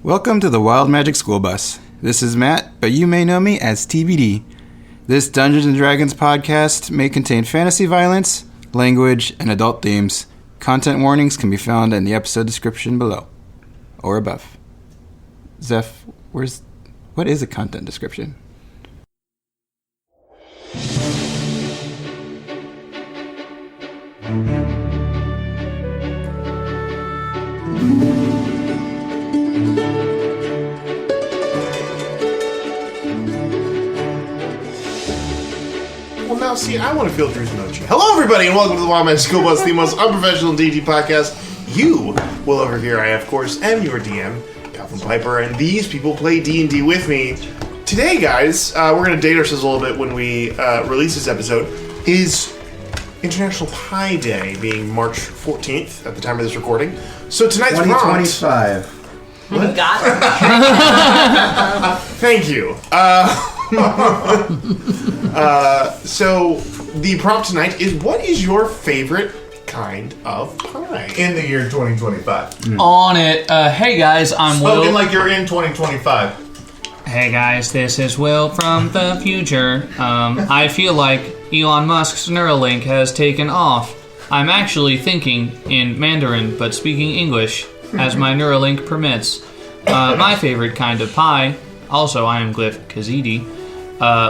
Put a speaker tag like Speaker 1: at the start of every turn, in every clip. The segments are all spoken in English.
Speaker 1: Welcome to the Wild Magic School Bus. This is Matt, but you may know me as TBD. This Dungeons & Dragons podcast may contain fantasy violence, language, and adult themes. Content warnings can be found in the episode description below, or above. Zeph, what is a content description?
Speaker 2: Well, now, see, I want to feel Drew's emoji. Hello, everybody, and welcome to the Wild Magic School Bus, the most unprofessional D&D podcast you will ever hear. I, of course, am your DM, Calvin Piper, and these people play D&D with me. Today, guys, we're going to date ourselves a little bit when we release this episode, is International Pie Day, being March 14th at the time of this recording. So tonight's
Speaker 3: 2025.
Speaker 2: What?
Speaker 4: Got it.
Speaker 2: Thank you. So the prompt tonight is: what is your favorite kind of pie?
Speaker 3: In the year 2025.
Speaker 5: On it. Hey guys, I'm
Speaker 3: Spoken
Speaker 5: Will.
Speaker 3: like you're in 2025.
Speaker 5: Hey guys, this is Will from the future. I feel like Elon Musk's Neuralink has taken off. I'm actually thinking in Mandarin, but speaking English, as my Neuralink permits. My favorite kind of pie, also I am Glyph Kazidi,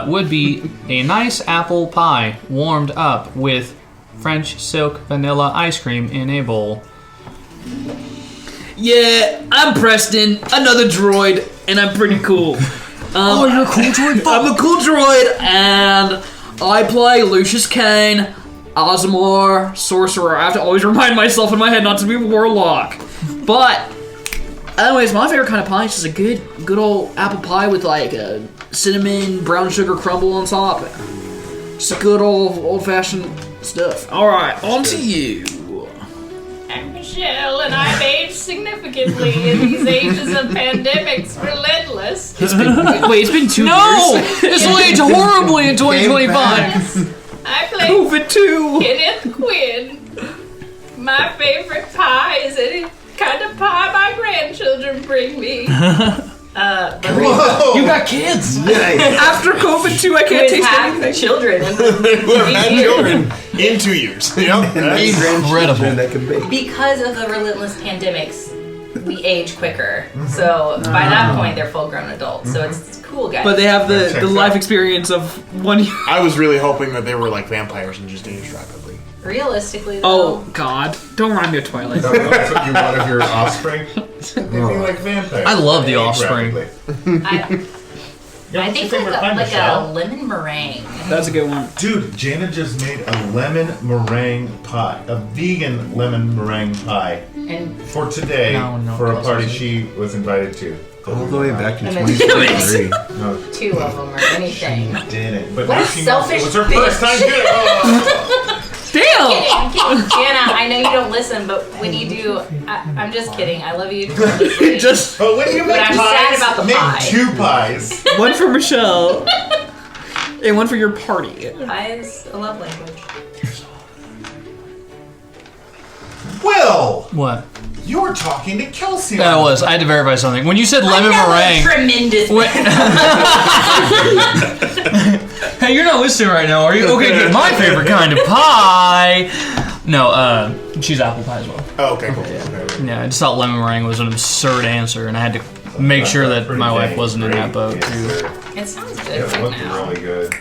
Speaker 5: would be a nice apple pie warmed up with French silk vanilla ice cream in a bowl.
Speaker 6: Yeah, I'm Preston, another droid, and I'm pretty cool.
Speaker 5: Oh, you're a cool droid?
Speaker 6: I'm a cool droid, and I play Lucius Kane, Ozmar, Sorcerer. I have to always remind myself in my head not to be Warlock. But, anyways, my favorite kind of pie is just a good old apple pie with like a cinnamon, brown sugar crumble on top. Just a good old-fashioned stuff. Alright, on to you.
Speaker 4: I'm Michelle, and I've aged significantly in these ages of pandemics. Relentless.
Speaker 6: It's been 2
Speaker 5: No!
Speaker 6: years.
Speaker 5: This will age horribly in 2025.
Speaker 4: I play
Speaker 6: COVID too.
Speaker 4: Kenneth Quinn. My favorite pie is any kind of pie my grandchildren bring me.
Speaker 3: Whoa!
Speaker 6: You got kids.
Speaker 3: Nice.
Speaker 6: After COVID too, I can't taste anything.
Speaker 4: Children.
Speaker 2: Who have had children in 2 years. Yep.
Speaker 5: Incredible.
Speaker 3: That can be.
Speaker 4: Because of the relentless pandemics, we age quicker. So by that point, they're full-grown adults. So it's cool, guys.
Speaker 6: But they have the
Speaker 3: Checks
Speaker 6: life
Speaker 3: out.
Speaker 6: experience of 1 year.
Speaker 2: I was really hoping that they were like vampires and just aged rapidly.
Speaker 4: Realistically,
Speaker 6: Oh
Speaker 4: though,
Speaker 6: God! Don't remind me of Twilight.
Speaker 3: That's what you want of your offspring? They'd be like vampires.
Speaker 5: I love The
Speaker 3: They age
Speaker 5: Offspring.
Speaker 3: rapidly.
Speaker 4: I think like a lemon meringue.
Speaker 6: That's a good one.
Speaker 3: Dude, Jana just made a lemon meringue pie. A vegan lemon meringue pie.
Speaker 4: And
Speaker 3: For today,
Speaker 5: No,
Speaker 3: for a
Speaker 5: that's
Speaker 3: party
Speaker 5: awesome.
Speaker 3: she was invited to.
Speaker 1: All the way back in
Speaker 4: And then
Speaker 1: 2023.
Speaker 3: No,
Speaker 4: two of them or anything.
Speaker 3: she didn't. But
Speaker 4: What
Speaker 3: now
Speaker 4: a
Speaker 3: she knows
Speaker 4: selfish
Speaker 3: it was her
Speaker 4: bitch.
Speaker 3: first time doing it. Oh.
Speaker 6: Damn!
Speaker 4: I'm kidding. Jana, I know you don't listen, but when you do, I'm just kidding. I love you. tremendously.
Speaker 6: Just
Speaker 3: But when you make
Speaker 4: I'm
Speaker 3: pies,
Speaker 4: sad about the
Speaker 3: make
Speaker 4: pie.
Speaker 3: 2 pies.
Speaker 6: one for Michelle, and one for your party.
Speaker 4: Pie is a love language.
Speaker 3: Will,
Speaker 5: What?
Speaker 3: you were talking to Kelsey.
Speaker 5: That was. I had to verify something. When you said lemon meringue.
Speaker 4: Tremendous.
Speaker 5: Wait. Hey, you're not listening right now, are you? Okay, good. My favorite kind of pie. No, she's apple pie as well.
Speaker 2: Oh, okay, cool.
Speaker 5: Yeah, I just thought lemon meringue was an absurd answer, and I had to make sure that my wife wasn't in that boat too.
Speaker 4: It sounds good
Speaker 3: It
Speaker 4: right
Speaker 3: looked
Speaker 4: now.
Speaker 3: really good.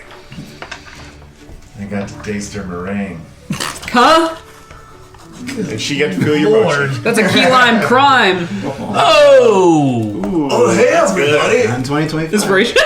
Speaker 3: I got to taste her meringue.
Speaker 6: Huh?
Speaker 2: And she got to feel your emotions.
Speaker 6: That's a key lime crime.
Speaker 5: Oh!
Speaker 3: Oh, hey everybody!
Speaker 1: On 2025.
Speaker 6: Inspiration.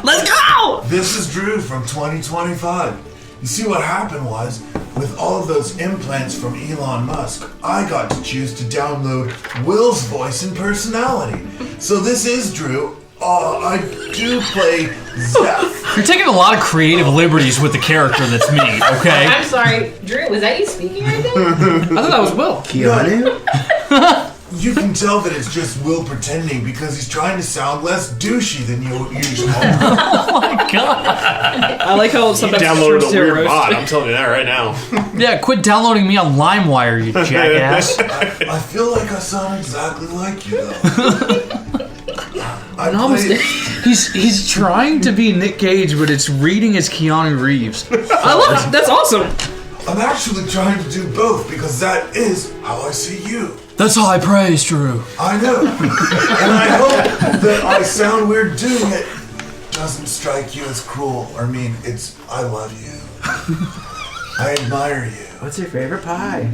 Speaker 6: Let's go.
Speaker 3: This is Drew from 2025. You see what happened was, with all of those implants from Elon Musk, I got to choose to download Will's voice and personality. So this is Drew. I do play Zeph.
Speaker 5: You're taking a lot of creative liberties with the character that's me, okay?
Speaker 4: I'm sorry, Drew. Was that you speaking right there?
Speaker 6: I thought that was Will.
Speaker 1: Keanu?
Speaker 3: You can tell that it's just Will pretending because he's trying to sound less douchey than you usually are.
Speaker 5: Oh my god.
Speaker 6: I like how sometimes
Speaker 2: Downloaded a weird
Speaker 6: roast.
Speaker 2: bot. I'm telling you that right now.
Speaker 5: Yeah, quit downloading me on LimeWire, you jackass.
Speaker 3: I feel like I sound exactly like you though.
Speaker 6: Namaste.
Speaker 5: He's trying to be Nick Cage, but it's reading as Keanu Reeves.
Speaker 6: I love it. That's awesome.
Speaker 3: I'm actually trying to do both because that is how I see you.
Speaker 5: That's high praise, Drew.
Speaker 3: I know. And I hope that I sound weird doing it doesn't strike you as cruel or mean. It's, I love you. I admire you.
Speaker 1: What's your favorite pie?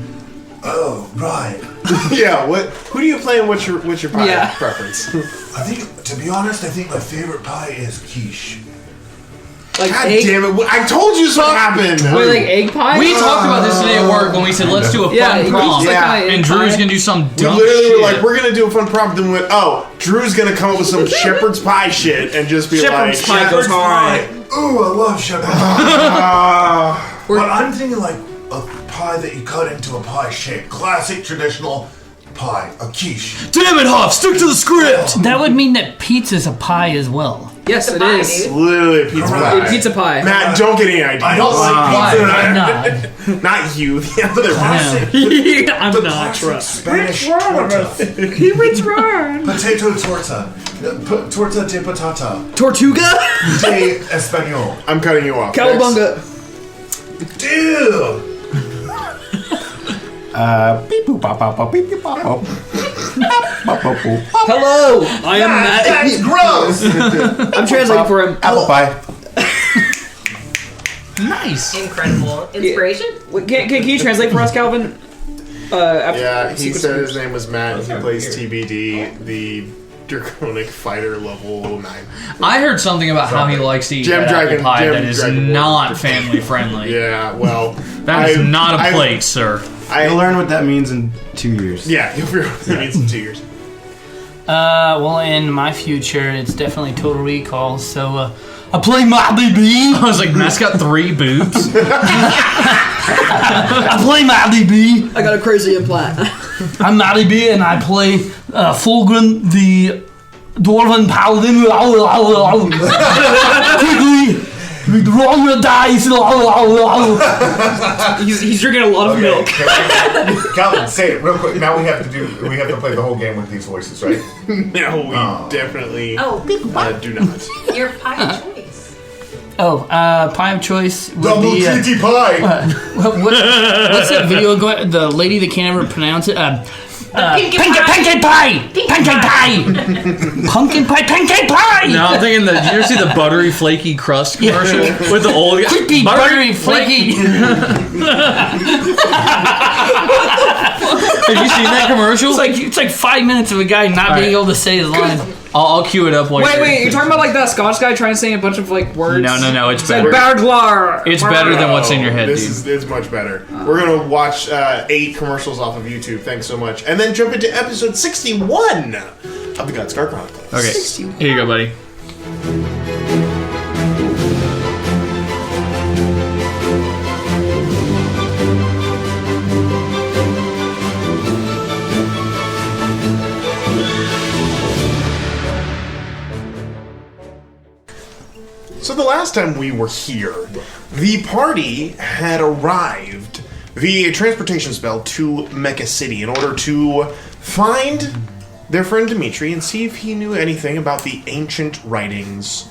Speaker 3: Oh, right.
Speaker 2: Yeah, who do you play and what's your pie preference?
Speaker 3: I think, to be honest, I think my favorite pie is quiche.
Speaker 6: Like
Speaker 2: God
Speaker 6: egg,
Speaker 2: damn it, I told you this would happen!
Speaker 6: wait, like egg pie?
Speaker 5: We talked about this today at work when we said let's do a fun prompt, and Drew's gonna do some
Speaker 2: We
Speaker 5: dumb
Speaker 2: literally
Speaker 5: shit.
Speaker 2: were like, we're gonna do a fun prompt, and we went, oh, Drew's gonna come up with some shepherd's pie shit and just be
Speaker 6: Shepherd's
Speaker 2: like,
Speaker 6: pie goes hard.
Speaker 3: Ooh, I love shepherd's pie. But I'm thinking like a pie that you cut into a pie shape. Classic traditional pie, a quiche.
Speaker 5: Damn it, Huff! Stick to the script.
Speaker 7: That would mean that pizza's a pie as well.
Speaker 6: Yes, it
Speaker 4: pie,
Speaker 6: is.
Speaker 4: dude.
Speaker 2: literally a pizza pie.
Speaker 6: Pizza pie.
Speaker 2: Matt, don't get any ideas.
Speaker 3: I don't like pizza.
Speaker 2: Not you, the other one.
Speaker 6: I'm
Speaker 3: The
Speaker 6: not
Speaker 3: classic
Speaker 6: trust.
Speaker 3: Spanish torta.
Speaker 6: He was wrong.
Speaker 3: Potato torta. Torta de patata.
Speaker 6: Tortuga?
Speaker 3: De español.
Speaker 2: I'm cutting you off.
Speaker 6: Cowabunga.
Speaker 3: Dude!
Speaker 1: Beep boop pop pop pop beep beep pop pop.
Speaker 6: Hello, I am Matt.
Speaker 3: That's gross!
Speaker 6: I'm translating for him.
Speaker 1: Apple pie.
Speaker 5: Nice.
Speaker 4: Incredible. Inspiration?
Speaker 6: Wait, can you translate for us, Calvin?
Speaker 2: Yeah, he
Speaker 6: Secret
Speaker 2: said his
Speaker 6: Secrets.
Speaker 2: name was Matt. He plays TBD, the Draconic Fighter level 9.
Speaker 5: I heard something about how he likes to eat
Speaker 2: Gem
Speaker 5: that
Speaker 2: Dragon-
Speaker 5: apple pie
Speaker 2: Gem
Speaker 5: that is
Speaker 2: Dragon
Speaker 5: not
Speaker 2: Board.
Speaker 5: family friendly.
Speaker 2: Yeah, well.
Speaker 5: That is not a plate, sir.
Speaker 1: You'll learn what that means in 2 years.
Speaker 2: Yeah, you'll figure out what that means in 2 years.
Speaker 7: Well, in my future, it's definitely Total Recall. So, I play Marley B.
Speaker 5: I was like, Matt's got 3 boobs.
Speaker 7: I play Marley B.
Speaker 6: I got a crazy implant.
Speaker 7: I'm Marley B, and I play Fulgrim, the Dwarven Paladin. Quickly, roll your dice.
Speaker 6: He's drinking a lot of milk.
Speaker 3: Calvin, say it real quick. Now we have to play the whole game with these voices, right?
Speaker 2: No, we definitely do not.
Speaker 4: Your pie choice.
Speaker 7: Oh, pie of choice would
Speaker 3: Double
Speaker 7: be.
Speaker 3: treaty pie!
Speaker 7: What's that video? The lady that can't ever pronounce it.
Speaker 4: Pancake
Speaker 7: Pancake pie! Pancake pie! Pumpkin pie! Pancake pie!
Speaker 5: No, I'm thinking that. Did you ever see the buttery flaky crust commercial with the old guy?
Speaker 7: Crispy, buttery, flaky.
Speaker 5: Have you seen that commercial?
Speaker 7: It's like 5 minutes of a guy not being able to say his line.
Speaker 5: I'll cue it up later.
Speaker 6: Wait, you're talking about like that Scotch guy trying to say a bunch of like words?
Speaker 5: No, it's
Speaker 6: It's like
Speaker 5: better.
Speaker 6: Barglar.
Speaker 5: It's better than what's in your head,
Speaker 2: This
Speaker 5: dude.
Speaker 2: is much better. We're gonna watch 8 commercials off of YouTube. Thanks so much, and then jump into episode 61 of the Godscar Chronicles.
Speaker 5: Okay, here you go, buddy.
Speaker 2: So the last time we were here, the party had arrived via transportation spell to Meka City in order to find their friend Dimitri and see if he knew anything about the ancient writings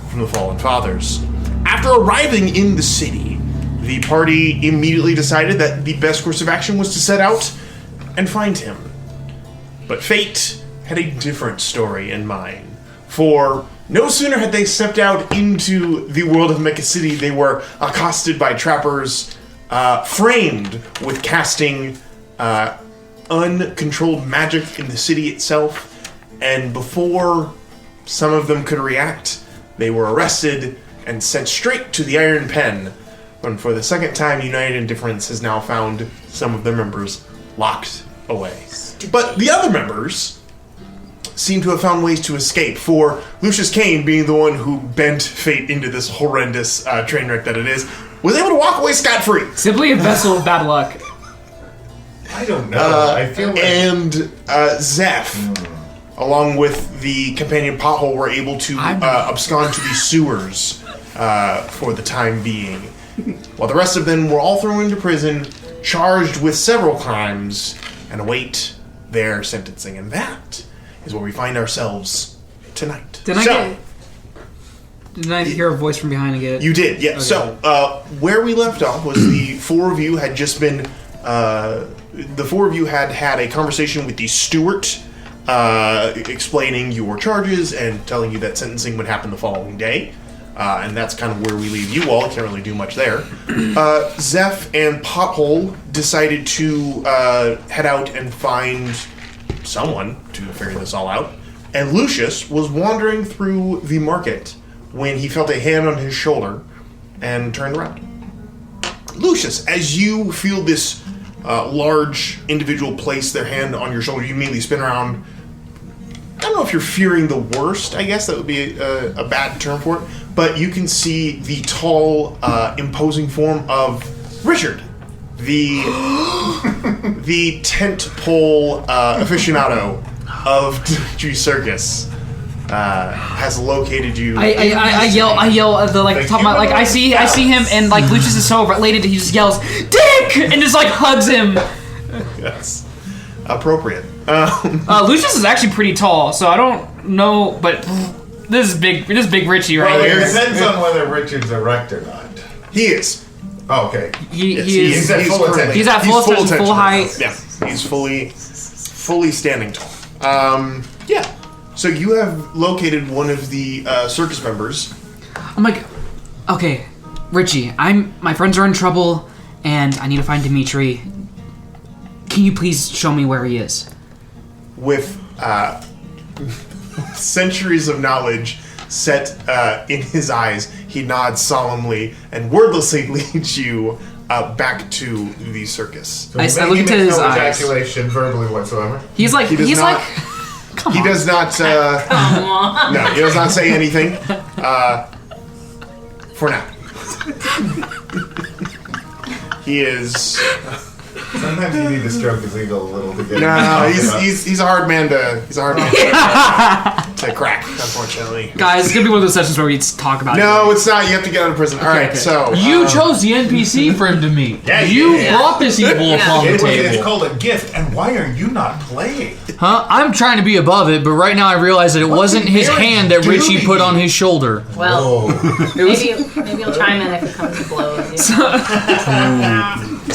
Speaker 2: from the Fallen Fathers. After arriving in the city, the party immediately decided that the best course of action was to set out and find him. But fate had a different story in mind. For no sooner had they stepped out into the world of Meka City, they were accosted by trappers framed with casting uncontrolled magic in the city itself. And before some of them could react, they were arrested and sent straight to the Iron Pen. And for the second time, United Indifference has now found some of their members locked away. But the other members seem to have found ways to escape, for Lucius Kane, being the one who bent fate into this horrendous train wreck that it is, was able to walk away scot-free.
Speaker 6: Simply a vessel of bad luck.
Speaker 3: I don't know. I feel like...
Speaker 2: And Zeph, along with the companion Pothole, were able to abscond to the sewers for the time being, while the rest of them were all thrown into prison, charged with several crimes, and await their sentencing. And that is where we find ourselves tonight.
Speaker 6: Didn't I hear a voice from behind again?
Speaker 2: You did, yeah. Okay. So, where we left off was the four of you had just been... the four of you had a conversation with the steward, explaining your charges and telling you that sentencing would happen the following day. And that's kind of where we leave you all. I can't really do much there. Zeph and Pothole decided to head out and find someone to figure this all out. And Lucius was wandering through the market when he felt a hand on his shoulder and turned around. Lucius, as you feel this large individual place their hand on your shoulder, you immediately spin around. I don't know if you're fearing the worst, I guess that would be a bad term for it, but you can see the tall, imposing form of Richard, the tent pole aficionado of G Circus. Has located you.
Speaker 6: I yell at the top of my, like I see him and like Lucius is so related, he just yells "Dick!" and just like hugs him.
Speaker 2: Yes, appropriate.
Speaker 6: Lucius is actually pretty tall, so I don't know, but this is big Richie right here.
Speaker 3: It depends on whether Richard's erect or not.
Speaker 2: He is.
Speaker 3: Oh, okay.
Speaker 6: He's at full attention. He's at full attention, full height.
Speaker 2: Yeah, he's fully standing tall. Yeah. So you have located one of the circus members.
Speaker 6: I'm like, okay, Richie, my friends are in trouble, and I need to find Dimitri. Can you please show me where he is?
Speaker 2: With centuries of knowledge set in his eyes, he nods solemnly and wordlessly leads you back to the circus.
Speaker 3: So
Speaker 6: I look into his eyes.
Speaker 3: Ejaculation verbally whatsoever.
Speaker 6: He's like,
Speaker 2: He does not.
Speaker 4: Come on.
Speaker 2: No, he does not say anything. For now, he is.
Speaker 3: Sometimes you need to stroke his ego a little to get.
Speaker 2: No, he's a hard man to to crack. Unfortunately,
Speaker 6: guys, it's gonna be one of those sessions where we talk about.
Speaker 2: No, it's not. You have to get out of prison. All right,
Speaker 6: okay.
Speaker 2: So
Speaker 5: you chose the NPC for him to meet.
Speaker 3: Yeah,
Speaker 5: you brought this evil upon the table.
Speaker 3: It's called a gift, and why are you not playing?
Speaker 5: Huh? I'm trying to be above it, but right now I realize that it wasn't his hand that Richie put on his shoulder.
Speaker 4: Well, maybe you'll chime in if it comes to blows.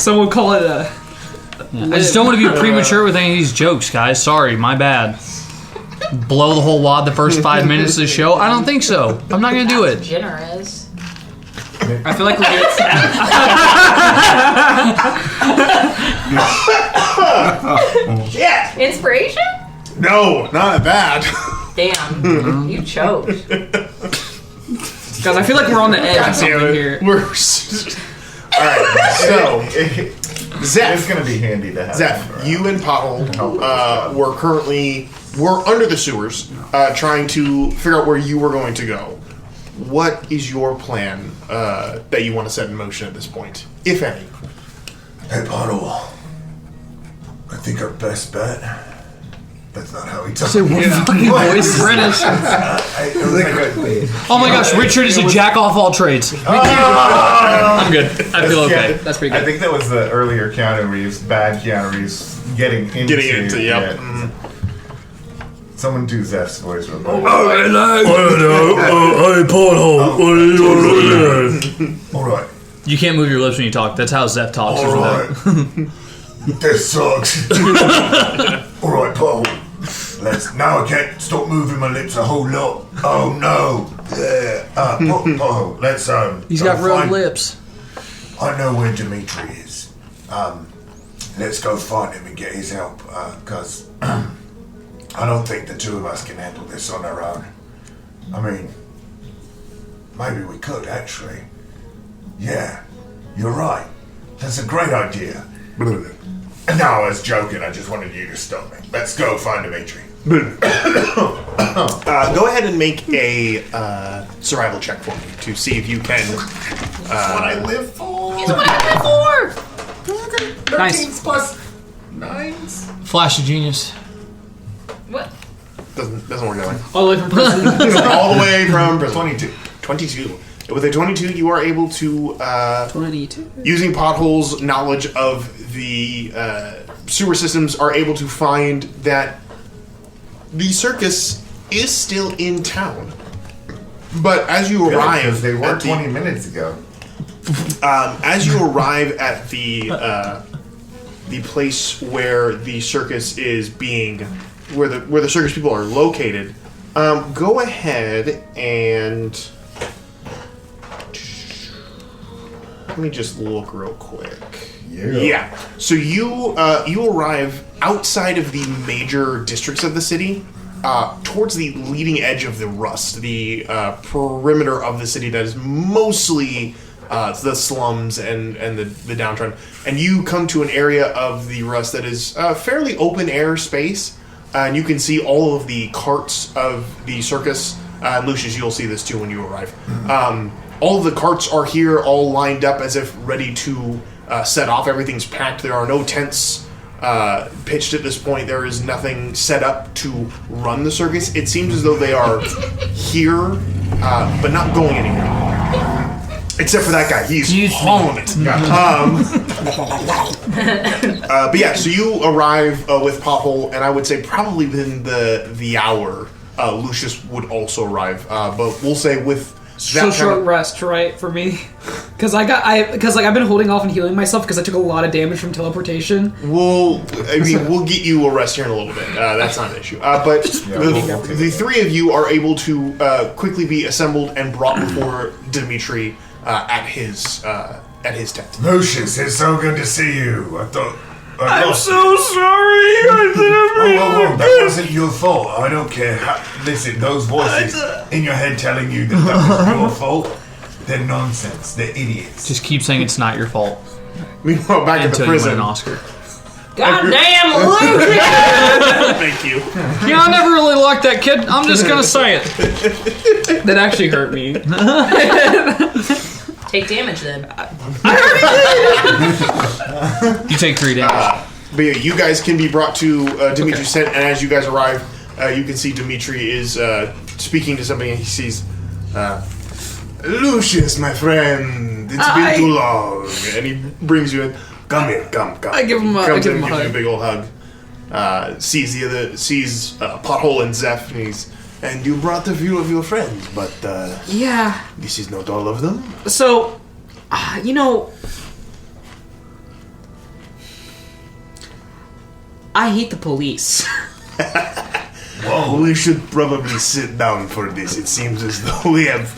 Speaker 6: Some would call it a.
Speaker 5: I just don't want to be premature with any of these jokes, guys. Sorry, my bad. Blow the whole wad the first 5 minutes of the show? I don't think so. I'm not going to do it.
Speaker 4: Generous.
Speaker 6: I feel like we're
Speaker 2: yeah.
Speaker 4: Inspiration?
Speaker 2: No, not that.
Speaker 4: Damn, you choked.
Speaker 6: Guys, I feel like we're on the edge of something here.
Speaker 2: Alright, so Zeph.
Speaker 3: It's going to be handy to have.
Speaker 2: Zeph, you and Pothole were under the sewers, trying to figure out where you were going to go. What is your plan that you want to set in motion at this point, if any?
Speaker 3: Hey, Pothole. I think our best bet. That's not how he talks.
Speaker 6: Fucking voice British.
Speaker 5: Oh my gosh, Richard is a jack off all trades. I'm good. I feel okay.
Speaker 6: That's pretty good.
Speaker 3: I think that was the earlier Keanu Reeves, bad Keanu Reeves, getting into
Speaker 2: yep.
Speaker 3: Someone do Zeph's voice real quick.
Speaker 8: Hey, Pothole, what are you doing?
Speaker 3: Alright.
Speaker 5: You can't move your lips when you talk. That's how Zeph talks.
Speaker 3: Alright. This sucks. Alright, Pothole. Now I can't stop moving my lips a whole lot. Oh no. Yeah. Pothole, let's
Speaker 5: He's got real lips.
Speaker 3: I know where Dimitri is. Let's go find him and get his help, because I don't think the two of us can handle this on our own. I mean, maybe we could, actually. Yeah, you're right. That's a great idea. No, I was joking. I just wanted you to stop me. Let's go find Dimitri.
Speaker 2: Go ahead and make a survival check for me to see if you can.
Speaker 3: That's what I live for.
Speaker 4: That's what I live for.
Speaker 3: 13s plus 9s.
Speaker 5: Flash of genius.
Speaker 4: What?
Speaker 2: Doesn't work that way.
Speaker 6: All the way from prison.
Speaker 2: All the way from prison.
Speaker 3: 22.
Speaker 2: With a 22, you are able to
Speaker 6: 22.
Speaker 2: Using Pothole's knowledge of the sewer systems, are able to find that the circus is still in town. But as you arrive,
Speaker 3: Because they were
Speaker 2: at
Speaker 3: 20 minutes ago.
Speaker 2: as you arrive at the place where the circus is being, where the circus people are located, go ahead and let me just look real quick. Yeah. So you arrive outside of the major districts of the city, towards the leading edge of the rust, the perimeter of the city that is mostly the slums and the downtrodden. And you come to an area of the rust that is fairly open air space, and you can see all of the carts of the circus. Lucius, you'll see this too when you arrive. All of the carts are here, all lined up as if ready to set off. Everything's packed. There are no tents pitched at this point. There is nothing set up to run the circus. It seems as though they are here, but not going anywhere. Except for that guy. He's hauling it. But yeah, so you arrive with Popple, and I would say probably within the hour, Lucius would also arrive. But we'll say with
Speaker 6: So short rest, right, for me? Because I've been holding off and healing myself because I took a lot of damage from teleportation.
Speaker 2: We'll get you a rest here in a little bit. That's not an issue. But the three of you are able to quickly be assembled and brought before Dimitri at his tent.
Speaker 3: Lucius, it's so good to see you.
Speaker 7: I'm so sorry. I didn't mean
Speaker 3: Whoa, that wasn't your fault. I don't care. Listen, those voices in your head telling you that was your fault, they're nonsense. They're idiots.
Speaker 5: Just keep saying it's not your fault
Speaker 2: Meanwhile, back at the
Speaker 5: until you win
Speaker 2: prison.
Speaker 5: an Oscar.
Speaker 6: God damn, Lucius!
Speaker 2: Thank you.
Speaker 5: Yeah, I never really liked that kid. I'm just gonna say it.
Speaker 6: That actually hurt me.
Speaker 4: Take damage then.
Speaker 5: You take 3 damage.
Speaker 2: But yeah, you guys can be brought to Dimitri's tent, and as you guys arrive, you can see Dimitri is speaking to somebody, and he sees Lucius, my friend. It's been too long, and he brings you in. Come here, come.
Speaker 6: I give him a
Speaker 2: Comes in,
Speaker 6: hug.
Speaker 2: gives you a big old hug. Sees Pothole and Zeph, and you brought a few of your friends, but
Speaker 6: Yeah.
Speaker 2: this is not all of them.
Speaker 6: So, I hate the police.
Speaker 2: Well, we should probably sit down for this. It seems as though we have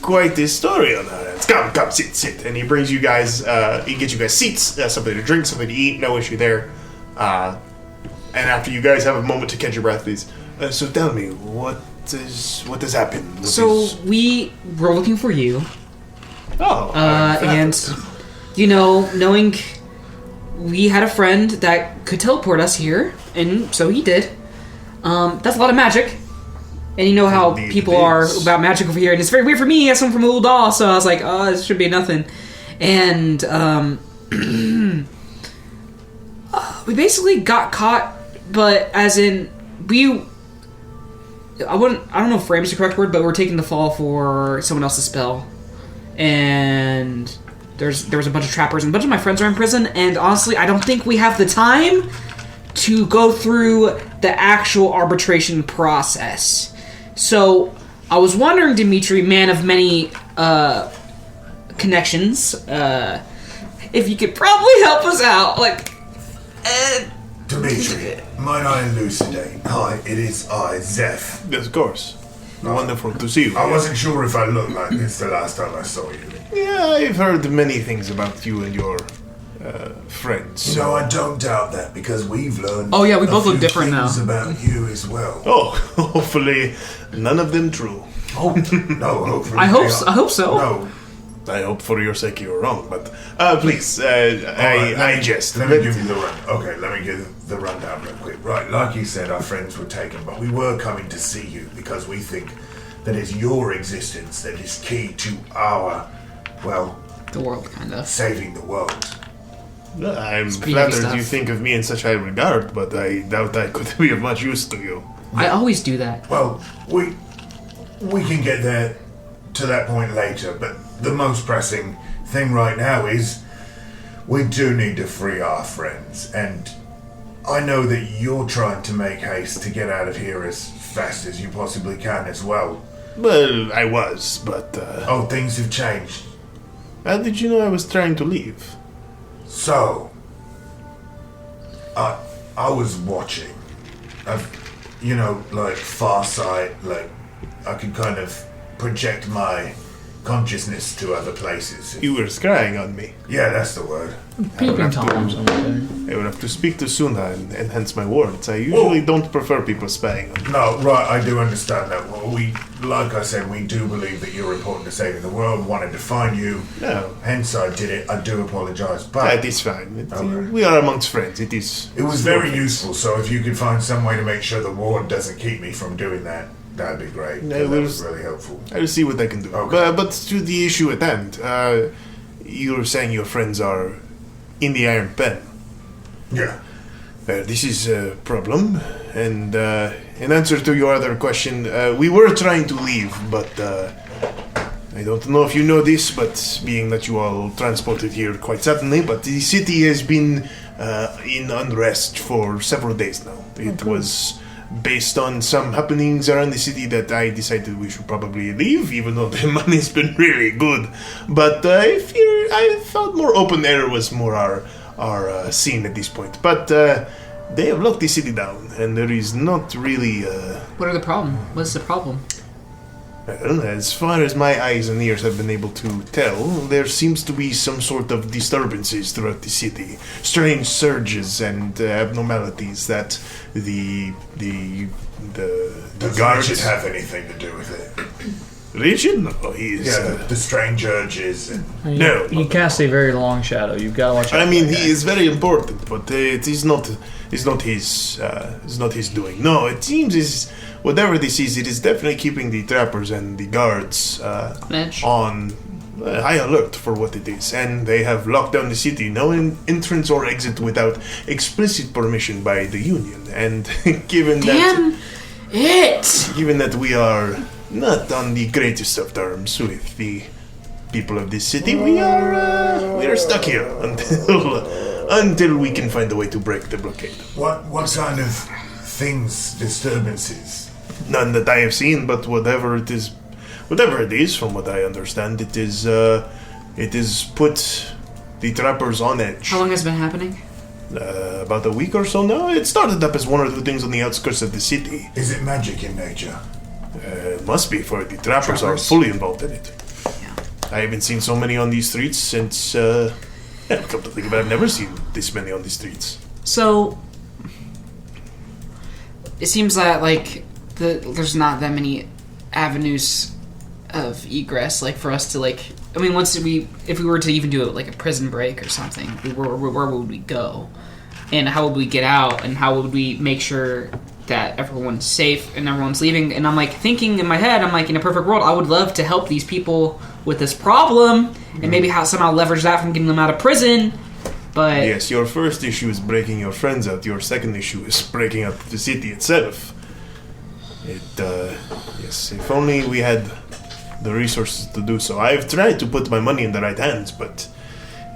Speaker 2: quite a story on our hands. Come, sit. And he brings you guys, he gets you guys seats, something to drink, something to eat, no issue there. And after you guys have a moment to catch your breath, please. So tell me, what has happened?
Speaker 6: We were looking for you.
Speaker 2: Oh,
Speaker 6: And, knowing we had a friend that could teleport us here, and so he did. That's a lot of magic. And you know how
Speaker 2: Indeed
Speaker 6: people
Speaker 2: it
Speaker 6: are
Speaker 2: is.
Speaker 6: about magic over here, and it's very weird for me as someone from Ul'dah, so I was like, oh, this should be nothing. And, we basically got caught, but as in, I don't know if frame is the correct word, but we're taking the fall for someone else's spell. And there was a bunch of trappers, and a bunch of my friends are in prison, and honestly, I don't think we have the time to go through the actual arbitration process. So, I was wondering, Dimitri, man of many connections, if you could probably help us out.
Speaker 3: Dimitri, might I elucidate? Hi, it is I, Zeph.
Speaker 2: yes, of course. Wonderful to see you.
Speaker 3: I wasn't sure if I looked like this the last time I saw you.
Speaker 2: Yeah, I've heard many things about you and your friends.
Speaker 3: No, I don't doubt that because we've learned.
Speaker 6: Oh, yeah, we both
Speaker 3: a
Speaker 6: look
Speaker 3: few
Speaker 6: different now.
Speaker 3: things about you as well.
Speaker 2: Oh, hopefully none of them true.
Speaker 3: Oh no, hopefully.
Speaker 6: I hope
Speaker 3: they
Speaker 6: so.
Speaker 3: are.
Speaker 6: I hope so.
Speaker 3: No,
Speaker 2: I hope for your sake you're wrong, but please, I jest.
Speaker 3: Let me give you the run. Okay, let me give the rundown real quick. Right, like you said, our friends were taken, but we were coming to see you because we think that it's your existence that is key to our,
Speaker 6: The world, kind of.
Speaker 3: saving the world.
Speaker 2: I'm
Speaker 6: pretty
Speaker 2: flattered
Speaker 6: heavy stuff.
Speaker 2: you think of me in such high regard, but I doubt I could be of much use to you.
Speaker 6: I always do that.
Speaker 3: Well, we can get there to that point later, but the most pressing thing right now is we do need to free our friends, and I know that you're trying to make haste to get out of here as fast as you possibly can as well.
Speaker 2: Well, I was, but
Speaker 3: Oh, things have changed.
Speaker 2: how did you know I was trying to leave?
Speaker 3: So, I was watching. Like Farsight, like I can kind of project my consciousness to other places.
Speaker 2: You were scrying on me.
Speaker 3: Yeah, that's the word.
Speaker 5: Peeping Toms.
Speaker 2: I would have to speak to Suna and enhance my words. I usually don't prefer people spying on me.
Speaker 3: No, right, I do understand that. Well, like I said, we do believe that you're important to saving the world, wanted to find you.
Speaker 2: No.
Speaker 3: Hence I did it. I do apologize, but
Speaker 2: That is fine.
Speaker 3: Okay.
Speaker 2: We are amongst friends. It
Speaker 3: was very useful, so if you could find some way to make sure the ward doesn't keep me from doing that, that'd be great.
Speaker 2: No,
Speaker 3: That
Speaker 2: we'll-
Speaker 3: was really helpful.
Speaker 2: I'll see what I can do.
Speaker 3: Okay.
Speaker 2: But to the issue at hand, you're saying your friends are in the Iron Pen.
Speaker 3: Yeah.
Speaker 2: This is a problem, and in answer to your other question, we were trying to leave, but I don't know if you know this, but being that you all transported here quite suddenly, but the city has been in unrest for several days now. It was based on some happenings around the city that I decided we should probably leave, even though the money's been really good. But I thought more open air was more our scene at this point. But they have locked the city down, and there is not really.
Speaker 6: What are the problem? What's the problem?
Speaker 2: I don't know, as far as my eyes and ears have been able to tell, there seems to be some sort of disturbances throughout the city, strange surges and abnormalities that the
Speaker 3: Does
Speaker 2: guards
Speaker 3: Richard have anything to do with it?
Speaker 2: Richard? No, he is.
Speaker 3: Yeah, the strange urges and
Speaker 2: No.
Speaker 5: He casts a very long shadow. You've got to watch out.
Speaker 2: I mean, he is very important, but it is not. It's not his doing. No, it seems is whatever this is. It is definitely keeping the trappers and the guards
Speaker 6: Edge.
Speaker 2: on high alert for what it is, and they have locked down the city. No entrance or exit without explicit permission by the Union. And given
Speaker 6: Damn it!
Speaker 2: that we are not on the greatest of terms with the people of this city, we are stuck here until we can find a way to break the blockade.
Speaker 3: what kind of things, disturbances?
Speaker 2: None that I have seen, but whatever it is, from what I understand, it is put the trappers on edge.
Speaker 6: How long has it been happening?
Speaker 2: About a week or so now. It started up as one or two things on the outskirts of the city.
Speaker 3: Is it magic in nature?
Speaker 2: It must be, for the trappers are
Speaker 6: Trappers.
Speaker 2: fully involved in it.
Speaker 6: Yeah.
Speaker 2: I haven't seen so many on these streets since. Come to think of it, I've never seen this many on the streets.
Speaker 6: So it seems that there's not that many avenues of egress, for us to I mean, if we were to even do it like a prison break or something, where would we go, and how would we get out, and how would we make sure that everyone's safe and everyone's leaving? And I'm thinking in my head, in a perfect world, I would love to help these people with this problem, and maybe somehow leverage that from getting them out of prison. But
Speaker 2: Yes, your first issue is breaking your friends out. Your second issue is breaking out the city itself. Yes, if only we had the resources to do so. I've tried to put my money in the right hands, but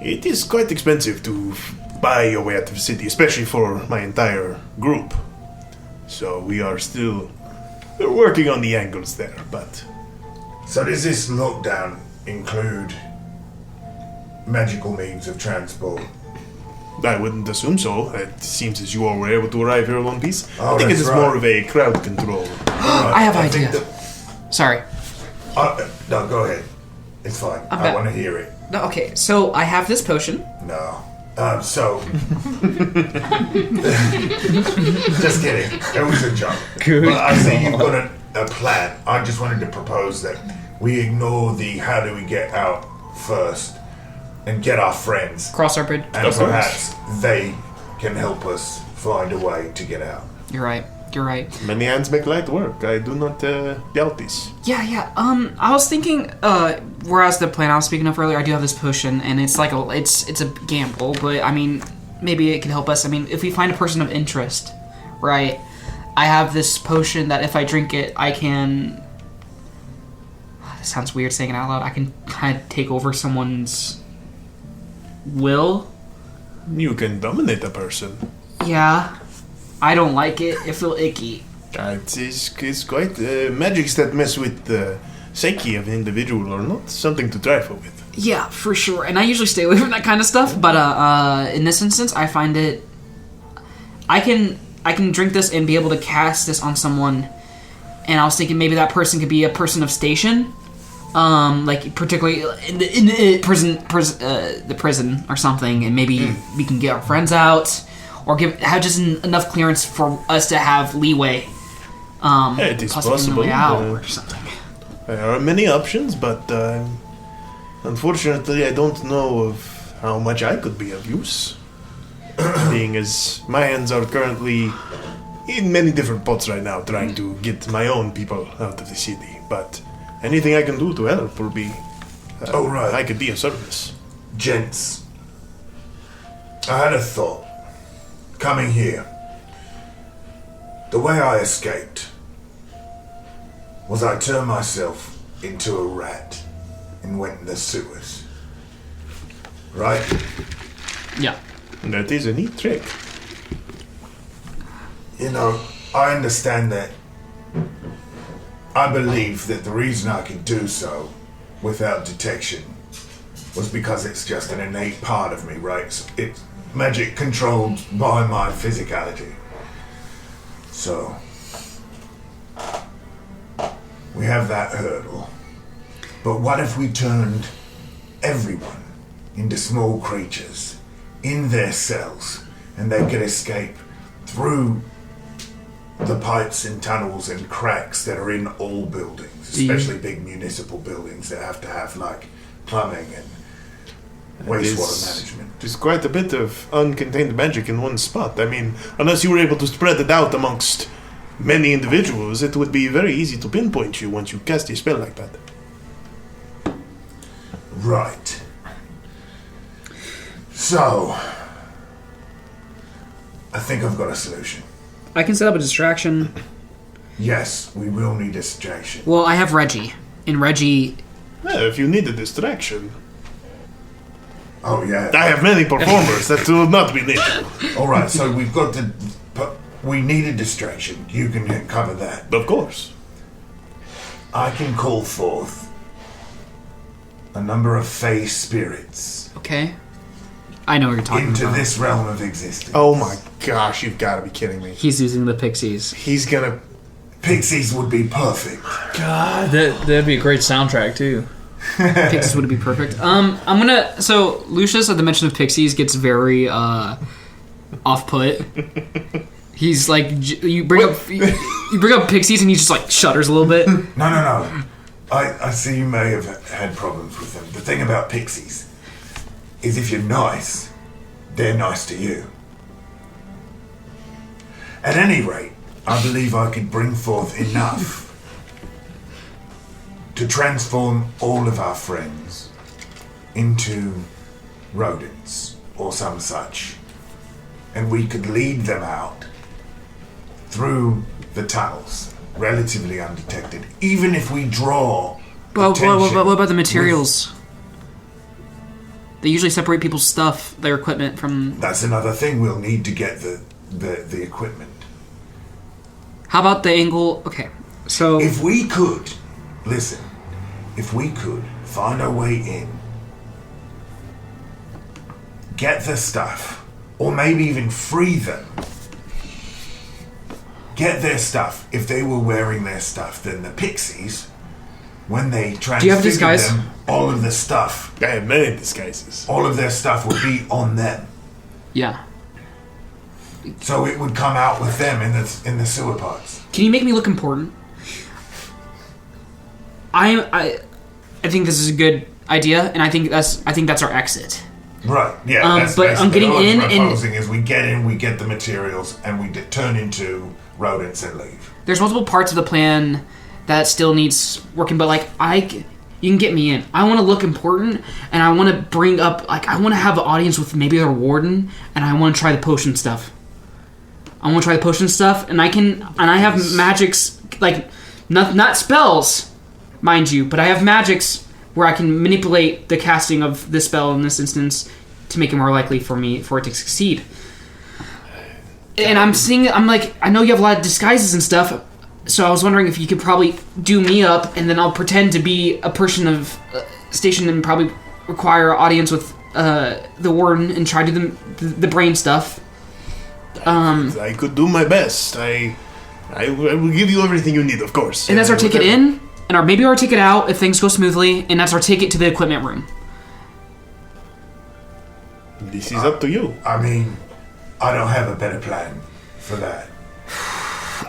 Speaker 2: it is quite expensive to buy your way out of the city, especially for my entire group. So we're working on the angles there, but
Speaker 3: So does this lockdown include magical means of transport?
Speaker 2: I wouldn't assume so. It seems as you all were able to arrive here in one piece.
Speaker 3: Oh,
Speaker 2: I think it
Speaker 3: that's
Speaker 2: is
Speaker 3: right.
Speaker 2: more of a crowd control.
Speaker 6: I have an
Speaker 3: think
Speaker 6: idea.
Speaker 3: that-
Speaker 6: Sorry.
Speaker 3: No, go ahead. It's fine.
Speaker 6: I'm
Speaker 3: I
Speaker 6: back.
Speaker 3: want to hear it.
Speaker 6: No, okay, so I have this potion.
Speaker 3: No. So. Just kidding. It was a joke.
Speaker 5: Good
Speaker 3: But I see you've got a plan. I just wanted to propose that we ignore the how do we get out first and get our friends.
Speaker 6: Cross our bridge.
Speaker 3: And perhaps they can help us find a way to get out.
Speaker 6: You're right. You're right.
Speaker 2: Many hands make light work. I do not doubt this.
Speaker 6: Yeah. I was thinking, whereas the plan I was speaking of earlier, I do have this potion, and it's it's a gamble, but I mean, maybe it can help us. I mean, if we find a person of interest, right? I have this potion that if I drink it, I can. This sounds weird saying it out loud. I can kind of take over someone's will.
Speaker 2: You can dominate a person.
Speaker 6: Yeah. I don't like it. It feels icky.
Speaker 2: It's quite magics that mess with the psyche of an individual are not something to trifle with.
Speaker 6: Yeah, for sure. And I usually stay away from that kind of stuff, but in this instance, I find it. I can drink this and be able to cast this on someone, and I was thinking maybe that person could be a person of station, like particularly in the prison or something, and maybe we can get our friends out, or have just enough clearance for us to have leeway.
Speaker 2: It is
Speaker 6: possibly
Speaker 2: possible.
Speaker 6: Out or something.
Speaker 2: There are many options, but unfortunately, I don't know of how much I could be of use. Being as my hands are currently in many different pots right now, trying to get my own people out of the city. But anything I can do to help will be.
Speaker 3: Right.
Speaker 2: I could be of service.
Speaker 3: Gents, I had a thought. Coming here, the way I escaped was I turned myself into a rat and went in the sewers. Right?
Speaker 6: Yeah.
Speaker 2: That is a neat trick.
Speaker 3: You know, I understand that. I believe that the reason I could do so without detection was because it's just an innate part of me, right? It's magic controlled by my physicality. So, we have that hurdle. But what if we turned everyone into small creatures in their cells, and they could escape through the pipes and tunnels and cracks that are in all buildings, especially big municipal buildings that have to have like plumbing and wastewater management.
Speaker 2: There's quite a bit of uncontained magic in one spot. I mean, unless you were able to spread it out amongst many individuals, it would be very easy to pinpoint you once you cast a spell like that.
Speaker 3: Right. So, I think I've got a solution.
Speaker 6: I can set up a distraction.
Speaker 3: Yes, we will need a distraction.
Speaker 6: Well, I have Reggie, and Reggie.
Speaker 2: Yeah, if you need a distraction.
Speaker 3: Oh, yeah.
Speaker 2: I have many performers that will not be needed.
Speaker 3: Alright, so we've got to. We need a distraction. You can cover that.
Speaker 2: Of course.
Speaker 3: I can call forth a number of fey spirits.
Speaker 6: Okay. I know what you're talking
Speaker 3: into
Speaker 6: about.
Speaker 3: this realm of existence.
Speaker 2: Oh my gosh, you've got to be kidding me.
Speaker 6: He's using the pixies.
Speaker 2: He's gonna.
Speaker 3: Pixies would be perfect.
Speaker 5: God, that'd be a great soundtrack too.
Speaker 6: Pixies would be perfect. I'm gonna. So Lucius, at the mention of pixies, gets very off-put. He's like, you bring up pixies, and he just like shudders a little bit.
Speaker 3: No. I see you may have had problems with them. The thing about pixies is if you're nice, they're nice to you. At any rate, I believe I could bring forth enough to transform all of our friends into rodents or some such. And we could lead them out through the tunnels, relatively undetected, even if we draw
Speaker 6: What
Speaker 3: attention
Speaker 6: about the materials? They usually separate people's stuff, their equipment from...
Speaker 3: That's another thing. We'll need to get the equipment.
Speaker 6: How about the angle... Okay, so...
Speaker 3: If we could find our way in, get the stuff, or maybe even free them, get their stuff. If they were wearing their stuff, then the pixies, when they
Speaker 6: Do you have a
Speaker 3: transfigured
Speaker 6: disguise?
Speaker 3: them, all of the stuff,
Speaker 2: I have many disguises.
Speaker 3: all of their stuff would be on them.
Speaker 6: Yeah.
Speaker 3: So it would come out with them in the sewer pods.
Speaker 6: Can you make me look important? I think this is a good idea, and I think that's our exit.
Speaker 3: Right, yeah. That's
Speaker 6: but I'm
Speaker 3: basically
Speaker 6: getting
Speaker 3: what
Speaker 6: in
Speaker 3: I'm
Speaker 6: and-
Speaker 3: proposing is we get in, we get the materials, and we turn into rodents and leave.
Speaker 6: There's multiple parts of the plan that still needs working, but like you can get me in. I want to look important, and I want to bring up I want to have an audience with maybe their warden, and I want to try the potion stuff. and I have magics like not spells, mind you, but I have magics where I can manipulate the casting of this spell in this instance to make it more likely for it to succeed. And I'm like, I know you have a lot of disguises and stuff, so I was wondering if you could probably do me up, and then I'll pretend to be a person of station and probably require audience with the warden and try to do the brain stuff.
Speaker 2: I could do my best. I will give you everything you need, of course.
Speaker 6: And that's our ticket in, and maybe our ticket out if things go smoothly, and that's our ticket to the equipment room.
Speaker 2: This is up to you.
Speaker 3: I mean, I don't have a better plan for that.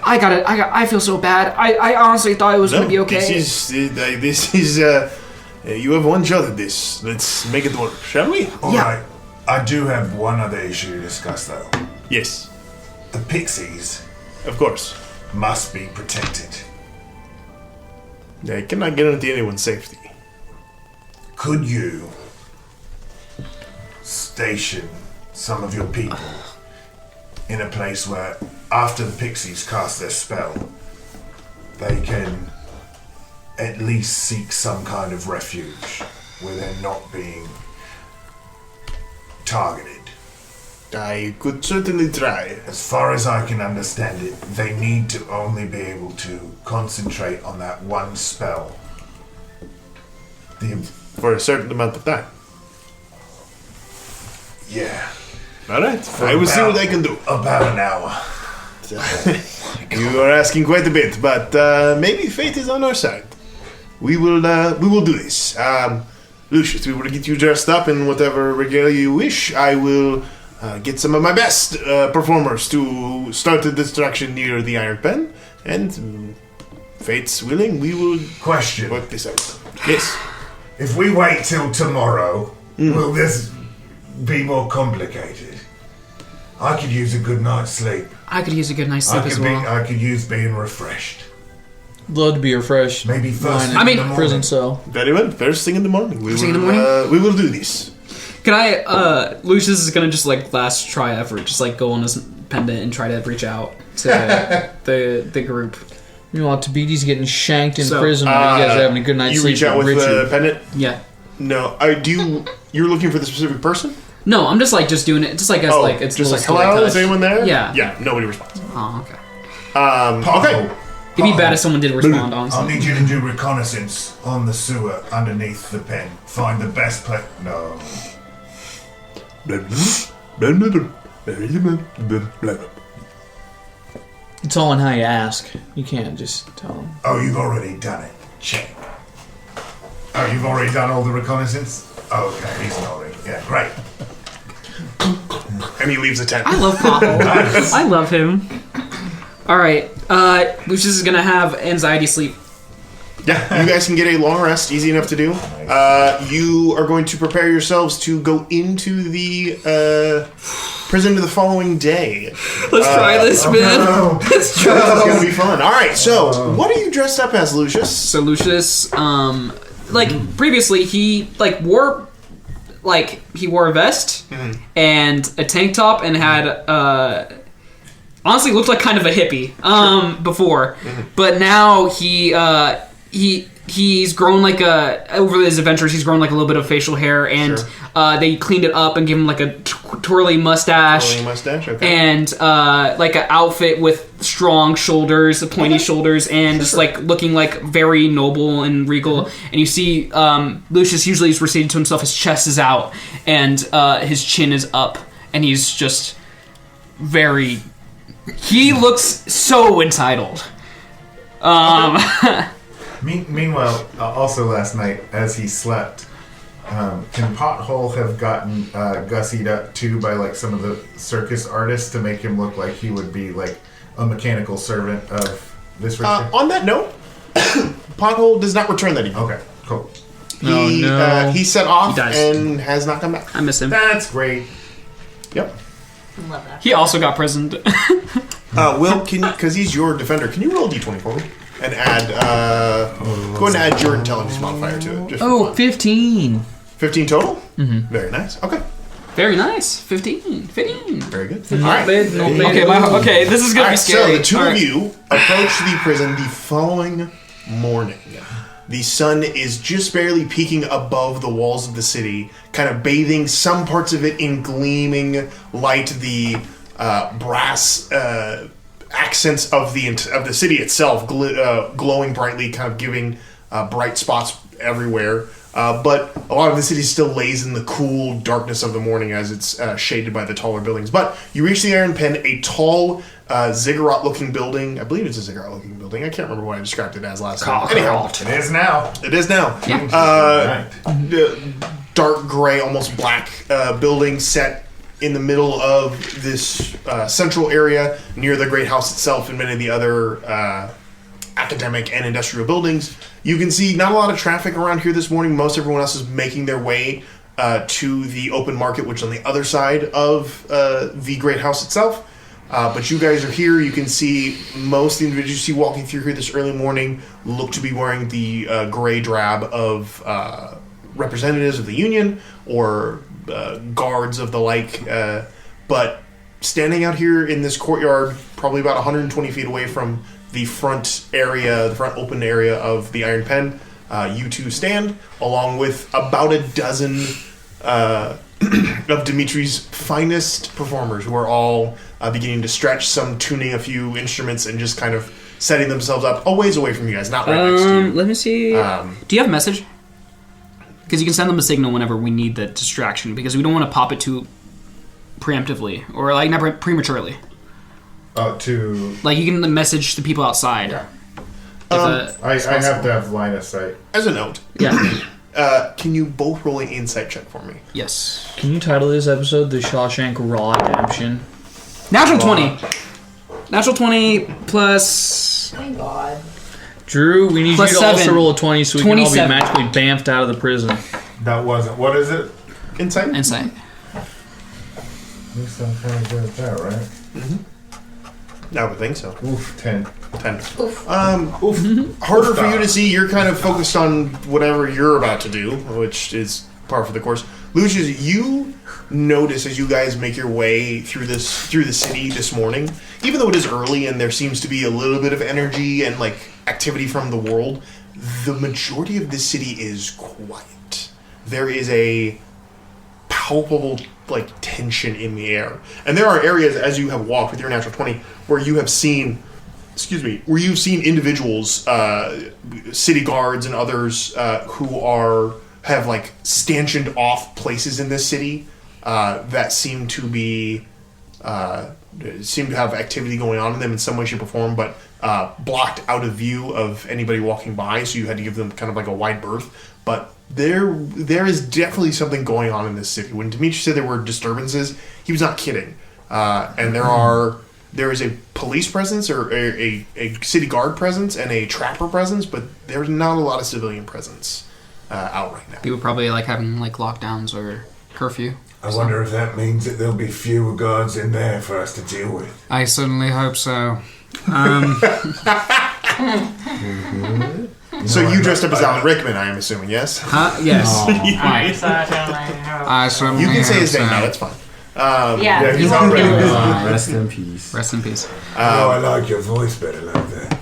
Speaker 6: I feel so bad. I honestly thought it was going to be okay.
Speaker 2: This is, you have one shot at this. Let's make it work, shall we?
Speaker 3: Alright, I do have one other issue to discuss, though.
Speaker 2: Yes.
Speaker 3: The pixies
Speaker 2: Of course.
Speaker 3: must be protected.
Speaker 2: I cannot guarantee anyone's safety.
Speaker 3: Could you station some of your people in a place where, after the pixies cast their spell, they can at least seek some kind of refuge where they're not being targeted?
Speaker 2: I could certainly try.
Speaker 3: As far as I can understand it, they need to only be able to concentrate on that one spell.
Speaker 2: For a certain amount of time.
Speaker 3: Yeah.
Speaker 2: Alright, I will see what I can do.
Speaker 3: About an hour.
Speaker 2: You are asking quite a bit, but maybe fate is on our side. We will do this. Lucius, we will get you dressed up in whatever regalia you wish. I will get some of my best performers to start the destruction near the Iron Pen, and fate's willing, we will work this out. Yes.
Speaker 3: If we wait till tomorrow, will this be more complicated? I could use a good night's sleep.
Speaker 6: I could use a good night's sleep as well.
Speaker 3: I could use being refreshed.
Speaker 7: Love to be refreshed.
Speaker 3: Maybe first thing
Speaker 6: I mean,
Speaker 3: in the morning.
Speaker 7: Prison cell.
Speaker 2: Very well. First thing in the morning.
Speaker 6: First thing in the morning?
Speaker 2: We will do this.
Speaker 6: Can I, Lucius is gonna just, like, last try effort, just, like, go on his pendant and try to reach out to the group.
Speaker 7: Meanwhile, Tabiti's getting shanked in
Speaker 6: So,
Speaker 7: prison while you guys are having a good night's
Speaker 2: You
Speaker 7: sleep.
Speaker 2: reach out with the pendant?
Speaker 6: Yeah.
Speaker 2: No. You're looking for the specific person?
Speaker 6: No, I'm just, like, just doing it, just, like, as, like, it's
Speaker 2: just like,
Speaker 6: little
Speaker 2: hello,
Speaker 6: touch.
Speaker 2: is anyone there?
Speaker 6: Yeah.
Speaker 2: Yeah, nobody responds.
Speaker 6: Oh, okay.
Speaker 2: Okay.
Speaker 6: It'd be bad if someone did respond,
Speaker 3: I'll
Speaker 6: honestly.
Speaker 3: need you to do reconnaissance on the sewer underneath the pen. Find the best place. No.
Speaker 7: It's all in how you ask. You can't just tell them.
Speaker 3: Oh, you've already done it. Check. Oh, you've already done all the reconnaissance? Oh, okay, he's nodding. Yeah, great.
Speaker 2: And he leaves the tent.
Speaker 6: I love Pothole. I love him. Alright, Lucius is gonna have anxiety sleep.
Speaker 2: Yeah, you guys can get a long rest, easy enough to do. You are going to prepare yourselves to go into the prison the following day.
Speaker 6: Let's try this, man.
Speaker 3: No.
Speaker 6: Let's try
Speaker 2: This is
Speaker 6: this.
Speaker 2: going to be fun. All right, so what are you dressed up as, Lucius?
Speaker 6: So Lucius, like previously, he wore a vest and a tank top and had honestly looked like kind of a hippie before, but now he's grown like over his adventures he's grown like a little bit of facial hair, and they cleaned it up and gave him like a twirly mustache.
Speaker 2: Twirly mustache, okay.
Speaker 6: And like an outfit with strong shoulders, pointy shoulders, and just like looking like very noble and regal. And you see Lucius usually is receding to himself, his chest is out and his chin is up, and he's just very, he looks so entitled.
Speaker 9: Meanwhile, also last night, as he slept, can Pothole have gotten gussied up too by like some of the circus artists to make him look like he would be like a mechanical servant of this ritual?
Speaker 2: On that note, Pothole does not return that evening.
Speaker 9: Okay, cool.
Speaker 2: He set off
Speaker 6: He dies.
Speaker 2: and has not come back.
Speaker 6: I miss him.
Speaker 9: That's great.
Speaker 2: Yep.
Speaker 4: Love that.
Speaker 6: He also got prisoned.
Speaker 2: Will, can you, because he's your defender, can you roll a d20 for me? And add, go ahead and add your intelligence modifier to it. Just for fun.
Speaker 6: 15.
Speaker 2: 15 total? Mm-hmm. Very nice. Okay.
Speaker 6: Very nice. 15.
Speaker 2: Very good.
Speaker 6: Not
Speaker 2: All right.
Speaker 6: bad, not bad. Okay, this is gonna
Speaker 2: All
Speaker 6: be
Speaker 2: right,
Speaker 6: scary.
Speaker 2: so the two
Speaker 6: All
Speaker 2: of
Speaker 6: right.
Speaker 2: you approach the prison the following morning. The sun is just barely peeking above the walls of the city, kind of bathing some parts of it in gleaming light. The brass accents of the city itself, glowing brightly, kind of giving bright spots everywhere. But a lot of the city still lays in the cool darkness of the morning as it's shaded by the taller buildings. But you reach the Iron Pen, a tall, ziggurat-looking building. I believe it's a ziggurat-looking building. I can't remember what I described it as last time. Anyhow,
Speaker 9: It is now.
Speaker 2: it is now.
Speaker 9: Right.
Speaker 2: Dark gray, almost black building set in the middle of this central area near the Great House itself and many of the other academic and industrial buildings. You can see not a lot of traffic around here this morning. Most everyone else is making their way to the open market, which is on the other side of the Great House itself. But you guys are here. You can see most of the individuals you see walking through here this early morning look to be wearing the gray drab of representatives of the Union or guards of the like. But standing out here in this courtyard, probably about 120 feet away from the front open area of the Iron Pen, you two stand, along with about a dozen of Dimitri's finest performers, who are all beginning to stretch, some tuning a few instruments and just kind of setting themselves up a ways away from you guys, not right next to you.
Speaker 6: Let me see. Do you have a message? Because you can send them a signal whenever we need the distraction, because we don't want to pop it too preemptively, or like never prematurely. Like you can message the people outside.
Speaker 9: Yeah. I have to have line of sight.
Speaker 2: As a note,
Speaker 6: Yeah.
Speaker 2: can you both roll an insight check for me?
Speaker 6: Yes.
Speaker 5: Can you title this episode "The Shawshank Redemption"?
Speaker 6: Natural 20. Natural 20 plus.
Speaker 4: Thank God.
Speaker 5: Drew, we need
Speaker 6: Plus
Speaker 5: you to also
Speaker 6: 7.
Speaker 5: roll a 20 so we can all be
Speaker 6: 27.
Speaker 5: magically bamfed out of the prison.
Speaker 9: That wasn't. What is it?
Speaker 2: Insight?
Speaker 6: Insight.
Speaker 9: At least I'm kind of good at that, right?
Speaker 2: I would think so.
Speaker 9: Oof, 10.
Speaker 2: 10. Harder for you to see. You're kind of focused on whatever you're about to do, which is par for the course. Lucius, you notice as you guys make your way through the city this morning, even though it is early and there seems to be a little bit of energy and like activity from the world, the majority of this city is quiet. There is a palpable like tension in the air, and there are areas as you have walked with your natural 20 where you have seen where you've seen individuals, city guards and others who have like stanchioned off places in this city that seem to have activity going on in them in some way, shape, or form, but blocked out of view of anybody walking by, so you had to give them kind of like a wide berth. But there is definitely something going on in this city. When Dimitri said there were disturbances, he was not kidding. And there is a police presence or a city guard presence and a trapper presence, but there's not a lot of civilian presence out right now.
Speaker 6: People probably like having like lockdowns or curfew.
Speaker 3: I wonder if that means that there'll be fewer guards in there for us to deal with.
Speaker 6: I certainly hope so.
Speaker 2: So you dressed up as Alan Rickman, I am assuming, yes?
Speaker 6: Yes.
Speaker 4: I
Speaker 6: certainly
Speaker 2: You can say
Speaker 6: hope
Speaker 2: his name
Speaker 6: so.
Speaker 2: now, that's fine.
Speaker 4: Yeah,
Speaker 9: he's
Speaker 4: you
Speaker 9: already
Speaker 4: won't be
Speaker 9: gone.
Speaker 1: Rest in peace.
Speaker 6: Rest in peace.
Speaker 3: I like your voice better like that.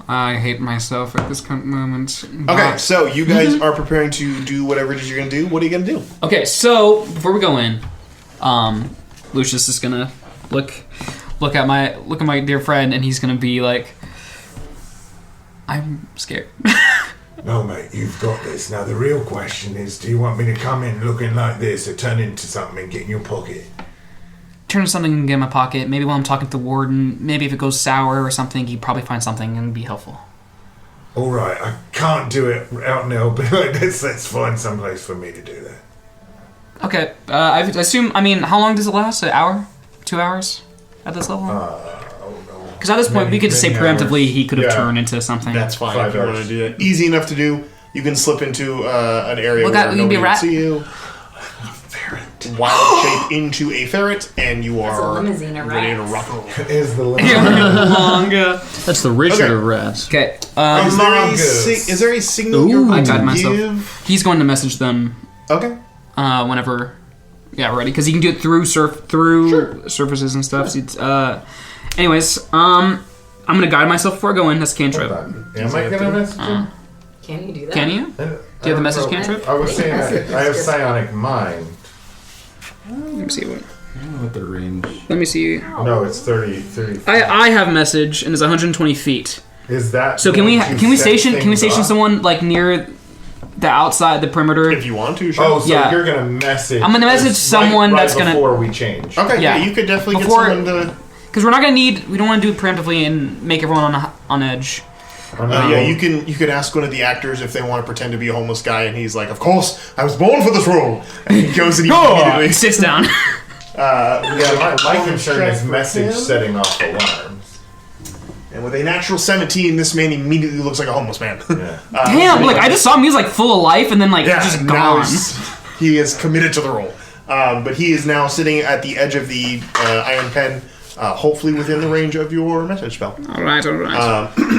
Speaker 6: I hate myself at this moment.
Speaker 2: Okay, so you guys are preparing to do whatever it is you're going to do. What are you going to do?
Speaker 6: Okay, so before we go in, Lucius is gonna look at my dear friend, and he's gonna be like, "I'm scared."
Speaker 3: No, mate, you've got this. Now, the real question is, do you want me to come in looking like this or turn into something and get in your pocket?
Speaker 6: Turn to something and get in my pocket. Maybe while I'm talking to the warden, maybe if it goes sour or something, he'd probably find something and be helpful.
Speaker 3: All right, I can't do it out in the open like this. Let's find someplace for me to do that.
Speaker 6: Okay, I assume, how long does it last? An hour? 2 hours? At this level? Because at this point, we could just say
Speaker 9: many
Speaker 6: preemptively
Speaker 9: hours.
Speaker 6: he could have
Speaker 9: Yeah.
Speaker 6: turned into something.
Speaker 2: That's fine
Speaker 9: 5
Speaker 2: if you want
Speaker 9: hours.
Speaker 2: to do it. Easy enough to do. You can slip into an area
Speaker 6: Look
Speaker 2: where
Speaker 6: out, you can be
Speaker 2: nobody
Speaker 6: a
Speaker 2: will
Speaker 6: rat.
Speaker 2: see you. Wild shape into a ferret, and you
Speaker 4: That's a
Speaker 2: are
Speaker 4: limousine of
Speaker 2: ready to
Speaker 4: rats.
Speaker 2: rock and roll.
Speaker 9: Is the limit.
Speaker 5: That's the Richard
Speaker 2: Okay.
Speaker 5: of rats.
Speaker 6: Okay,
Speaker 2: Is there a
Speaker 3: Mongoose.
Speaker 2: is there a signal you're
Speaker 6: I
Speaker 2: going
Speaker 6: got
Speaker 2: to
Speaker 6: myself.
Speaker 2: give?
Speaker 6: he's going to message them
Speaker 2: Okay.
Speaker 6: whenever, ready, because he can do it through surfaces and stuff. So it's, anyways, I'm gonna guide myself before I go in. That's a cantrip.
Speaker 9: Am I gonna message him?
Speaker 4: Can you do that?
Speaker 6: Can you?
Speaker 9: Do
Speaker 6: you have the message cantrip?
Speaker 9: I was saying I have psionic mind.
Speaker 6: Let me see what.
Speaker 1: don't know what the range.
Speaker 6: Let me see.
Speaker 9: No, it's 30.
Speaker 6: I have message and it's 120 feet.
Speaker 9: Is that
Speaker 6: So can we station
Speaker 9: up?
Speaker 6: someone like near the outside the perimeter?
Speaker 2: If you want to, sure.
Speaker 9: Oh, so
Speaker 6: Yeah.
Speaker 9: you're gonna message.
Speaker 6: I'm gonna message someone
Speaker 9: right
Speaker 6: that's gonna
Speaker 9: before we change.
Speaker 2: Okay, yeah,
Speaker 6: Yeah.
Speaker 2: you could definitely
Speaker 6: Before-
Speaker 2: get someone to...
Speaker 6: because we don't want to do it preemptively and make everyone on edge.
Speaker 2: yeah, you could ask one of the actors if they want to pretend to be a homeless guy, and he's like, "Of course, I was born for this role." And he goes and he immediately
Speaker 6: Sits down.
Speaker 9: Yeah, life insurance message setting off alarms.
Speaker 2: And with a natural 17, this man immediately looks like a homeless man.
Speaker 9: Yeah.
Speaker 6: Damn! Like I just saw him. He was like full of life, and then like just
Speaker 2: now
Speaker 6: gone.
Speaker 2: he is committed to the role. But he is now sitting at the edge of the iron pen, hopefully within the range of your message spell.
Speaker 6: All right.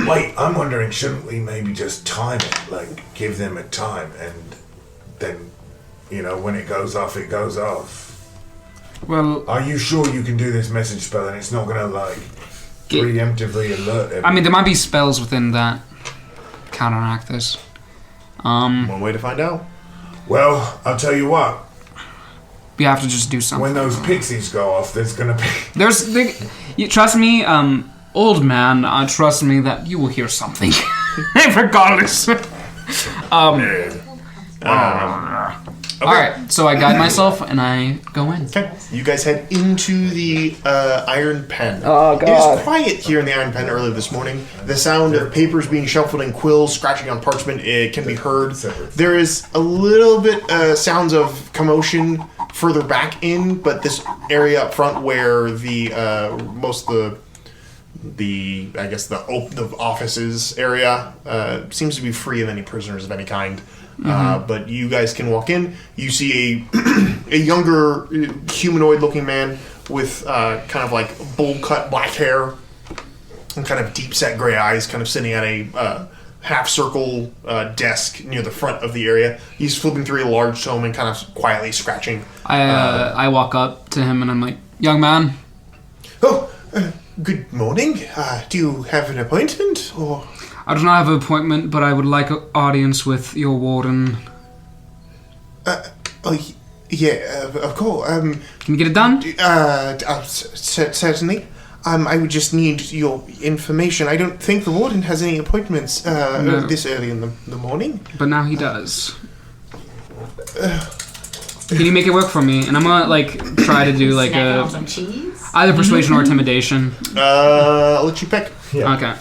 Speaker 3: Wait, I'm wondering, shouldn't we maybe just time it? Like, give them a time, and then, when it goes off, it goes off.
Speaker 6: Well,
Speaker 3: Are you sure you can do this message spell and it's not gonna, like, preemptively alert everyone?
Speaker 6: I mean, there might be spells within that counteract this.
Speaker 2: One way to find out.
Speaker 3: Well, I'll tell you what.
Speaker 6: We have to just do something.
Speaker 3: When those pixies go off, there's gonna be...
Speaker 6: Trust me, old man. Trust me that you will hear something, regardless. All right, so I guide myself and I go in.
Speaker 2: Okay, you guys head into the iron pen.
Speaker 6: Oh,
Speaker 2: It is quiet here in the iron pen early this morning. The sound of papers being shuffled and quills scratching on parchment can be heard. There is a little bit sounds of commotion further back in, but this area up front where the most of the offices area seems to be free of any prisoners of any kind. But you guys can walk in. You see a younger humanoid-looking man with kind of like bowl-cut black hair and kind of deep-set gray eyes, kind of sitting at a half-circle desk near the front of the area. He's flipping through a large tome and kind of quietly scratching.
Speaker 6: I walk up to him and I'm like, young man.
Speaker 2: Oh, good morning. Do you have an appointment, or...?
Speaker 6: I do not have an appointment, but I would like an audience with your warden.
Speaker 2: Of course.
Speaker 6: Can you get it done?
Speaker 2: Certainly. I would just need your information. I don't think the warden has any appointments
Speaker 6: No.
Speaker 2: this early in the morning.
Speaker 6: But now he does. Can you make it work for me? And I'm gonna try to do
Speaker 4: Snacking on some cheese.
Speaker 6: either persuasion or intimidation.
Speaker 2: I'll let you pick.
Speaker 9: Yeah.
Speaker 6: Okay.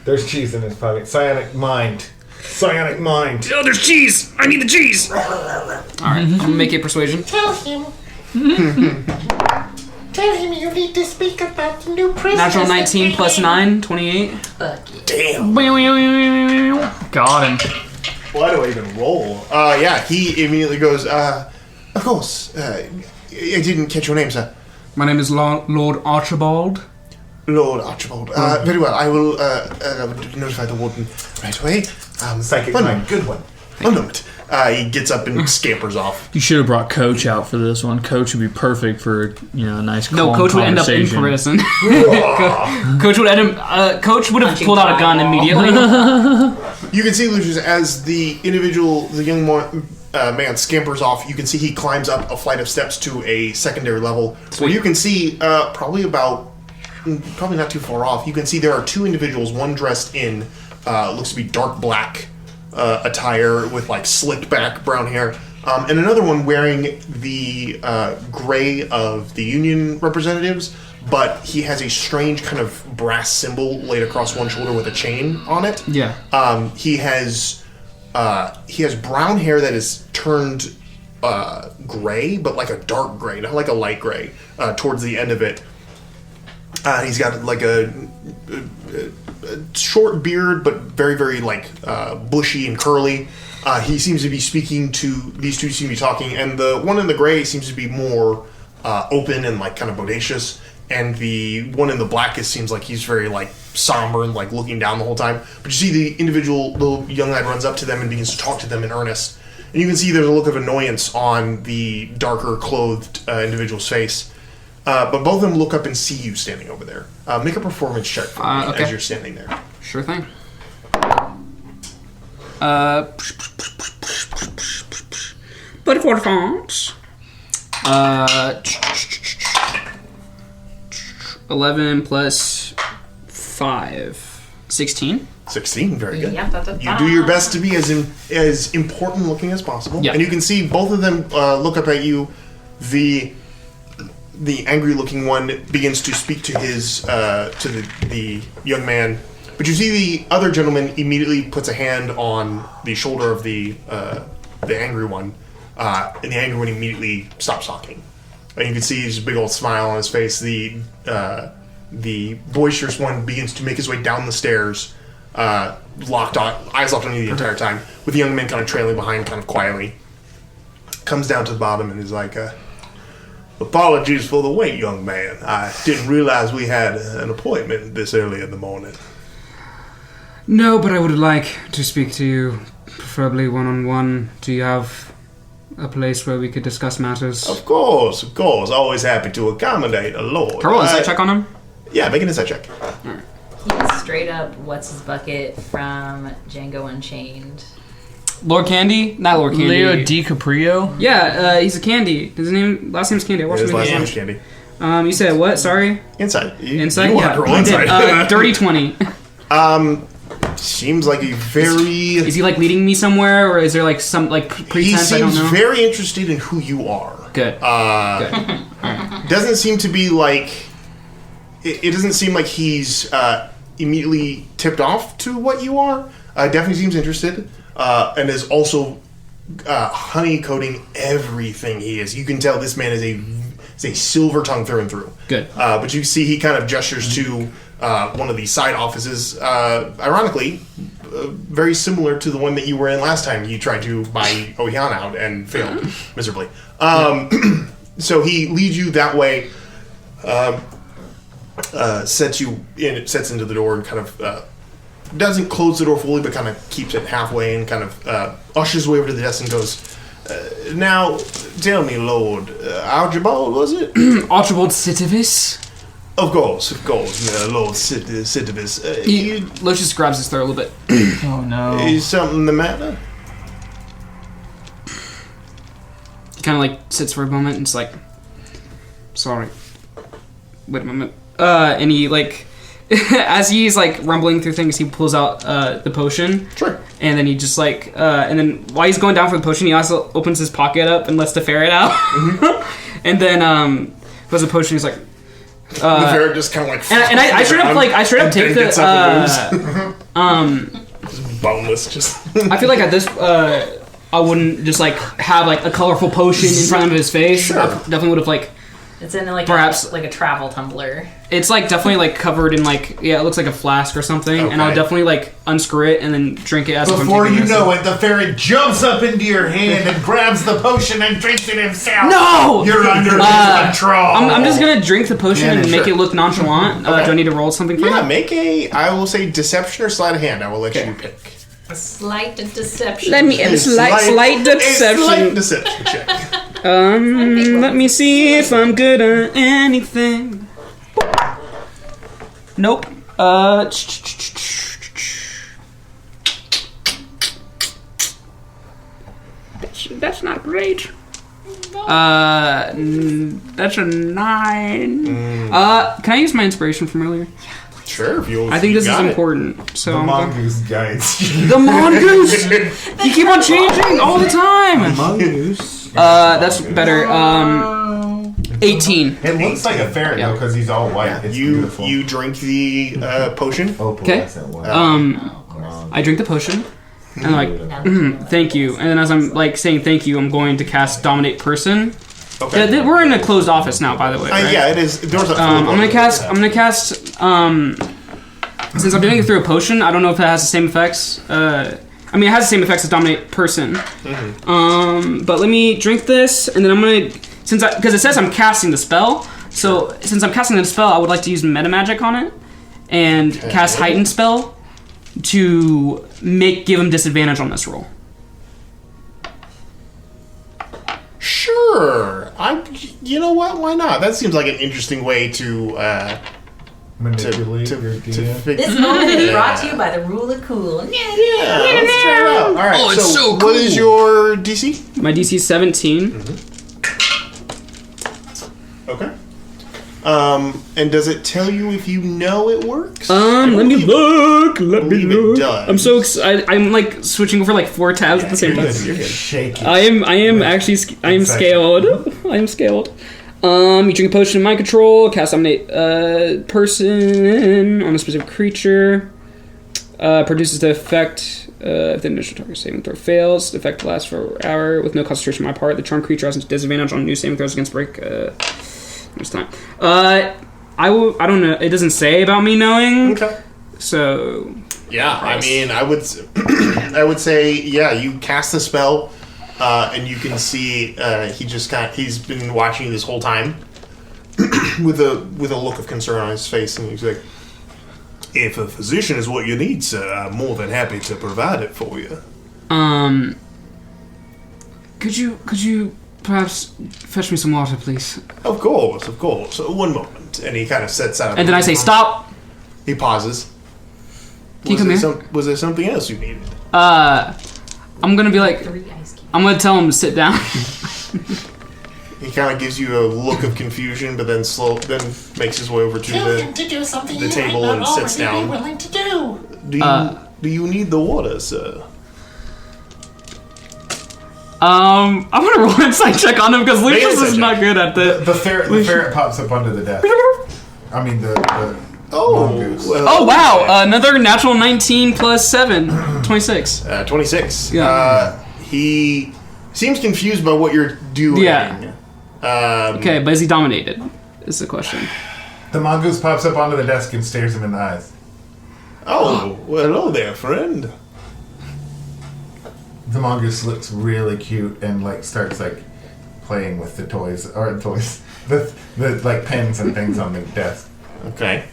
Speaker 9: There's cheese in his pocket. Psionic mind.
Speaker 6: Oh, there's cheese! I need the cheese! Alright, I'm gonna make it persuasion.
Speaker 10: Tell him you need to speak about the new prisoners.
Speaker 6: Natural 19 plus 9, 28.
Speaker 4: Fuck yeah.
Speaker 2: Damn.
Speaker 5: Got him.
Speaker 2: Why do I even roll? He immediately goes, of course. I didn't catch your name, sir.
Speaker 6: My name is Lord Archibald.
Speaker 2: Lord Archibald. Very well. I will notify the warden right away.
Speaker 9: Psychic mind. Good one.
Speaker 2: One moment. He gets up and scampers off.
Speaker 5: You should have brought Coach out for this one. Coach would be perfect for a nice calm
Speaker 6: No, Coach would end up in
Speaker 5: conversation.
Speaker 6: prison. Coach would have pulled out a gun immediately.
Speaker 2: You can see, Lucius, as the young man scampers off, you can see he climbs up a flight of steps to a secondary level. Where you can see, probably not too far off, you can see there are two individuals, one dressed in, looks to be dark black attire with slicked back brown hair, and another one wearing the gray of the Union representatives, but he has a strange kind of brass symbol laid across one shoulder with a chain on it.
Speaker 6: Yeah.
Speaker 2: He has brown hair that is turned gray, but like a dark gray, not like a light gray, towards the end of it. He's got a short beard, but very, very bushy and curly. He seems to be speaking to these two. Seem to be talking, and the one in the gray seems to be more open and kind of bodacious, and the one in the black seems like he's very somber and looking down the whole time. But you see the young lad runs up to them and begins to talk to them in earnest, and you can see there's a look of annoyance on the darker clothed individual's face. But both of them look up and see you standing over there. Make a performance check for me
Speaker 6: Okay.
Speaker 2: as you're standing there.
Speaker 6: Sure thing. But for fonts. 11 plus 5. 16.
Speaker 2: 16, very good.
Speaker 4: Yeah,
Speaker 2: You do your best to be as important looking as possible.
Speaker 6: Yeah.
Speaker 2: And you can see both of them look up at you. The angry looking one begins to speak to his to the young man. But you see the other gentleman immediately puts a hand on the shoulder of the angry one, and the angry one immediately stops talking. And you can see his big old smile on his face. The boisterous one begins to make his way down the stairs, eyes locked on you the entire time, with the young man kind of trailing behind, kind of quietly. Comes down to the bottom and is like, apologies for the wait, young man. I didn't realize we had an appointment this early in the morning.
Speaker 11: No, but I would like to speak to you, preferably one-on-one. Do you have a place where we could discuss matters?
Speaker 2: Of course. Always happy to accommodate a lord.
Speaker 6: Can I roll a insight check on him?
Speaker 2: Yeah, make an insight check.
Speaker 4: He's straight up what's his bucket from Django Unchained.
Speaker 6: Lord Candy? Not Lord Candy.
Speaker 7: Leo DiCaprio?
Speaker 6: Yeah, he's a Candy. His last name's Candy. I watched
Speaker 2: His
Speaker 6: him.
Speaker 2: last name is Candy.
Speaker 6: You said what? Sorry?
Speaker 2: Insight.
Speaker 6: Insight?
Speaker 2: You
Speaker 6: Yeah.
Speaker 2: want to roll insight.
Speaker 6: Dirty 20.
Speaker 2: Seems like a very...
Speaker 6: Is he like leading me somewhere, or is there like some like pretense?
Speaker 2: He
Speaker 6: I don't
Speaker 2: seems
Speaker 6: know.
Speaker 2: very interested in who you are.
Speaker 6: Good. Good.
Speaker 2: Doesn't seem to be like... It doesn't seem like he's immediately tipped off to what you are. Definitely seems interested. And is also honeycoating everything he is. You can tell this man is a silver tongue through and through.
Speaker 6: Good.
Speaker 2: But you see he kind of gestures to one of the side offices, ironically, very similar to the one that you were in last time you tried to buy Ohiana out and failed miserably. So he leads you that way, sets into the door and kind of doesn't close the door fully, but kind of keeps it halfway and kind of ushers way over to the desk and goes, now, tell me, Lord, Archibald, was it?
Speaker 6: Archibald Sitivis?
Speaker 2: Of course, Lord Sitivis.
Speaker 6: Lucius grabs his throat a little bit.
Speaker 7: Oh no.
Speaker 2: Is something the matter?
Speaker 6: He kind of like sits for a moment and it's like, sorry. Wait a moment. And he like, as he's like rumbling through things, he pulls out the potion.
Speaker 2: Sure.
Speaker 6: And then he just like, and then while he's going down for the potion, he also opens his pocket up and lets the ferret out. Mm-hmm. And then puts the potion. He's like,
Speaker 2: the ferret just kind of like.
Speaker 6: And I straight up take the
Speaker 2: boneless. Just.
Speaker 6: I feel like at this, I wouldn't just like have like a colorful potion in front of his face.
Speaker 2: Sure.
Speaker 6: I definitely would have like.
Speaker 4: It's in like
Speaker 6: perhaps
Speaker 4: like a travel tumbler.
Speaker 6: It's like definitely like covered in like it looks like a flask or something, and I would definitely like unscrew it and then drink it as if I'm
Speaker 3: Before
Speaker 6: taking
Speaker 3: you
Speaker 6: this.
Speaker 3: know it, the ferret jumps up into your hand and grabs the potion and drinks it himself.
Speaker 6: No!
Speaker 3: You're under his control.
Speaker 6: I'm just gonna drink the potion and make it look nonchalant. Do I need to roll something for that?
Speaker 2: Make I will say deception or sleight of hand. I will let you pick.
Speaker 4: A slight deception.
Speaker 6: Let me slight deception.
Speaker 2: A slight deception check.
Speaker 6: Let me see if I'm good at anything. Nope. That's not great. That's a 9. Can I use my inspiration from earlier?
Speaker 2: Sure, if you.
Speaker 6: I think this is important. So
Speaker 9: The mongoose guides.
Speaker 6: The mongoose. You keep on changing all the time.
Speaker 9: Mongoose.
Speaker 6: That's better. 18.
Speaker 9: It looks like a ferret though, because he's all white. It's beautiful.
Speaker 2: You drink the potion.
Speaker 6: Okay. I drink the potion. And I'm like, thank you. And then as I'm like saying thank you, I'm going to cast Dominate Person.
Speaker 2: Okay.
Speaker 6: Yeah, we're in a closed office now, by the way. Right?
Speaker 2: Yeah, it is. Doors up.
Speaker 6: I'm gonna cast. Since I'm doing it through a potion, I don't know if it has the same effects. I mean, it has the same effects as Dominate Person. Mm-hmm. But let me drink this, and then I'm gonna because it says I'm casting the spell. So since I'm casting the spell, I would like to use Meta Magic on it and cast Heightened Spell to give him disadvantage on this roll.
Speaker 2: Sure. You know what? Why not? That seems like an interesting way to
Speaker 9: manipulate your DM.
Speaker 4: This moment is brought to you by the Rule of Cool.
Speaker 2: Let's try it out. All right.
Speaker 6: Oh, it's so cool.
Speaker 2: What is your DC?
Speaker 6: My DC is 17.
Speaker 2: Okay. And does it tell you if you know it works?
Speaker 6: Let me look. Let me
Speaker 2: believe
Speaker 6: look.
Speaker 2: it does.
Speaker 6: I'm so excited. I'm like switching over like 4 tabs at the same time.
Speaker 2: You're good.
Speaker 9: Shaking.
Speaker 6: I am actually I am scaled. I am scaled. You drink a potion of mind control, cast dominate person on a specific creature. Produces the effect if the initial target saving throw fails. The effect lasts for an hour with no concentration on my part. The charmed creature has a disadvantage on new saving throws against break. Next time. I don't know. It doesn't say about me knowing.
Speaker 2: Okay.
Speaker 6: So.
Speaker 2: Yeah, I mean, I would say, yeah, you cast the spell, and you can see he's been watching you this whole time with a look of concern on his face, and he's like, if a physician is what you need, sir, I'm more than happy to provide it for you.
Speaker 11: Could you perhaps fetch me some water, please?
Speaker 2: Of course. One moment. And he kind of sets out.
Speaker 6: And then I say, stop!
Speaker 2: He pauses.
Speaker 11: Can you come here?
Speaker 2: Was there something else you needed?
Speaker 6: I'm gonna be like, I'm gonna tell him to sit down.
Speaker 2: He kind of gives you a look of confusion, but then makes his way over to
Speaker 10: Tell him to do something
Speaker 2: the
Speaker 10: he
Speaker 2: table
Speaker 10: might
Speaker 2: and
Speaker 10: not
Speaker 2: sits down.
Speaker 10: already be willing to do.
Speaker 2: Do you need the water, sir?
Speaker 6: I'm gonna roll an insight check on him because Lucius is not good at
Speaker 9: The ferret pops up under the desk. I mean the mongoose.
Speaker 6: Oh wow! Another natural 19 plus 7, 26.
Speaker 2: 26.
Speaker 6: Yeah.
Speaker 2: He seems confused by what you're doing.
Speaker 6: Yeah. Okay, but is he dominated? Is the question.
Speaker 9: The mongoose pops up onto the desk and stares him in the eyes.
Speaker 2: Oh, well, hello there, friend.
Speaker 9: The mongoose looks really cute and starts playing with the the pens and things on the desk.
Speaker 2: Okay.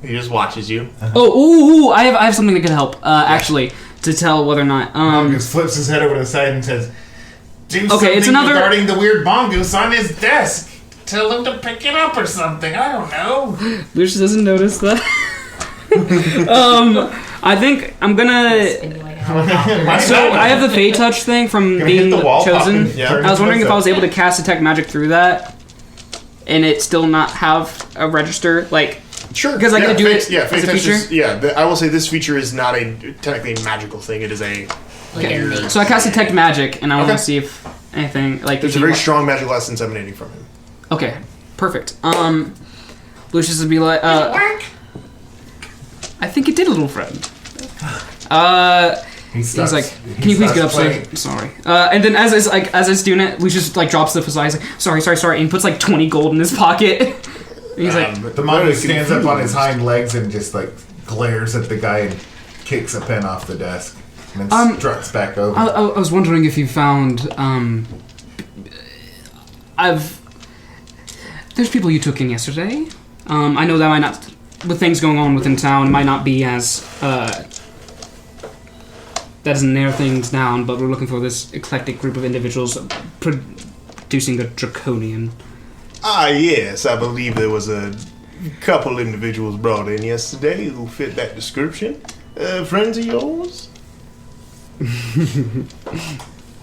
Speaker 2: He just watches you.
Speaker 6: I have something that could help. Actually, to tell whether or not.
Speaker 9: Mongoose flips his head over to the side and says, "Do
Speaker 6: Okay, it's another
Speaker 9: regarding the weird mongoose on his desk."
Speaker 10: Tell him to pick it up or something. I don't know.
Speaker 6: Lucius doesn't notice that. I think I'm gonna. So I have the Fey Touch thing from being chosen. I was wondering if I was able to cast Detect Magic through that, and it still not have a register,
Speaker 2: Sure.
Speaker 6: Because I could do it
Speaker 2: Fey
Speaker 6: as a
Speaker 2: Touch
Speaker 6: feature.
Speaker 2: I will say this feature is not technically a magical thing. It is a.
Speaker 6: Okay. So I cast Detect Magic, and I want to see if anything
Speaker 2: There's a very strong magical essence emanating from him.
Speaker 6: Okay, perfect. Lucius would be like,
Speaker 10: work?
Speaker 6: I think it did, little friend. He's like, can you please get upstairs? Sorry. And then as it's doing it, Lucius drops the facade. He's like, sorry, and puts 20 gold in his pocket. And he's
Speaker 9: the mongoose stands up on his hind legs and just glares at the guy and kicks a pen off the desk and then struts back over.
Speaker 11: I was wondering if you found there's people you took in yesterday. I know that might not, with things going on within town, it might not be as that doesn't narrow things down, but we're looking for this eclectic group of individuals producing the draconian.
Speaker 2: Yes, I believe there was a couple individuals brought in yesterday who fit that description. Friends of yours?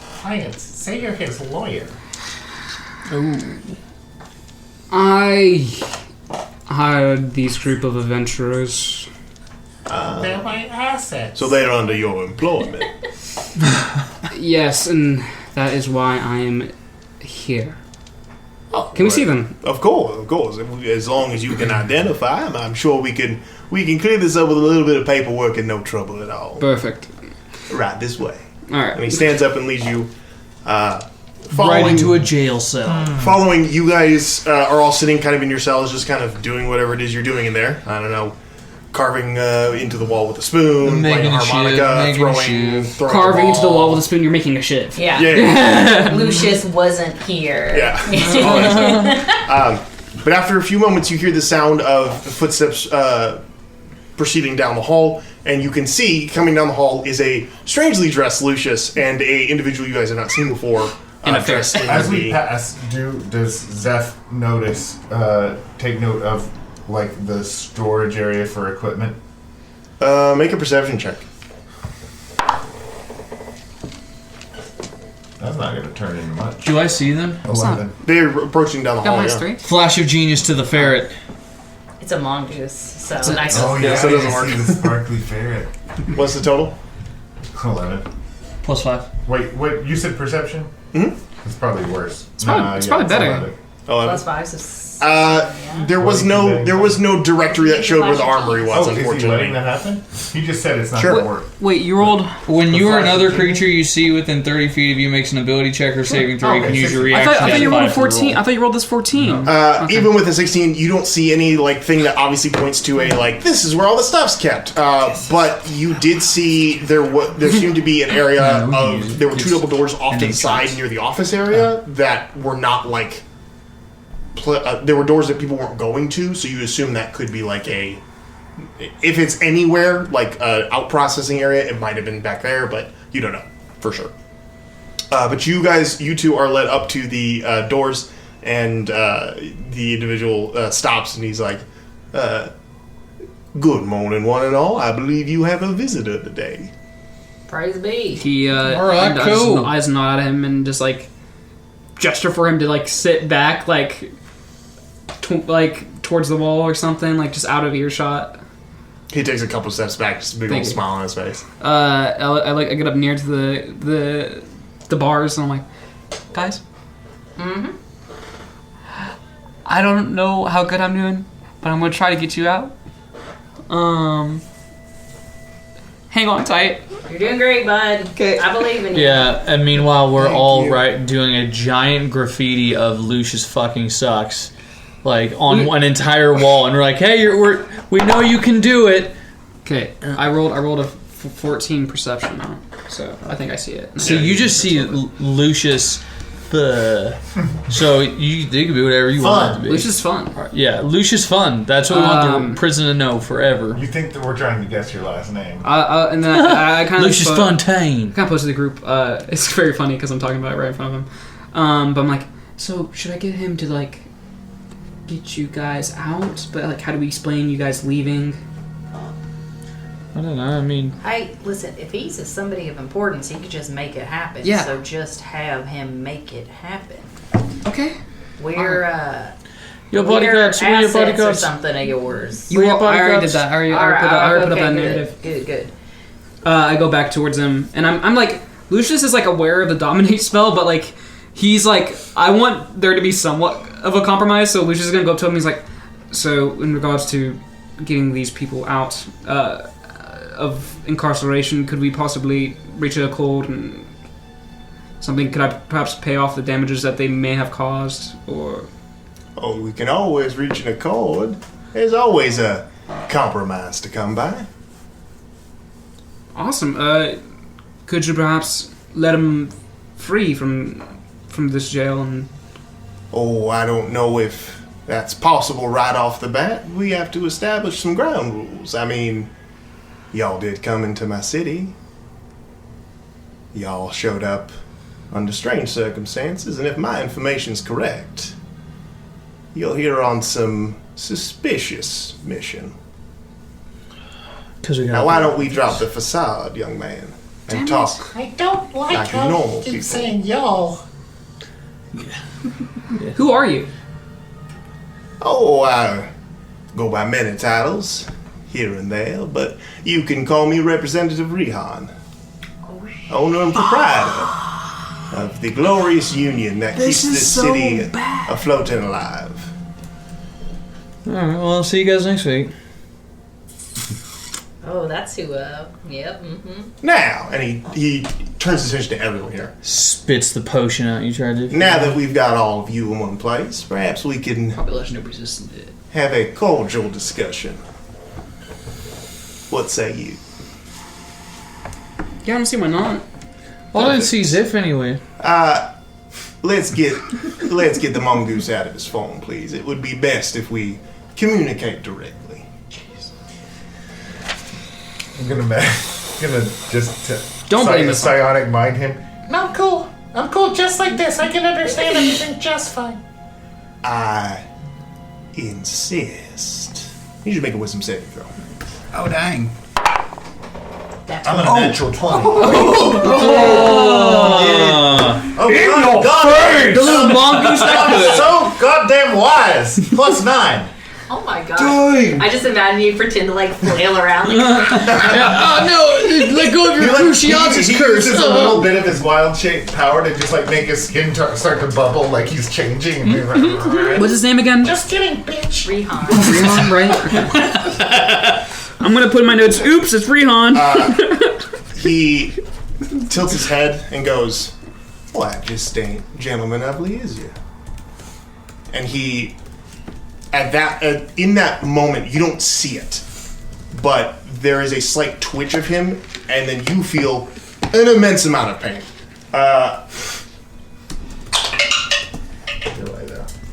Speaker 10: Quiet. Say you're his lawyer.
Speaker 11: Oh. I hired these group of adventurers.
Speaker 10: They're my assets.
Speaker 2: So they're under your employment.
Speaker 11: Yes, and that is why I am here. Can we see them?
Speaker 2: Of course. As long as you can identify them, I'm sure we can clear this up with a little bit of paperwork and no trouble at all.
Speaker 11: Perfect.
Speaker 2: Right this way.
Speaker 11: All right.
Speaker 2: And he stands up and leads you.
Speaker 7: Right into a jail cell.
Speaker 2: Following, you guys are all sitting kind of in your cells, just kind of doing whatever it is you're doing in there. I don't know, carving into the wall with a spoon, playing a harmonica, throwing
Speaker 6: carving into the wall with a spoon. You're making a shiv.
Speaker 4: Yeah. Lucius wasn't here.
Speaker 2: Yeah. But after a few moments, you hear the sound of footsteps proceeding down the hall, and you can see coming down the hall is a strangely dressed Lucius and a individual you guys have not seen before.
Speaker 9: As we pass, does Zeph take note of the storage area for equipment?
Speaker 2: Make a perception check.
Speaker 9: That's not going to turn into much.
Speaker 5: Do I see them?
Speaker 9: 11.
Speaker 2: They're approaching down the hall.
Speaker 11: minus
Speaker 2: Yeah.
Speaker 11: 3.
Speaker 5: Flash of genius to the ferret.
Speaker 4: It's a mongoose, so nice.
Speaker 9: Oh, yeah,
Speaker 2: so it doesn't
Speaker 9: I
Speaker 2: work.
Speaker 9: see the sparkly ferret.
Speaker 2: What's the total?
Speaker 9: 11.
Speaker 5: Plus 5.
Speaker 9: Wait, what? You said perception?
Speaker 2: Mhm.
Speaker 9: It's probably worse.
Speaker 11: It's probably better.
Speaker 9: 11.
Speaker 4: Plus 5, so
Speaker 2: There was no directory that showed where the armory was.
Speaker 9: Oh, is he letting
Speaker 2: Unfortunately,
Speaker 9: that happen? He just said it's not
Speaker 2: Sure.
Speaker 9: going to work.
Speaker 11: Wait, you rolled.
Speaker 5: When you or
Speaker 9: Flash of
Speaker 5: another
Speaker 9: genius?
Speaker 5: creature you see within 30 feet of you makes an ability check or saving throw, you
Speaker 9: Okay,
Speaker 5: can use your
Speaker 9: 16.
Speaker 5: reaction.
Speaker 11: I thought you rolled a
Speaker 5: to roll.
Speaker 11: 14. I thought you rolled this 14.
Speaker 2: even with the 16, you don't see any like thing that obviously points to a like this is where all the stuff's kept. But you did see there seemed to be an area of there were 2 double doors off to the side near the office area that were not like. There were doors that people weren't going to, so you assume that could be like if it's anywhere like a out processing area, it might have been back there, but you don't know for sure. But you two are led up to the doors, and the individual stops, and he's like, "Good morning, one and all. I believe you have a visitor today."
Speaker 4: praise be.
Speaker 11: He
Speaker 5: Alright,
Speaker 11: I
Speaker 5: cool.
Speaker 11: just nod at him and just like gesture for him to like sit back like towards the wall or something, like just out of earshot.
Speaker 2: He takes a couple steps back, just a big old smile on his face.
Speaker 11: I get up near to the bars and I'm like, guys.
Speaker 4: Mm-hmm.
Speaker 11: I don't know how good I'm doing, but I'm gonna try to get you out. Hang on tight.
Speaker 4: You're doing great, bud.
Speaker 11: Okay.
Speaker 4: I believe in you.
Speaker 5: Yeah, and meanwhile we're all
Speaker 2: you.
Speaker 5: doing a giant graffiti of Lucius fucking sucks, like on an entire wall, and we're like, hey, we know you can do it.
Speaker 11: Okay, I rolled a 14 perception now, so I think I see it.
Speaker 5: So you just see Lucius. So you can be whatever you want it to be.
Speaker 11: Which is fun.
Speaker 5: Yeah, Lucius Fun. That's what we want the prison to know forever.
Speaker 9: You think that we're trying to guess your last name?
Speaker 11: And then I kind of
Speaker 5: Lucius Fontaine.
Speaker 11: kind of posted the group. It's very funny because I'm talking about it right in front of him. But I'm like, so should I get him to like get you guys out? But like, how do we explain you guys leaving?
Speaker 5: I don't know. I mean,
Speaker 4: Hey, listen, if he's somebody of importance, he could just make it happen.
Speaker 11: Yeah.
Speaker 4: So just have him make it happen.
Speaker 11: Okay.
Speaker 4: We're,
Speaker 5: your
Speaker 4: we're
Speaker 5: bodyguards. Where your
Speaker 4: assets or
Speaker 5: bodyguards?
Speaker 4: something of yours.
Speaker 11: I already did that. I already put up that narrative.
Speaker 4: Good.
Speaker 11: I go back towards him, and I'm like, Lucius is like aware of the dominate spell, but like he's like, I want there to be somewhat of a compromise. So Lucius is gonna go up to him. He's like, so in regards to getting these people out of incarceration, could we possibly reach a accord and something? Could I perhaps pay off the damages that they may have caused, or?
Speaker 2: Oh, we can always reach an accord. There's always a compromise to come by.
Speaker 11: Awesome. Could you perhaps let him free from this jail? And
Speaker 2: Oh, I don't know if that's possible right off the bat. We have to establish some ground rules. I mean, y'all did come into my city. Y'all showed up under strange circumstances, and if my information's correct, you're here on some suspicious mission. Now, why don't we drop the facade, young man, and talk?
Speaker 10: I don't like
Speaker 2: Like
Speaker 10: how
Speaker 2: normal
Speaker 10: you keep
Speaker 2: people.
Speaker 10: saying y'all.
Speaker 11: who are you?
Speaker 2: Oh, I go by many titles here and there, but you can call me Representative Rehan, owner and proprietor of the glorious union that keeps this city afloat and alive.
Speaker 5: all right. Well, I'll see you guys next week.
Speaker 4: Oh, that's who, yep, mm-hmm.
Speaker 2: Now, and he turns his attention to everyone here.
Speaker 5: Spits the potion out you tried to.
Speaker 2: Now that we've got all of you in one place, perhaps we can
Speaker 11: Probably legendary resistant.
Speaker 2: have a cordial discussion. What say you?
Speaker 11: Yeah, I don't see why not.
Speaker 5: Well, I didn't see Zeph anyway.
Speaker 2: Let's get the mongoose out of his phone, please. It would be best if we communicate directly.
Speaker 9: I'm gonna just
Speaker 11: Don't blame us.
Speaker 9: psionic mind him.
Speaker 10: I'm cool. I'm cool just like this. I can understand everything just fine.
Speaker 2: I insist. You should make a wisdom saving throw.
Speaker 1: Oh, dang.
Speaker 9: I'm a natural 20.
Speaker 3: In your face!
Speaker 6: The little mongoose that could.
Speaker 3: So goddamn wise. +9.
Speaker 4: Oh my god.
Speaker 3: Dang.
Speaker 4: I just imagine you pretend to like flail around. Like,
Speaker 6: Oh no! Let go of your Cruciatus
Speaker 9: he
Speaker 6: curse.
Speaker 9: uses a little bit of his wild shape power to just like make his skin start to bubble like he's changing.
Speaker 6: What's his name again?
Speaker 10: Just kidding, bitch.
Speaker 4: Rihan.
Speaker 6: Rihan, right? I'm gonna put in my notes. Oops, it's Rihan.
Speaker 2: He tilts his head and goes, "Well, that just ain't gentlemanly, is you?" And he, in that moment, you don't see it, but there is a slight twitch of him, and then you feel an immense amount of pain.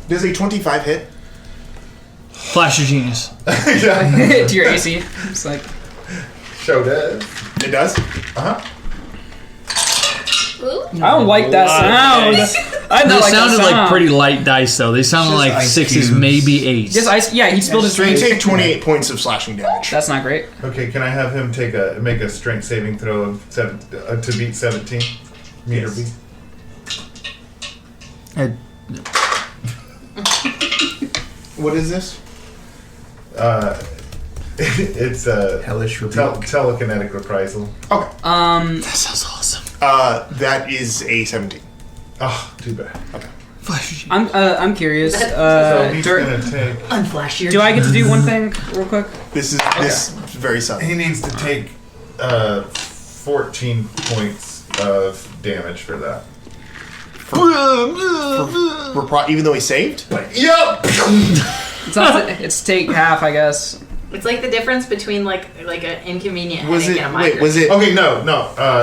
Speaker 2: Does a 25 hit?
Speaker 5: Flash of genius.
Speaker 6: To your AC. It's like.
Speaker 9: Show does.
Speaker 2: It does?
Speaker 9: Uh-huh.
Speaker 6: I don't like that sound. I
Speaker 5: They
Speaker 6: don't like
Speaker 5: sounded
Speaker 6: that
Speaker 5: like
Speaker 6: sound.
Speaker 5: pretty light dice, though. They sounded
Speaker 9: Just
Speaker 5: like
Speaker 9: ice
Speaker 5: 6s,
Speaker 9: cubes.
Speaker 5: maybe 8s.
Speaker 6: Just ice. Yeah, he spilled his
Speaker 2: So you
Speaker 6: drink.
Speaker 2: take 28 points of slashing damage.
Speaker 6: That's not great.
Speaker 9: Okay, can I have him make a strength saving throw of to beat 17? Meter
Speaker 2: Yes.
Speaker 9: beat.
Speaker 2: What is this?
Speaker 9: It's a
Speaker 1: Hellish rebuke.
Speaker 9: telekinetic reprisal.
Speaker 2: Okay.
Speaker 5: That sounds awesome.
Speaker 2: That is a 17.
Speaker 9: Oh, too bad.
Speaker 2: Okay.
Speaker 5: Flash of
Speaker 6: I'm curious.
Speaker 9: So he's
Speaker 6: do
Speaker 9: gonna take.
Speaker 4: Unflash your.
Speaker 6: do I get to do one thing real quick?
Speaker 2: This is very sudden.
Speaker 9: He needs to take 14 points of damage for that.
Speaker 2: Even though he saved?
Speaker 9: Yep.
Speaker 6: It's take half, I guess.
Speaker 4: It's like the difference between like an inconvenient
Speaker 2: Was
Speaker 4: headache
Speaker 2: it?
Speaker 4: and a
Speaker 2: Wait,
Speaker 4: migraine.
Speaker 2: was it?
Speaker 9: Okay, no,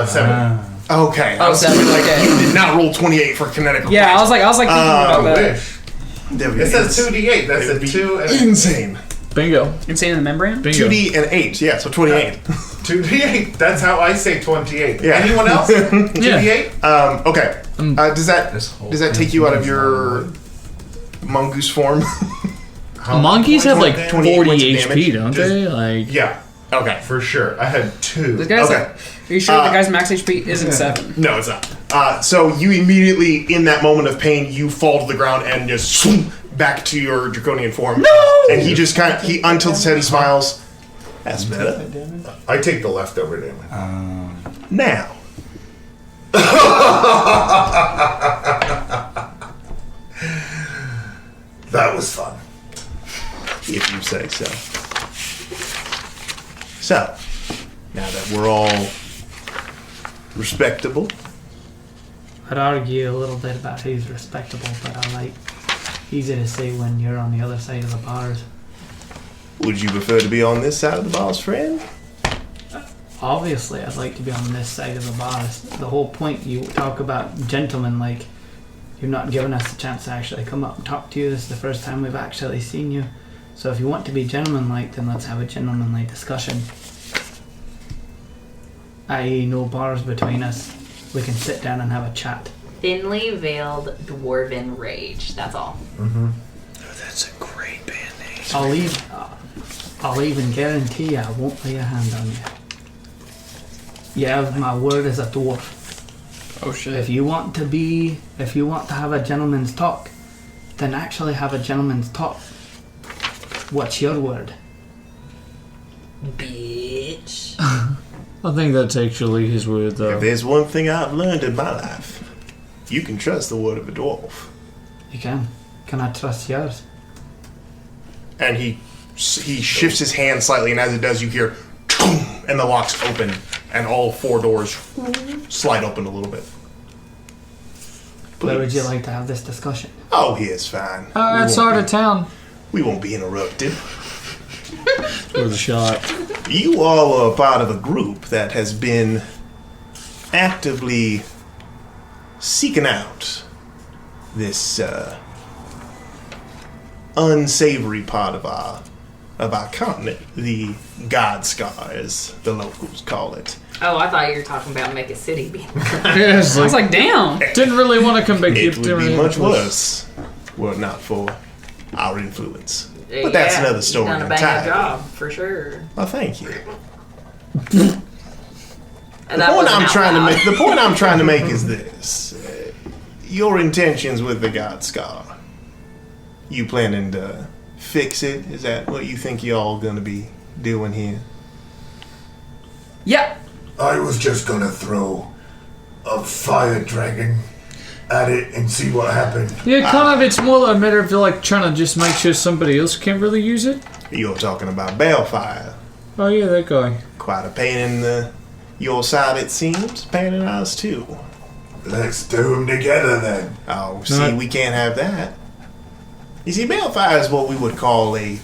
Speaker 9: 7.
Speaker 2: Okay.
Speaker 6: Oh,
Speaker 2: I was
Speaker 6: 7,
Speaker 2: thinking, like,
Speaker 6: okay.
Speaker 2: you did not roll 28 for kinetic.
Speaker 6: Yeah, I was like thinking about
Speaker 9: I
Speaker 6: that.
Speaker 9: wish. It says 2d8. That's a 2 and
Speaker 2: insane.
Speaker 5: Bingo.
Speaker 6: Insane in the membrane.
Speaker 5: Bingo.
Speaker 2: 2d and 8. Yeah, so 28.
Speaker 9: 2d8. That's how I say 28.
Speaker 2: Yeah.
Speaker 9: Anyone else? 2d8.
Speaker 2: Okay. Does that take you out of your mongoose form?
Speaker 5: Monkeys have like
Speaker 2: 28
Speaker 5: 40
Speaker 2: points of
Speaker 5: HP,
Speaker 2: damage.
Speaker 5: don't they? Like,
Speaker 9: Yeah,
Speaker 2: Okay.
Speaker 9: for sure. I had 2.
Speaker 6: The guy's
Speaker 2: Okay.
Speaker 6: like, are you sure the guy's max HP isn't 7?
Speaker 2: No, it's not. So you immediately, in that moment of pain, you fall to the ground and just swoop back to your draconian form. No! And he just he untilts his head and smiles. That's better.
Speaker 9: I take the leftover damage.
Speaker 2: Now.
Speaker 9: That was fun.
Speaker 2: If you say so. So, now that we're all respectable,
Speaker 7: I'd argue a little bit about who's respectable, but I like easy to say when you're on the other side of the bars.
Speaker 2: would you prefer to be on this side of the bars, friend?
Speaker 7: Obviously, I'd like to be on this side of the bars. The whole point you talk about gentlemen, like, you're not giving us a chance to actually come up and talk to you. This is the first time we've actually seen you. So if you want to be gentlemanlike, then let's have a gentlemanly discussion. I.e., no bars between us. We can sit down and have a chat.
Speaker 4: Thinly veiled dwarven rage. That's all.
Speaker 5: that's a great band name.
Speaker 7: I'll even guarantee you I won't lay a hand on you. You have my word as a dwarf.
Speaker 6: Oh shit.
Speaker 7: If you want to have a gentleman's talk, then actually have a gentleman's talk. What's your word?
Speaker 4: Bitch.
Speaker 5: I think that's actually his word, though.
Speaker 2: If there's one thing I've learned in my life, you can trust the word of a dwarf.
Speaker 7: You can. Can I trust yours?
Speaker 2: And he shifts his hand slightly, and as it does, you hear, and the locks open, and all 4 doors slide open a little bit.
Speaker 7: Where would you
Speaker 2: Please.
Speaker 7: like to have this discussion?
Speaker 2: Oh, here's fine.
Speaker 5: It's out of town.
Speaker 2: We won't be interrupted.
Speaker 5: With a shot.
Speaker 2: You all are part of a group that has been actively seeking out this unsavory part of our continent, the God Scar, as the locals call it.
Speaker 4: Oh, I thought you were talking about Meka City being.
Speaker 5: Yeah, it's
Speaker 6: I was like, damn.
Speaker 5: didn't really want to come back here
Speaker 2: It would be much worse were it not for our influence. But that's another story
Speaker 4: You've done a bang
Speaker 2: entirely.
Speaker 4: up job for sure.
Speaker 2: Well, thank you.
Speaker 4: And
Speaker 2: The point I'm trying to make is this: your intentions with the God Scar? You planning to fix it? Is that what you think y'all gonna be doing here?
Speaker 11: Yeah.
Speaker 3: I was just gonna throw a fire dragon at it and see what happened.
Speaker 5: Yeah, kind of. It's more a matter of like trying to just make sure somebody else can't really use it.
Speaker 2: You're talking about Balefire.
Speaker 5: Oh yeah, that guy.
Speaker 2: Quite a pain in your side, it seems. Pain in ours too.
Speaker 3: Let's do them together then.
Speaker 2: Oh, see, we can't have that. You see, Balefire is what we would call a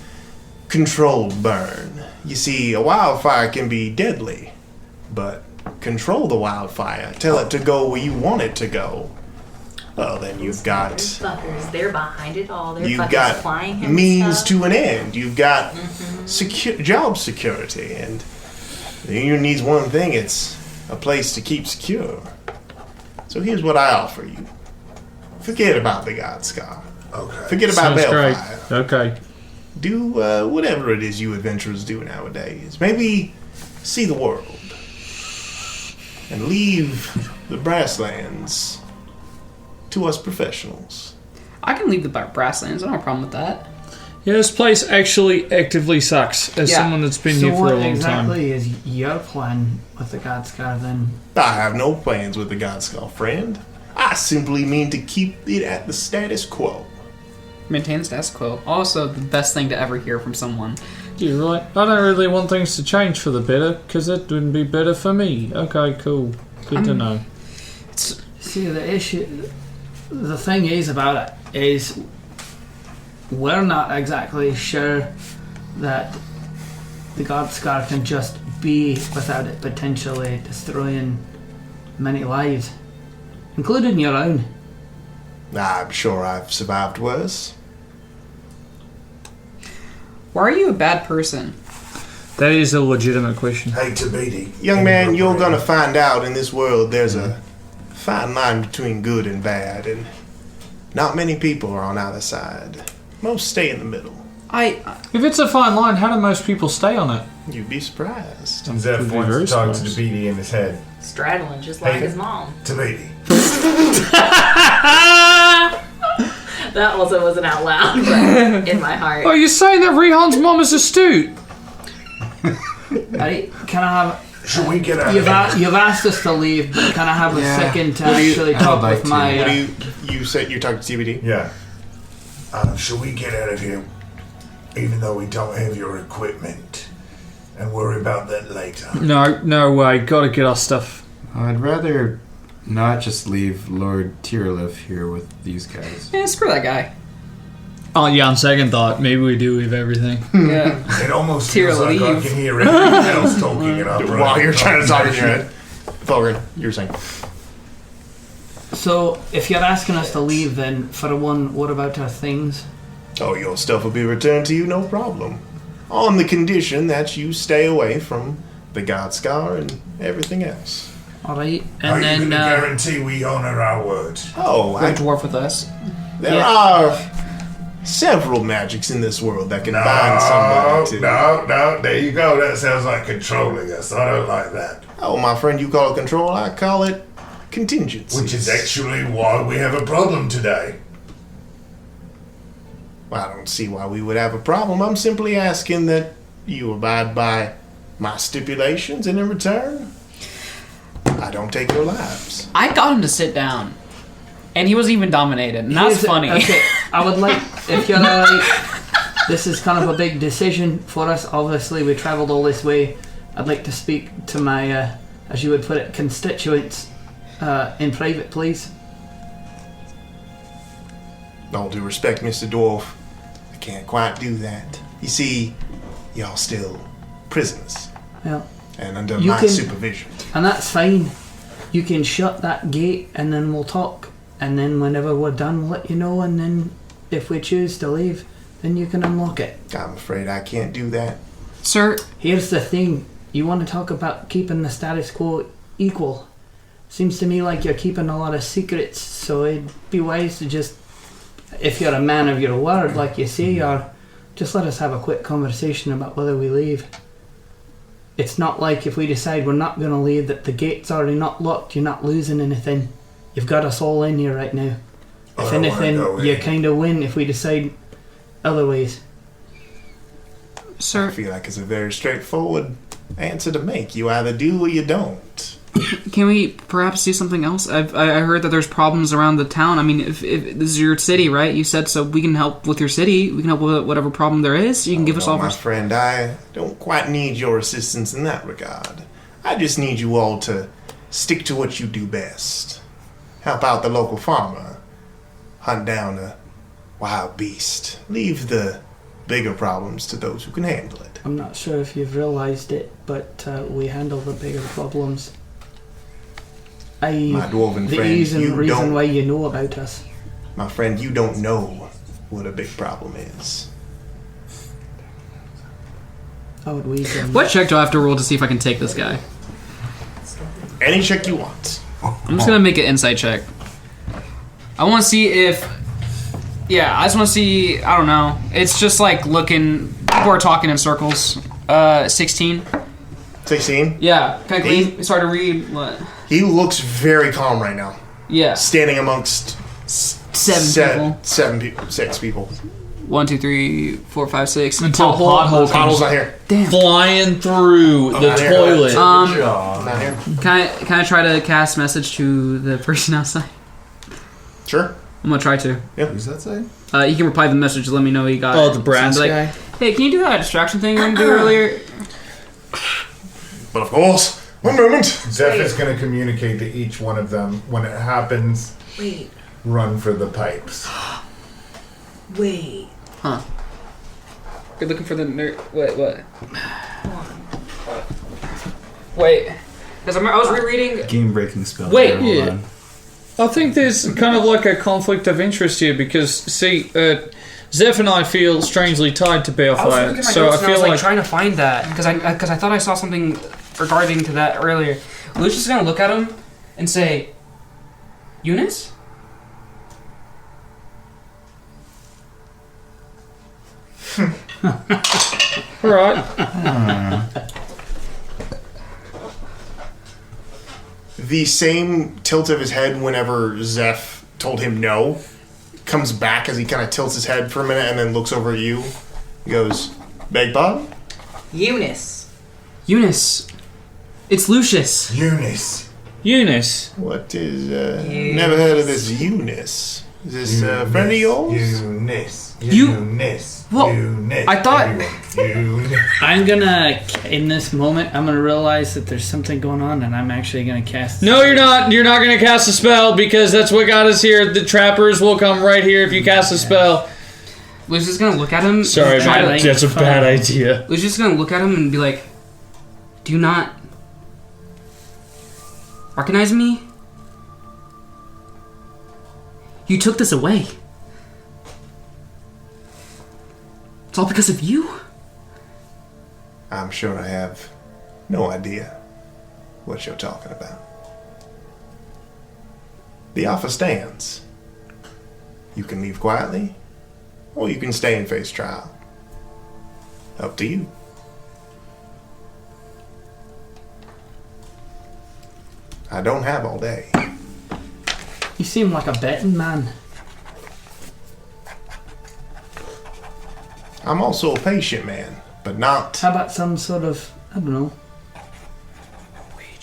Speaker 2: controlled burn. You see, a wildfire can be deadly, but control the wildfire. Tell it to go where you want it to go. Well, then you've got...
Speaker 4: Fuckers, they're behind it all. They're
Speaker 2: You've
Speaker 4: fucking
Speaker 2: got
Speaker 4: flying him
Speaker 2: means
Speaker 4: stuff.
Speaker 2: to an end. You've got job security, and the union needs one thing. It's a place to keep secure. So here's what I offer you. Forget about the God Scar.
Speaker 3: Okay.
Speaker 2: Forget about
Speaker 5: Sounds
Speaker 2: Balefire.
Speaker 5: great. Okay.
Speaker 2: Do whatever it is you adventurers do nowadays. Maybe see the world. And leave the Brasslands to us professionals.
Speaker 11: I can leave the Brasslands. I don't have a problem with that.
Speaker 5: Yeah, this place actually actively sucks. As someone that's been here for a long time.
Speaker 7: So what exactly is your plan with the God Scar then?
Speaker 2: I have no plans with the God Skull, friend. I simply mean to keep it at the status quo.
Speaker 11: Maintain status quo. Also, the best thing to ever hear from someone.
Speaker 5: You're right. I don't really want things to change for the better, because it wouldn't be better for me. Okay, cool. Good to know.
Speaker 7: See, the thing is about it is we're not exactly sure that the God Scar can just be without it potentially destroying many lives, including your own.
Speaker 2: I'm sure I've survived worse.
Speaker 11: Why are you a bad person?
Speaker 5: That is a legitimate question.
Speaker 3: Hey, Tabidi.
Speaker 2: Young man, you're gonna find out in this world there's a fine line between good and bad, and not many people are on either side. Most stay in the middle.
Speaker 5: If it's a fine line, how do most people stay on it?
Speaker 2: You'd be surprised.
Speaker 9: Zeph wants to talk to Tabidi in his head.
Speaker 4: Straddling, just like his mom.
Speaker 3: Tabidi.
Speaker 4: That also wasn't out loud, but in my heart.
Speaker 5: Oh, you're saying that Rihan's mom is astute?
Speaker 7: Right, can I have...
Speaker 3: Should we get out
Speaker 7: You've asked us to leave, but can I have a second to actually talk with my...
Speaker 2: What do you said you're talking to TBD?
Speaker 9: Yeah.
Speaker 3: Should we get out of here, even though we don't have your equipment, and worry about that later?
Speaker 5: No way. Gotta get our stuff.
Speaker 1: I'd rather not just leave Lord Tyrlif here with these guys.
Speaker 11: Yeah, screw that guy.
Speaker 5: Oh, yeah, on second thought, maybe we do leave everything.
Speaker 11: Yeah.
Speaker 3: It almost feels like I can hear everything else talking it up.
Speaker 2: While you're trying to talk in your head. Fulgrin, you're saying.
Speaker 7: So, if you're asking us to leave, then, for one, what about our things?
Speaker 2: Oh, your stuff will be returned to you, no problem. On the condition that you stay away from the God Scar and everything else.
Speaker 7: Alright,
Speaker 3: Are
Speaker 7: and
Speaker 3: you
Speaker 7: then...
Speaker 3: going to guarantee we honor our word?
Speaker 2: Oh,
Speaker 11: Go dwarf with us.
Speaker 2: There are several magics in this world that can bind somebody to...
Speaker 3: No, there you go. That sounds like controlling us. I don't like that.
Speaker 2: Oh, my friend, you call it control, I call it contingency.
Speaker 3: Which is actually why we have a problem today.
Speaker 2: Well, I don't see why we would have a problem. I'm simply asking that you abide by my stipulations, and in return, I don't take your lives.
Speaker 11: I got him to sit down. And he wasn't even dominated. And that's funny.
Speaker 7: Okay, I would like, if you're alright, this is kind of a big decision for us. Obviously, we travelled all this way. I'd like to speak to my, as you would put it, constituents in private, please.
Speaker 2: All due respect, Mr. Dwarf, I can't quite do that. You see, y'all still prisoners.
Speaker 7: Yeah.
Speaker 2: And under my supervision.
Speaker 7: And that's fine. You can shut that gate and then we'll talk. And then whenever we're done, we'll let you know. And then if we choose to leave, then you can unlock it.
Speaker 2: I'm afraid I can't do that.
Speaker 11: Sir,
Speaker 7: here's the thing. You want to talk about keeping the status quo equal. Seems to me like you're keeping a lot of secrets. So it'd be wise to just, if you're a man of your word, like you say you are, just let us have a quick conversation about whether we leave. It's not like if we decide we're not going to leave that the gate's already not locked, you're not losing anything. You've got us all in here right now. If anything, you kind of win if we decide otherwise.
Speaker 2: Sir, I feel like it's a very straightforward answer to make. You either do or you don't.
Speaker 11: Can we perhaps do something else? I heard that there's problems around the town. I mean, if this is your city, right? You said so. We can help with your city. We can help with whatever problem there is. You can give us all.
Speaker 2: My friend, I don't quite need your assistance in that regard. I just need you all to stick to what you do best. Help out the local farmer. Hunt down a wild beast. Leave the bigger problems to those who can handle it.
Speaker 7: I'm not sure if you've realised it, but we handle the bigger problems.
Speaker 2: My dwarven
Speaker 7: the
Speaker 2: friend,
Speaker 7: reason why you know about us.
Speaker 2: My friend, you don't know what a big problem is.
Speaker 7: How would we do?
Speaker 11: What check do I have to roll to see if I can take this guy?
Speaker 2: Any check you want.
Speaker 11: I'm just gonna make an insight check. I want to see if... Yeah, I just want to see... I don't know. It's just like looking... People are talking in circles. 16.
Speaker 2: 16?
Speaker 11: Yeah. Can I start to read what?
Speaker 2: He looks very calm right now.
Speaker 11: Yeah.
Speaker 2: Standing amongst... Six people.
Speaker 11: 1, 2, 3, 4, 5, 6.
Speaker 5: Until
Speaker 2: Pothole's not here.
Speaker 11: Damn.
Speaker 5: Flying through the toilet.
Speaker 2: Not here.
Speaker 11: Can I try to cast message to the person outside?
Speaker 2: Sure.
Speaker 11: I'm gonna try to.
Speaker 2: Yeah.
Speaker 1: Who's that say?
Speaker 11: He can reply to the message. Let me know he got it.
Speaker 5: Oh, the brass
Speaker 11: like,
Speaker 5: guy.
Speaker 11: Hey, can you do that distraction thing you wanted to do earlier?
Speaker 2: But of course. One moment.
Speaker 9: Zeph is going to communicate to each one of them. When it happens, run for the pipes.
Speaker 12: Wait.
Speaker 11: Huh. You're looking for the nerd. Wait, what? Wait. Because I was rereading.
Speaker 1: Game breaking spell.
Speaker 11: Wait.
Speaker 5: Yeah. I think there's kind of like a conflict of interest here because, see, Zeph and I feel strangely tied to Balefire, so I feel like
Speaker 11: trying to find that because I thought I saw something regarding to that earlier. Lucius is gonna look at him and say, "Eunice."
Speaker 5: all right.
Speaker 2: The same tilt of his head whenever Zeph told him no comes back as he kind of tilts his head for a minute and then looks over at you. He goes, "Beg pardon?"
Speaker 12: Eunice.
Speaker 11: It's Lucius.
Speaker 5: Eunice.
Speaker 2: What is, never heard of this Eunice. Is this a friend of yours?
Speaker 9: Eunice.
Speaker 11: Well, I thought...
Speaker 7: I'm gonna, in this moment, I'm gonna realize that there's something going on and I'm actually gonna cast...
Speaker 5: No, you're not. You're not going to cast a spell because that's what got us here. The trappers will come right here if you cast a spell.
Speaker 11: Lucius is gonna look at him.
Speaker 5: Sorry, man. That's a bad idea.
Speaker 11: Lucius is gonna look at him and be like, "Do you not recognize me? You took this away. It's all because of you."
Speaker 2: I'm sure I have no idea what you're talking about. The offer stands. You can leave quietly, or you can stay and face trial. Up to you. I don't have all day.
Speaker 7: You seem like a betting man.
Speaker 2: I'm also a patient man, but not...
Speaker 7: How about some sort of, I don't know,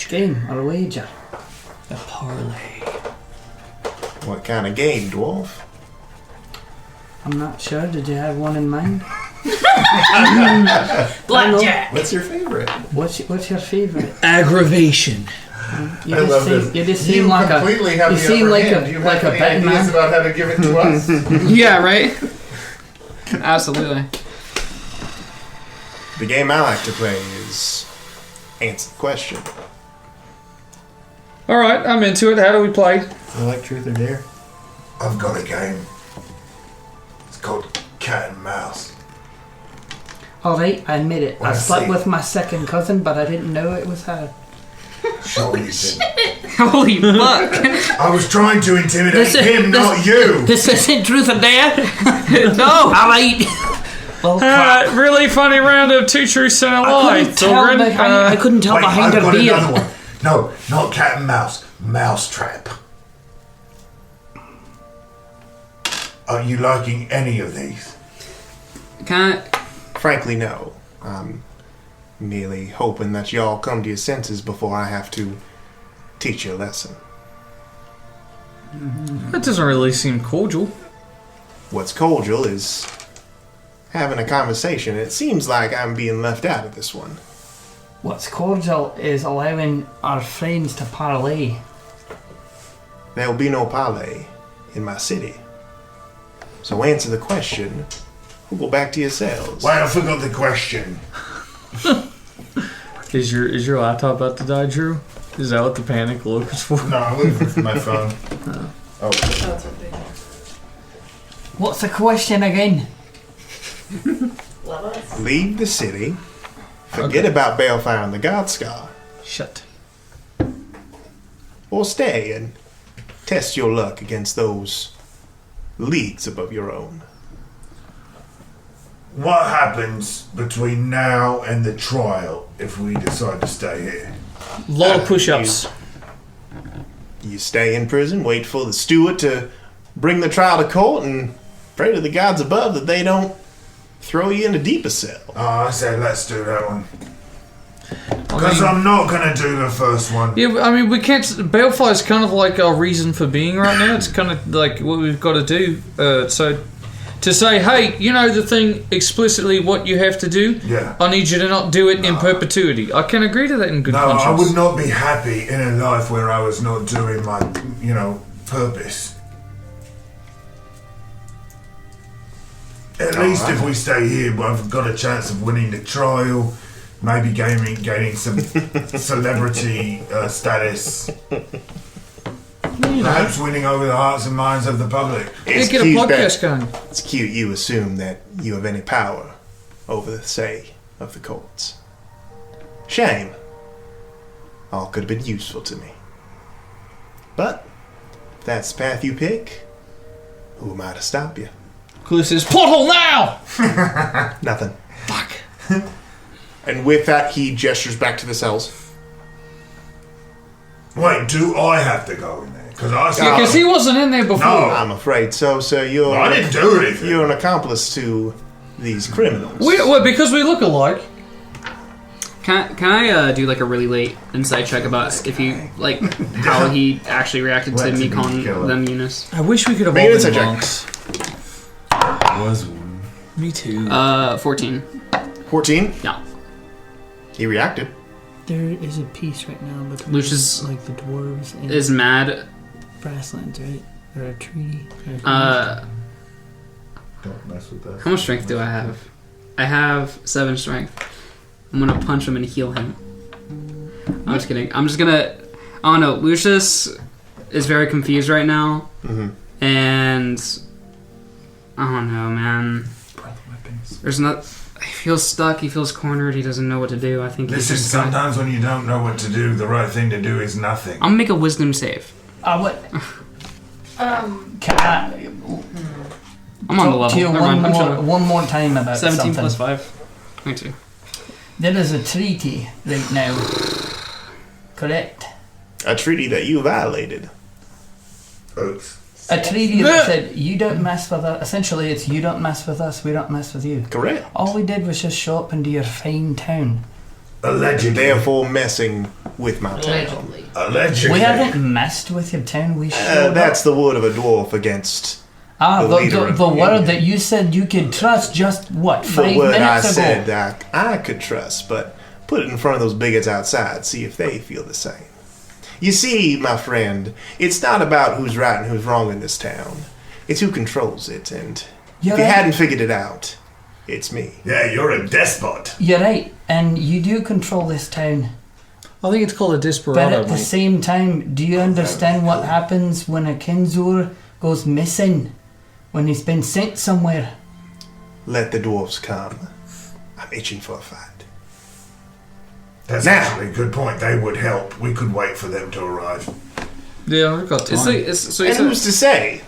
Speaker 7: game or a wager?
Speaker 5: A parlay.
Speaker 2: What kind of game, dwarf?
Speaker 7: I'm not sure. Did you have one in mind?
Speaker 12: Blackjack.
Speaker 1: What's your favorite?
Speaker 7: What's your favorite?
Speaker 5: Aggravation.
Speaker 7: You
Speaker 9: I love this.
Speaker 7: You just seem like
Speaker 9: completely have
Speaker 7: you
Speaker 9: the
Speaker 7: seem
Speaker 9: upper
Speaker 7: like
Speaker 9: hand. Do you
Speaker 7: like
Speaker 9: have
Speaker 7: a
Speaker 9: any
Speaker 7: betting
Speaker 9: ideas
Speaker 7: man.
Speaker 9: about how to give it to us?
Speaker 11: Yeah, right? Absolutely.
Speaker 2: The game I like to play is answer the question.
Speaker 5: All right, I'm into it. How do we play?
Speaker 1: I like truth or dare.
Speaker 3: I've got a game. It's called Cat and Mouse.
Speaker 7: All right, I admit it. I
Speaker 3: Let's
Speaker 7: slept
Speaker 3: see.
Speaker 7: with my second cousin, but I didn't know it was her.
Speaker 3: Sure you didn't.
Speaker 11: Holy fuck.
Speaker 3: I was trying to intimidate him, not you.
Speaker 7: This isn't truth or dare.
Speaker 11: No.
Speaker 7: All right. Well,
Speaker 5: Really funny round of two truths and a lie.
Speaker 7: I couldn't tell
Speaker 3: Wait,
Speaker 7: behind
Speaker 3: I've
Speaker 7: her
Speaker 3: got
Speaker 7: beard.
Speaker 3: another one. No, not Cat and Mouse. Mousetrap. Are you liking any of these?
Speaker 2: Frankly, no. I'm merely hoping that y'all come to your senses before I have to teach you a lesson.
Speaker 5: That doesn't really seem cordial.
Speaker 2: What's cordial is having a conversation. It seems like I'm being left out of this one.
Speaker 7: What's cordial is allowing our friends to parley.
Speaker 2: There will be no parley in my city. So answer the question. We'll go back to yourselves.
Speaker 3: Wait, I forgot the question.
Speaker 5: Is your laptop about to die, Drew? Is that what the panic look is for?
Speaker 9: No, I'm looking for my phone. Oh.
Speaker 7: What's the question again?
Speaker 2: Leave the city. Forget about Balefire and the Godscar.
Speaker 5: Shut.
Speaker 2: Or stay and test your luck against those leagues above your own.
Speaker 3: What happens between now and the trial if we decide to stay here?
Speaker 5: A lot of push-ups.
Speaker 2: You stay in prison, wait for the steward to bring the trial to court, and pray to the gods above that they don't throw you in a deeper cell.
Speaker 3: I say let's do that one. Because I'm not going to do the first one.
Speaker 5: Yeah, I mean, we can't... Balefire is kind of like our reason for being right now. It's kind of like what we've got to do. So, to say, hey, you know the thing explicitly what you have to do?
Speaker 3: Yeah.
Speaker 5: I need you to not do it in perpetuity. I can agree to that in good conscience.
Speaker 3: I would not be happy in a life where I was not doing my, purpose. At least if we stay here, I've got a chance of winning the trial, maybe gaining some celebrity status. Perhaps winning over the hearts and minds of the public.
Speaker 2: It's
Speaker 5: get a
Speaker 2: cute
Speaker 5: podcast going.
Speaker 2: It's cute you assume that you have any power over the say of the courts. Shame. All could have been useful to me. But, if that's the path you pick, who am I to stop you?
Speaker 5: Clue says, portal now!
Speaker 2: Nothing.
Speaker 5: Fuck.
Speaker 2: And with that, he gestures back to the cells.
Speaker 3: Wait, do I have to go in there?
Speaker 5: Because he wasn't in there before.
Speaker 2: No, I'm afraid so. So you're...
Speaker 3: I didn't do anything.
Speaker 2: You're an accomplice to these criminals.
Speaker 5: Well, because we look alike.
Speaker 11: Can I do like a really late insight check about if you like how he actually reacted to me calling them Eunice?
Speaker 5: I wish we could have
Speaker 2: Make
Speaker 5: all
Speaker 2: an
Speaker 5: been
Speaker 2: insight
Speaker 5: monks.
Speaker 9: Was one.
Speaker 5: Me too.
Speaker 11: 14.
Speaker 2: 14?
Speaker 11: Yeah.
Speaker 2: He reacted.
Speaker 7: There is a piece right now between
Speaker 11: Lucius
Speaker 7: like the dwarves and
Speaker 11: is mad.
Speaker 7: Grasslands, right? Or a treaty.
Speaker 9: Don't mess with that.
Speaker 11: How much strength do I have? I have 7 strength. I'm gonna punch him and heal him. I'm just kidding. I'm just gonna... I don't know. Lucius is very confused right now.
Speaker 2: Mm-hmm.
Speaker 11: And... I don't know, man. There's not... He feels stuck. He feels cornered. He doesn't know what to do. I think
Speaker 3: Listen, sometimes when you don't know what to do, the right thing to do is nothing.
Speaker 11: I'm gonna make a wisdom save.
Speaker 7: What? Can I...
Speaker 11: I'm on the level.
Speaker 7: To you
Speaker 11: Never mind.
Speaker 7: one more time about
Speaker 11: 17
Speaker 7: something.
Speaker 11: plus 5. 22.
Speaker 7: There is a treaty right now. Correct?
Speaker 2: A treaty that you violated.
Speaker 3: Oops.
Speaker 7: A treaty that said, you don't mess with us. Essentially, it's you don't mess with us, we don't mess with you.
Speaker 2: Correct.
Speaker 7: All we did was just show up into your fine town.
Speaker 3: Allegedly.
Speaker 2: Therefore messing with my town.
Speaker 3: Allegedly.
Speaker 7: We haven't messed with your town, we showed
Speaker 2: That's
Speaker 7: up.
Speaker 2: the word of a dwarf against
Speaker 7: the word that you said you could trust just, what, 5
Speaker 2: the word
Speaker 7: minutes
Speaker 2: I
Speaker 7: ago?
Speaker 2: said that I could trust, but put it in front of those bigots outside, see if they feel the same. You see, my friend, it's not about who's right and who's wrong in this town. It's who controls it, and if you hadn't figured it out, it's me.
Speaker 3: Yeah, you're a despot.
Speaker 7: You're right, and you do control this town.
Speaker 5: I think it's called a desperado.
Speaker 7: But at the same time, do you understand what happens when a Kinzur goes missing? When he's been sent somewhere?
Speaker 2: Let the dwarves come. I'm itching for a fight.
Speaker 3: That's actually a good point. They would help. We could wait for them to arrive.
Speaker 5: Yeah, we've got time.
Speaker 2: And who's to say?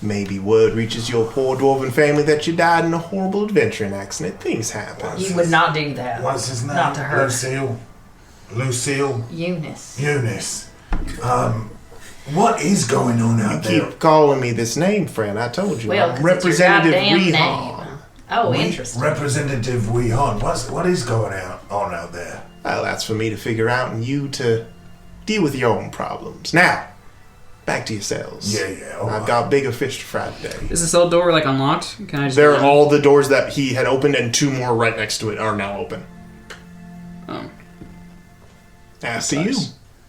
Speaker 2: Maybe word reaches your poor dwarven family that you died in a horrible adventuring accident. Things happen.
Speaker 12: You would not do that.
Speaker 3: What's his name?
Speaker 12: Not to her.
Speaker 3: Lucille?
Speaker 12: Eunice.
Speaker 3: Eunice. What is going on
Speaker 2: You
Speaker 3: out there?
Speaker 2: keep calling me this name, friend. I told you.
Speaker 4: Well,
Speaker 2: I'm
Speaker 4: 'cause it's your
Speaker 2: Representative
Speaker 4: goddamn
Speaker 2: Rehan.
Speaker 4: name. Oh, interesting.
Speaker 3: Representative Weehan, what is going on out there?
Speaker 2: Well, that's for me to figure out and you to deal with your own problems. Now, back to yourselves.
Speaker 3: Yeah, all
Speaker 2: I've
Speaker 3: right.
Speaker 2: got bigger fish to fry today.
Speaker 11: Is the cell door like unlocked? Can I just?
Speaker 2: There are all the doors that he had opened and 2 more right next to it are now open.
Speaker 11: Oh.
Speaker 2: After you.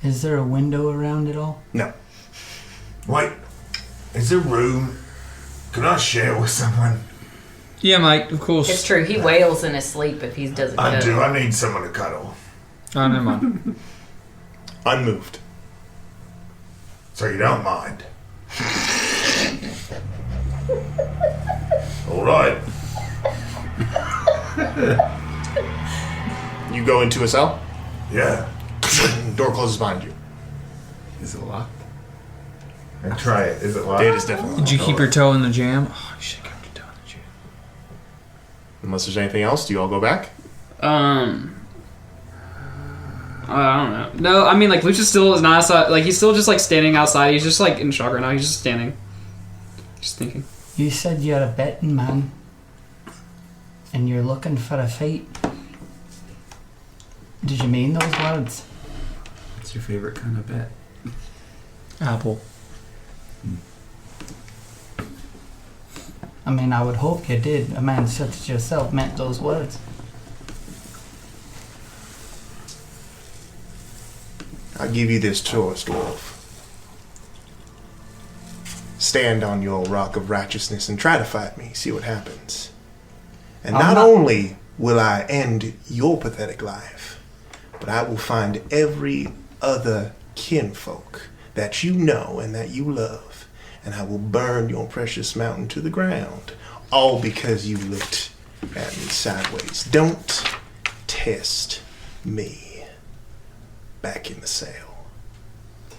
Speaker 7: Is there a window around it all?
Speaker 2: No.
Speaker 3: Wait, is there room? Can I share with someone?
Speaker 5: Yeah, Mike, of course.
Speaker 4: It's true. He wails in his sleep if he doesn't.
Speaker 3: I
Speaker 4: go.
Speaker 3: do. I need someone to cuddle.
Speaker 5: Oh, never mind.
Speaker 2: Unmoved.
Speaker 3: So you don't mind? All right.
Speaker 2: You go into a cell.
Speaker 3: Yeah.
Speaker 2: Door closes behind you.
Speaker 9: Is it locked? I try it. Is it locked?
Speaker 2: It is definitely
Speaker 5: Did you
Speaker 2: locked.
Speaker 5: keep your toe in the jam? Oh, you should keep your toe in the jam.
Speaker 2: Unless there's anything else, do you all go back?
Speaker 11: I don't know. No, I mean, like, Lucius still is not outside. Like, he's still just, like, standing outside. He's just, like, in shock right now. He's just standing. Just thinking.
Speaker 7: You said you're a betting man. And you're looking for a fight. Did you mean those words?
Speaker 9: What's your favorite kind of bet?
Speaker 5: Apple.
Speaker 7: I mean, I would hope you did. A man such as yourself meant those words.
Speaker 2: I'll give you this choice, dwarf. Stand on your rock of righteousness and try to fight me. See what happens. And not only will I end your pathetic life, but I will find every other kinfolk that you know and that you love, and I will burn your precious mountain to the ground, all because you looked at me sideways. Don't test me. Back in the cell.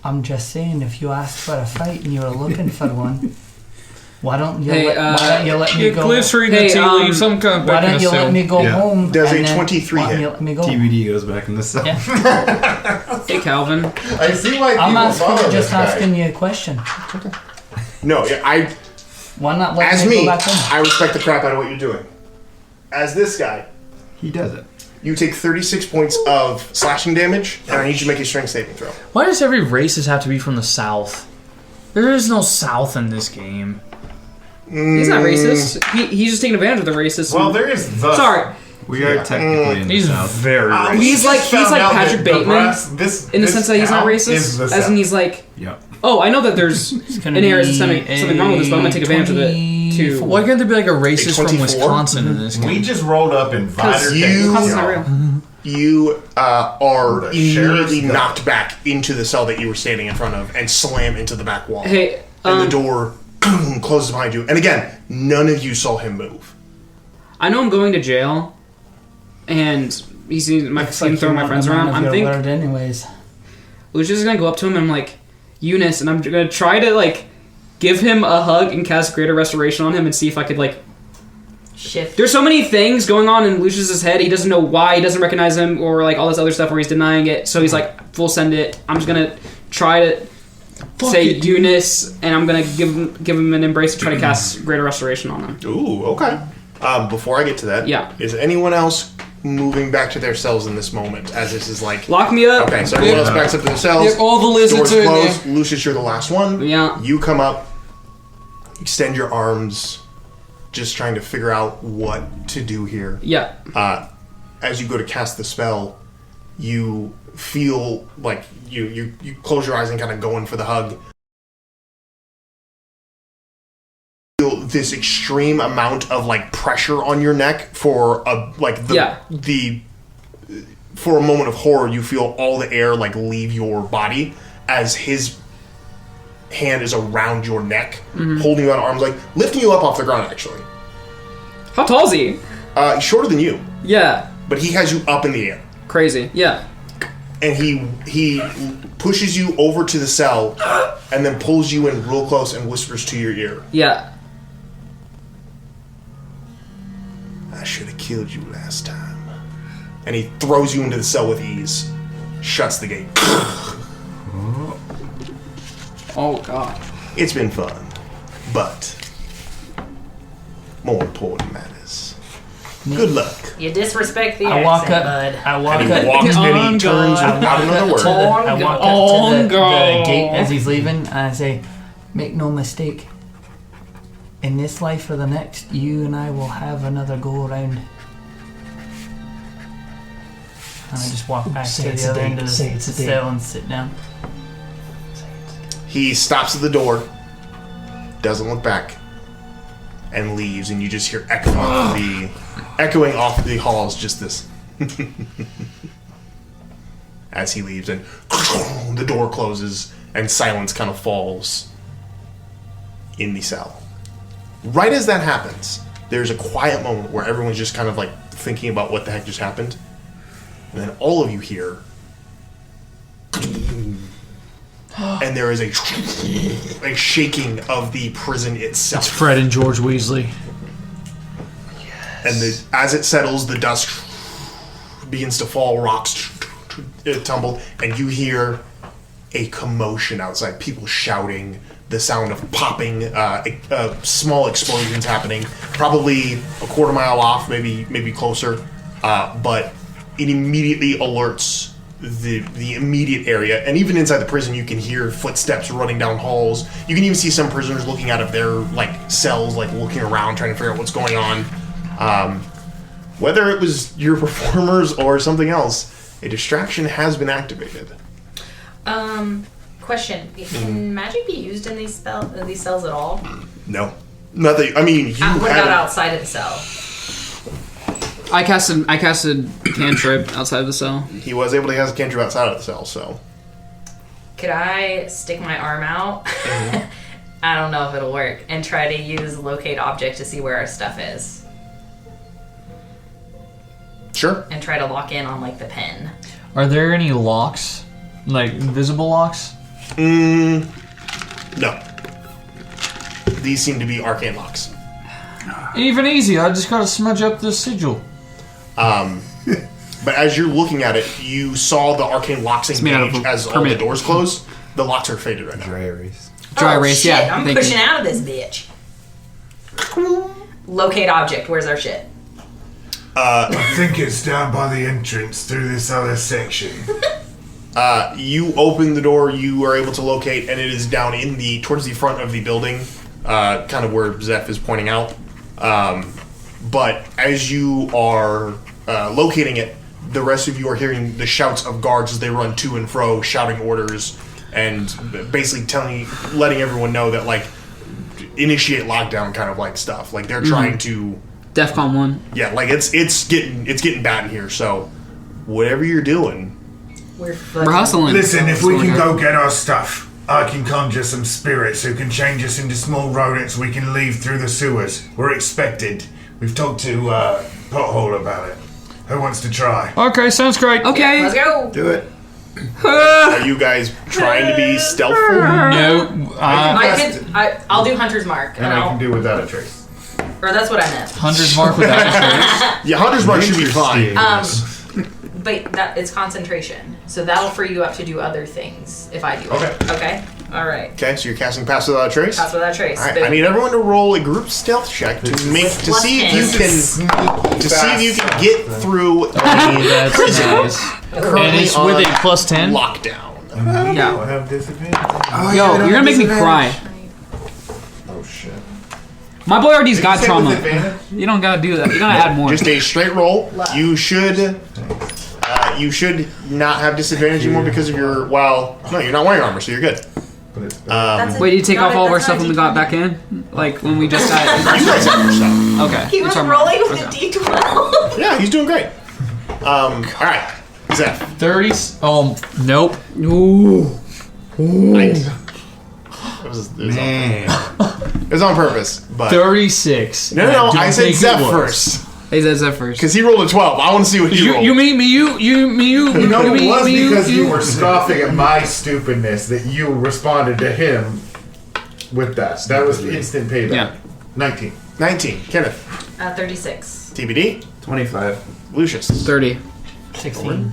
Speaker 7: I'm just saying, if you asked for a fight and you were looking for one, why don't you,
Speaker 11: Hey,
Speaker 7: why don't you let me go?
Speaker 5: Cliff's reading the tea leaves. I'm coming
Speaker 7: Why
Speaker 5: back in
Speaker 7: don't
Speaker 5: the
Speaker 7: you
Speaker 5: cell.
Speaker 7: let me go
Speaker 9: Yeah.
Speaker 7: home?
Speaker 2: Does
Speaker 7: and
Speaker 2: a
Speaker 7: then
Speaker 2: 23
Speaker 7: why don't
Speaker 2: hit?
Speaker 7: you let me go?
Speaker 9: TBD goes back in the cell.
Speaker 7: Yeah.
Speaker 11: Hey, Calvin.
Speaker 9: I see why
Speaker 7: I'm
Speaker 9: people follow
Speaker 7: asking,
Speaker 9: this
Speaker 7: just
Speaker 9: guy.
Speaker 7: asking you a question.
Speaker 2: No, I
Speaker 7: Why not let
Speaker 2: as
Speaker 7: me
Speaker 2: me,
Speaker 7: go back home?
Speaker 2: I respect the crap out of what you're doing. As this guy,
Speaker 9: He does it.
Speaker 2: you take 36 points of slashing damage, and I need you to make a strength saving throw.
Speaker 5: Why does every racist have to be from the South? There is no South in this game.
Speaker 11: He's not racist. He's just taking advantage of the racist.
Speaker 9: Well, there is the.
Speaker 11: Sorry.
Speaker 9: We are technically in the
Speaker 5: He's
Speaker 9: South.
Speaker 5: very racist.
Speaker 11: He's like Patrick Bateman in the sense that he's not racist, as in he's like,
Speaker 9: Yep.
Speaker 11: oh, I know that there's
Speaker 7: gonna
Speaker 11: inherent
Speaker 7: be
Speaker 11: something wrong with this, but I'm gonna take advantage of it too.
Speaker 5: Why can't there be like a racist from
Speaker 2: 24?
Speaker 5: Wisconsin in this game?
Speaker 9: We just rolled up in Vider,
Speaker 2: you-
Speaker 11: Because it's not real.
Speaker 2: You are
Speaker 9: The sheriff's
Speaker 2: immediately
Speaker 9: gun.
Speaker 2: knocked back into the cell that you were standing in front of and slam into the back wall.
Speaker 11: Hey,
Speaker 2: and the door closes behind you. And again, none of you saw him move.
Speaker 11: I know I'm going to jail, and he's throwing my friends around. I'm thinking
Speaker 7: word anyways.
Speaker 11: Lucius is gonna go up to him and I'm like, Eunice, and I'm gonna try to like give him a hug and cast greater restoration on him and see if I could like
Speaker 4: Shift.
Speaker 11: There's so many things going on in Lucius's head. He doesn't know why. He doesn't recognize him or like all this other stuff where he's denying it. So he's like, "Full send it." I'm just gonna try to say Eunice, and I'm gonna give him an embrace to try to cast greater restoration on him.
Speaker 2: Ooh, okay. Before I get to that,
Speaker 11: Yeah.
Speaker 2: is anyone else moving back to their cells in this moment? As this is like,
Speaker 11: Lock me up.
Speaker 2: okay, so everyone else backs up to their cells.
Speaker 5: Yep, all the lizards
Speaker 2: Doors
Speaker 5: are in
Speaker 2: closed. Lucius, you're the last one.
Speaker 11: Yeah.
Speaker 2: You come up, extend your arms, just trying to figure out what to do here.
Speaker 11: Yeah.
Speaker 2: As you go to cast the spell, you feel like you close your eyes and kind of go in for the hug. Feel this extreme amount of like pressure on your neck for a for a moment of horror. You feel all the air like leave your body as his hand is around your neck, holding you at arms, like lifting you up off the ground. Actually,
Speaker 11: How tall is he?
Speaker 2: he's shorter than you,
Speaker 11: Yeah.
Speaker 2: but he has you up in the air.
Speaker 11: Crazy. Yeah.
Speaker 2: And he pushes you over to the cell and then pulls you in real close and whispers to your ear,
Speaker 11: Yeah.
Speaker 2: "I should have killed you last time." And he throws you into the cell with ease, shuts the gate.
Speaker 11: Oh god.
Speaker 2: It's been fun, but more important matters. Good luck.
Speaker 4: You disrespect the
Speaker 7: I walk
Speaker 4: accent,
Speaker 7: up.
Speaker 4: bud.
Speaker 7: I walk
Speaker 2: And he
Speaker 7: up.
Speaker 2: walks and he turns without another word.
Speaker 7: I walk up to the gate as he's leaving, and I say, "Make no mistake. In this life or the next, you and I will have another go around." And I just walk back to the other end of the cell and sit down.
Speaker 2: He stops at the door, doesn't look back, and leaves, and you just hear echoing off the halls just this. As he leaves, and the door closes, and silence kind of falls in the cell. Right as that happens, there's a quiet moment where everyone's just kind of like thinking about what the heck just happened. And then all of you hear, and there is a shaking of the prison itself.
Speaker 5: It's Fred and George Weasley.
Speaker 2: And as it settles, the dust begins to fall, rocks tumble, and you hear a commotion outside. People shouting, the sound of popping, small explosions happening, probably a quarter mile off, maybe closer. But it immediately alerts the immediate area, and even inside the prison, you can hear footsteps running down halls. You can even see some prisoners looking out of their cells, looking around, trying to figure out what's going on. Whether it was your performers or something else, a distraction has been activated.
Speaker 4: Question: can magic be used in these cells at all?
Speaker 2: No, nothing. I mean,
Speaker 4: what about outside of the cell?
Speaker 11: I casted cantrip outside of the cell.
Speaker 2: He was able to cast a cantrip outside of the cell, so.
Speaker 4: Could I stick my arm out? Mm-hmm. I don't know if it'll work, and try to use locate object to see where our stuff is.
Speaker 2: Sure.
Speaker 4: And try to lock in on the pen.
Speaker 5: Are there any locks? Invisible locks?
Speaker 2: No. These seem to be arcane locks.
Speaker 5: Even easier, I just gotta smudge up the sigil.
Speaker 2: But as you're looking at it, you saw the arcane locks engage as all the doors close. The locks are faded right now.
Speaker 1: Dry erase.
Speaker 11: Dry erase,
Speaker 4: shit,
Speaker 11: yeah.
Speaker 4: I'm pushing out of this bitch. Locate object, where's our shit?
Speaker 3: I think it's down by the entrance through this other section.
Speaker 2: You open the door, you are able to locate, and it is down towards the front of the building, kind of where Zeph is pointing out. But as you are locating it, the rest of you are hearing the shouts of guards as they run to and fro, shouting orders, and basically letting everyone know that initiate lockdown kind of stuff. They're trying to
Speaker 11: DEFCON 1.
Speaker 2: Yeah, it's getting bad in here. So whatever you're doing,
Speaker 4: we're
Speaker 11: hustling.
Speaker 3: Listen, if we can go get our stuff, I can conjure some spirits who can change us into small rodents we can leave through the sewers. We're expected. We've talked to Pothole about it. Who wants to try?
Speaker 5: Okay, sounds great.
Speaker 11: Okay.
Speaker 4: Let's go.
Speaker 1: Do it.
Speaker 2: Are you guys trying to be stealthful?
Speaker 5: No.
Speaker 4: I'll do Hunter's Mark.
Speaker 9: And I can do without a trace.
Speaker 4: Or that's what I meant.
Speaker 5: Hunter's Mark without a trace.
Speaker 2: Yeah, Hunter's Mark should be fine.
Speaker 4: But it's concentration. So that'll free you up to do other things if I do it. Okay? Alright.
Speaker 2: Okay, so you're casting Pass Without a Trace?
Speaker 4: Pass Without a Trace.
Speaker 2: Alright, I need everyone to roll a group stealth check to see if you can get through the prison.
Speaker 5: Nice. And it's with a +10
Speaker 2: lockdown.
Speaker 11: Yeah.
Speaker 3: I have disadvantage.
Speaker 11: Yo, you're gonna make me cry.
Speaker 3: Oh shit.
Speaker 11: My boy already's got trauma. You don't gotta do that. You gotta add more.
Speaker 2: Just a straight roll. You should not have disadvantage anymore because of your. Well, no, you're not wearing armor, so you're good.
Speaker 11: Wait, did you take off all of our stuff when we got back in? When we just got.
Speaker 2: You guys have your stuff.
Speaker 11: Okay.
Speaker 4: He was rolling with a D12.
Speaker 2: Yeah, he's doing great. All right, Zeph.
Speaker 5: 30. Oh, nope.
Speaker 11: Ooh.
Speaker 2: Nice. It was on purpose, but
Speaker 5: 36.
Speaker 2: No. I said Zeph first.
Speaker 11: He said Zeph first.
Speaker 2: Because he rolled a 12. I want to see what he rolled.
Speaker 11: You mean me? You.
Speaker 9: No, it was because you were scoffing at my stupidness that you responded to him with that. That was instant payback.
Speaker 11: Yeah.
Speaker 9: 19.
Speaker 2: Kenneth.
Speaker 4: 36.
Speaker 2: TBD.
Speaker 1: 25.
Speaker 2: Lucius.
Speaker 11: 30.
Speaker 7: 16.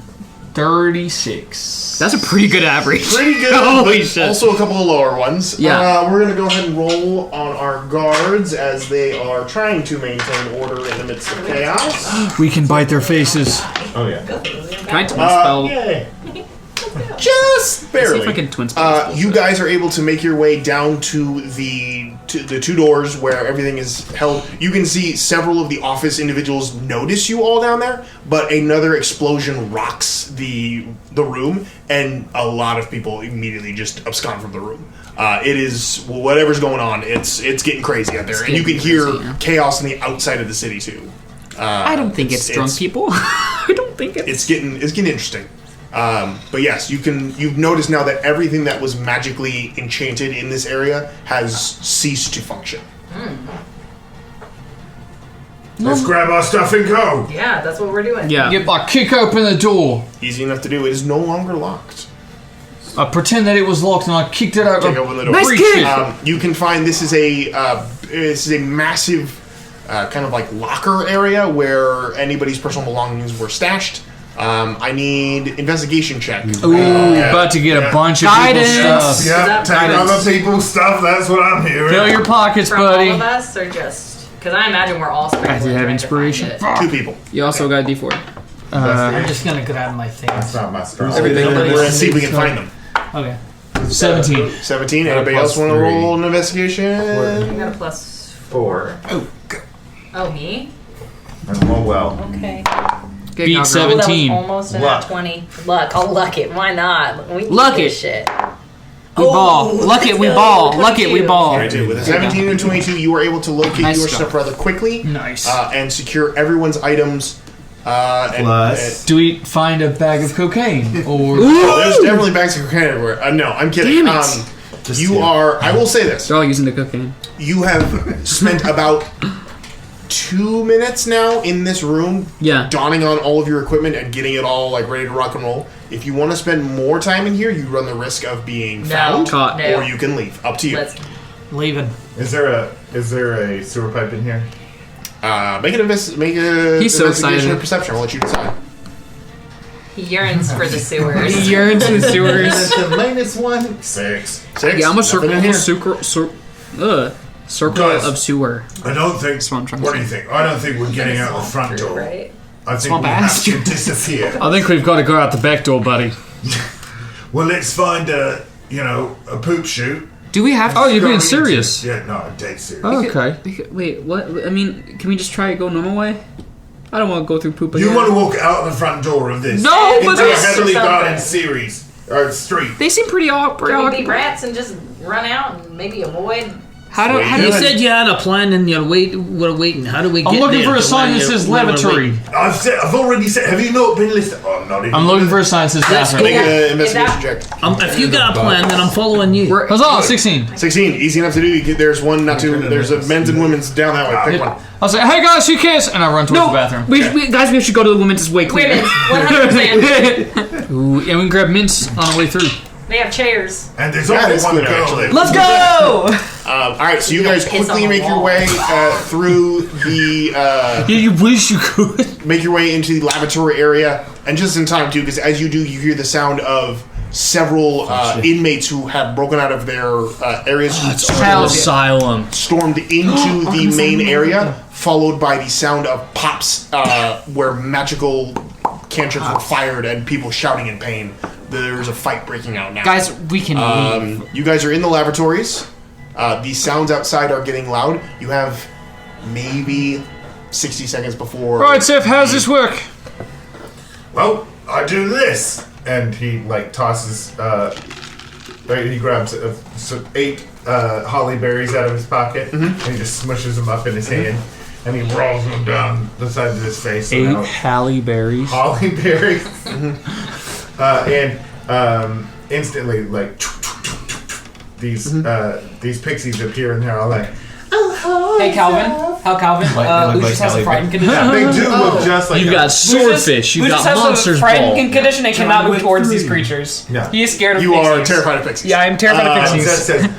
Speaker 5: 36.
Speaker 11: That's a pretty good average.
Speaker 2: Pretty good.
Speaker 11: Holy
Speaker 2: but
Speaker 11: shit.
Speaker 2: Also a couple of lower ones.
Speaker 11: Yeah.
Speaker 2: We're going to go ahead and roll on our guards as they are trying to maintain order in the midst of chaos.
Speaker 5: We can bite their faces.
Speaker 9: Oh yeah.
Speaker 11: Can I twin spell?
Speaker 2: Yay. Just barely.
Speaker 11: See if I can twin spell.
Speaker 2: You guys are able to make your way down to the two doors where everything is held. You can see several of the office individuals notice you all down there, but another explosion rocks the room, and a lot of people immediately just abscond from the room. It is whatever's going on. It's getting crazy out there, and you can hear chaos on the outside of the city too.
Speaker 11: I don't think it's drunk people. I don't think
Speaker 2: it's getting interesting. But yes, you've noticed now that everything that was magically enchanted in this area has ceased to function.
Speaker 3: Let's grab our stuff and go.
Speaker 4: Yeah, that's what we're doing.
Speaker 11: Yeah.
Speaker 5: Yep, I kick open the door.
Speaker 2: Easy enough to do. It is no longer locked.
Speaker 5: I pretend that it was locked and I kicked it out.
Speaker 2: Kick open the door.
Speaker 11: Nice kick!
Speaker 2: You can find this is a massive kind of like locker area where anybody's personal belongings were stashed. I need investigation check.
Speaker 5: Ooh, about to get a bunch of people's stuff.
Speaker 3: Yep, take other people's stuff. That's what I'm hearing.
Speaker 5: Fill your pockets,
Speaker 4: From
Speaker 5: buddy.
Speaker 4: all of us, or just because I imagine we're all scrambling.
Speaker 5: I do have
Speaker 4: trying to
Speaker 5: inspiration.
Speaker 4: find it.
Speaker 2: 2 people.
Speaker 11: You also got a D4.
Speaker 7: I'm just gonna grab my things.
Speaker 9: That's not my strong.
Speaker 2: We're gonna see if we can find them.
Speaker 7: Okay.
Speaker 5: 17.
Speaker 2: 17. Anybody else want to roll an investigation?
Speaker 4: I got a +4. Oh, me?
Speaker 9: Oh well.
Speaker 4: Okay.
Speaker 11: Okay,
Speaker 5: Beat
Speaker 11: now, girl.
Speaker 5: 17.
Speaker 4: That was almost a
Speaker 9: Luck.
Speaker 4: 20. Luck. I'll luck it. Why not? We need
Speaker 11: Luck
Speaker 4: this
Speaker 11: it.
Speaker 4: shit.
Speaker 11: We ball. Luck it, we ball. Luck it, we ball.
Speaker 2: Alright, dude. With a 17 and 22, you were able to locate
Speaker 11: Nice
Speaker 2: your
Speaker 11: job.
Speaker 2: stuff rather quickly.
Speaker 5: Nice.
Speaker 2: And secure everyone's items.
Speaker 9: Plus.
Speaker 5: Do we find a bag of cocaine? Or
Speaker 2: There's definitely bags of cocaine everywhere. No, I'm kidding.
Speaker 11: Damn it.
Speaker 2: You are. I will say this.
Speaker 11: They're all using the cocaine.
Speaker 2: You have spent about 2 minutes now in this room,
Speaker 11: Yeah.
Speaker 2: donning on all of your equipment and getting it all like ready to rock and roll. If you want to spend more time in here, you run the risk of being found,
Speaker 11: Caught.
Speaker 4: No.
Speaker 2: or you can leave. Up to you.
Speaker 4: Let's
Speaker 7: Leaving.
Speaker 9: Is there a sewer pipe in here?
Speaker 2: Make a
Speaker 11: He's so
Speaker 2: investigation
Speaker 11: excited.
Speaker 2: or perception. I'll let you decide.
Speaker 4: He yearns for the sewers.
Speaker 11: He yearns for sewers.
Speaker 9: -1.
Speaker 2: 6.
Speaker 11: Yeah, I'm a circle,
Speaker 2: Nothing in here.
Speaker 11: circle
Speaker 3: Guys.
Speaker 11: of sewer.
Speaker 3: I don't think.
Speaker 11: That's what I'm trying to
Speaker 3: What do you
Speaker 11: say.
Speaker 3: think? I don't think we're getting out the front door.
Speaker 4: Right?
Speaker 3: I think
Speaker 11: Swamp
Speaker 3: we have
Speaker 11: ass.
Speaker 3: to disappear.
Speaker 5: I think we've got to go out the back door, buddy.
Speaker 3: Well, let's find a poop chute.
Speaker 11: Do we have to?
Speaker 5: Oh, you're
Speaker 3: Go
Speaker 5: being
Speaker 3: into-
Speaker 5: serious?
Speaker 3: Yeah, no, I'm dead serious.
Speaker 5: Okay.
Speaker 11: Wait, what? I mean, can we just try to go normal way? I don't want to go through poop again.
Speaker 3: You want to walk out the front door of this?
Speaker 11: No, but
Speaker 3: into a
Speaker 11: there's-
Speaker 3: heavily
Speaker 4: something.
Speaker 3: guarded series or street.
Speaker 11: They seem pretty
Speaker 4: Can we be rats and just run out and maybe avoid?
Speaker 11: How do
Speaker 6: You
Speaker 11: you
Speaker 6: said you had a plan and we're waiting. How do we get
Speaker 5: I'm looking
Speaker 6: there
Speaker 5: for a
Speaker 6: to
Speaker 5: sign
Speaker 6: where
Speaker 5: that
Speaker 6: you-
Speaker 5: says
Speaker 6: where we're
Speaker 5: lavatory.
Speaker 6: waiting?
Speaker 3: I've already said. Have you not been listening? Oh, I'm not even.
Speaker 5: I'm looking for a sign that says
Speaker 6: Let's
Speaker 5: bathroom.
Speaker 2: Make
Speaker 6: go.
Speaker 2: an investigation check.
Speaker 6: If you got a plan, then I'm following you.
Speaker 5: Huzzah, 16.
Speaker 2: 16. Easy enough to do. There's one, not two. There's a men's and women's down that way. Pick one.
Speaker 5: I'll say, hey guys, who cares? And I run towards the bathroom.
Speaker 11: Guys, we should go to the women's. It's way cleaner.
Speaker 4: Women's, 100%.
Speaker 5: Ooh, and we can grab mints on the way through.
Speaker 4: They have chairs.
Speaker 3: And there's
Speaker 2: Yeah,
Speaker 3: only
Speaker 2: it's
Speaker 3: one
Speaker 2: good,
Speaker 3: girl
Speaker 2: actually.
Speaker 3: there.
Speaker 11: Let's go!
Speaker 2: All right, so you guys
Speaker 4: Piss
Speaker 2: quickly
Speaker 4: on the
Speaker 2: make your
Speaker 4: wall.
Speaker 2: way through the
Speaker 5: Yeah, you wish you could.
Speaker 2: make your way into the lavatory area, and just in time too, because as you do, you hear the sound of several inmates who have broken out of their areas,
Speaker 5: Asylum.
Speaker 2: stormed into the main area, followed by the sound of pops where magical cantrips were fired and people shouting in pain. There's a fight breaking out now.
Speaker 11: Guys, we can leave.
Speaker 2: You guys are in the lavatories. The sounds outside are getting loud. You have maybe 60 seconds before.
Speaker 5: Right, Zeph, how's this work?
Speaker 3: Well, I do this.
Speaker 9: And he like tosses. He grabs 8 holly berries out of his pocket, and he just smushes them up in his hand, and he rolls them down the side of his face.
Speaker 5: 8
Speaker 9: Now,
Speaker 5: Halle Berries.
Speaker 9: holly berries, and instantly like these pixies appear, and they're all like.
Speaker 11: Hey, Calvin. How Calvin? Lucius has a frightened condition.
Speaker 9: They do look just like.
Speaker 5: You've got swordfish, you've
Speaker 11: Lucius
Speaker 5: got
Speaker 11: has
Speaker 5: monsters
Speaker 11: a
Speaker 5: ball.
Speaker 11: frightened condition and cannot move towards these creatures.
Speaker 9: No.
Speaker 11: He is scared of
Speaker 2: You
Speaker 11: pixies.
Speaker 2: are terrified of pixies.
Speaker 11: Yeah, I'm terrified of
Speaker 3: Seth
Speaker 11: pixies.
Speaker 3: says,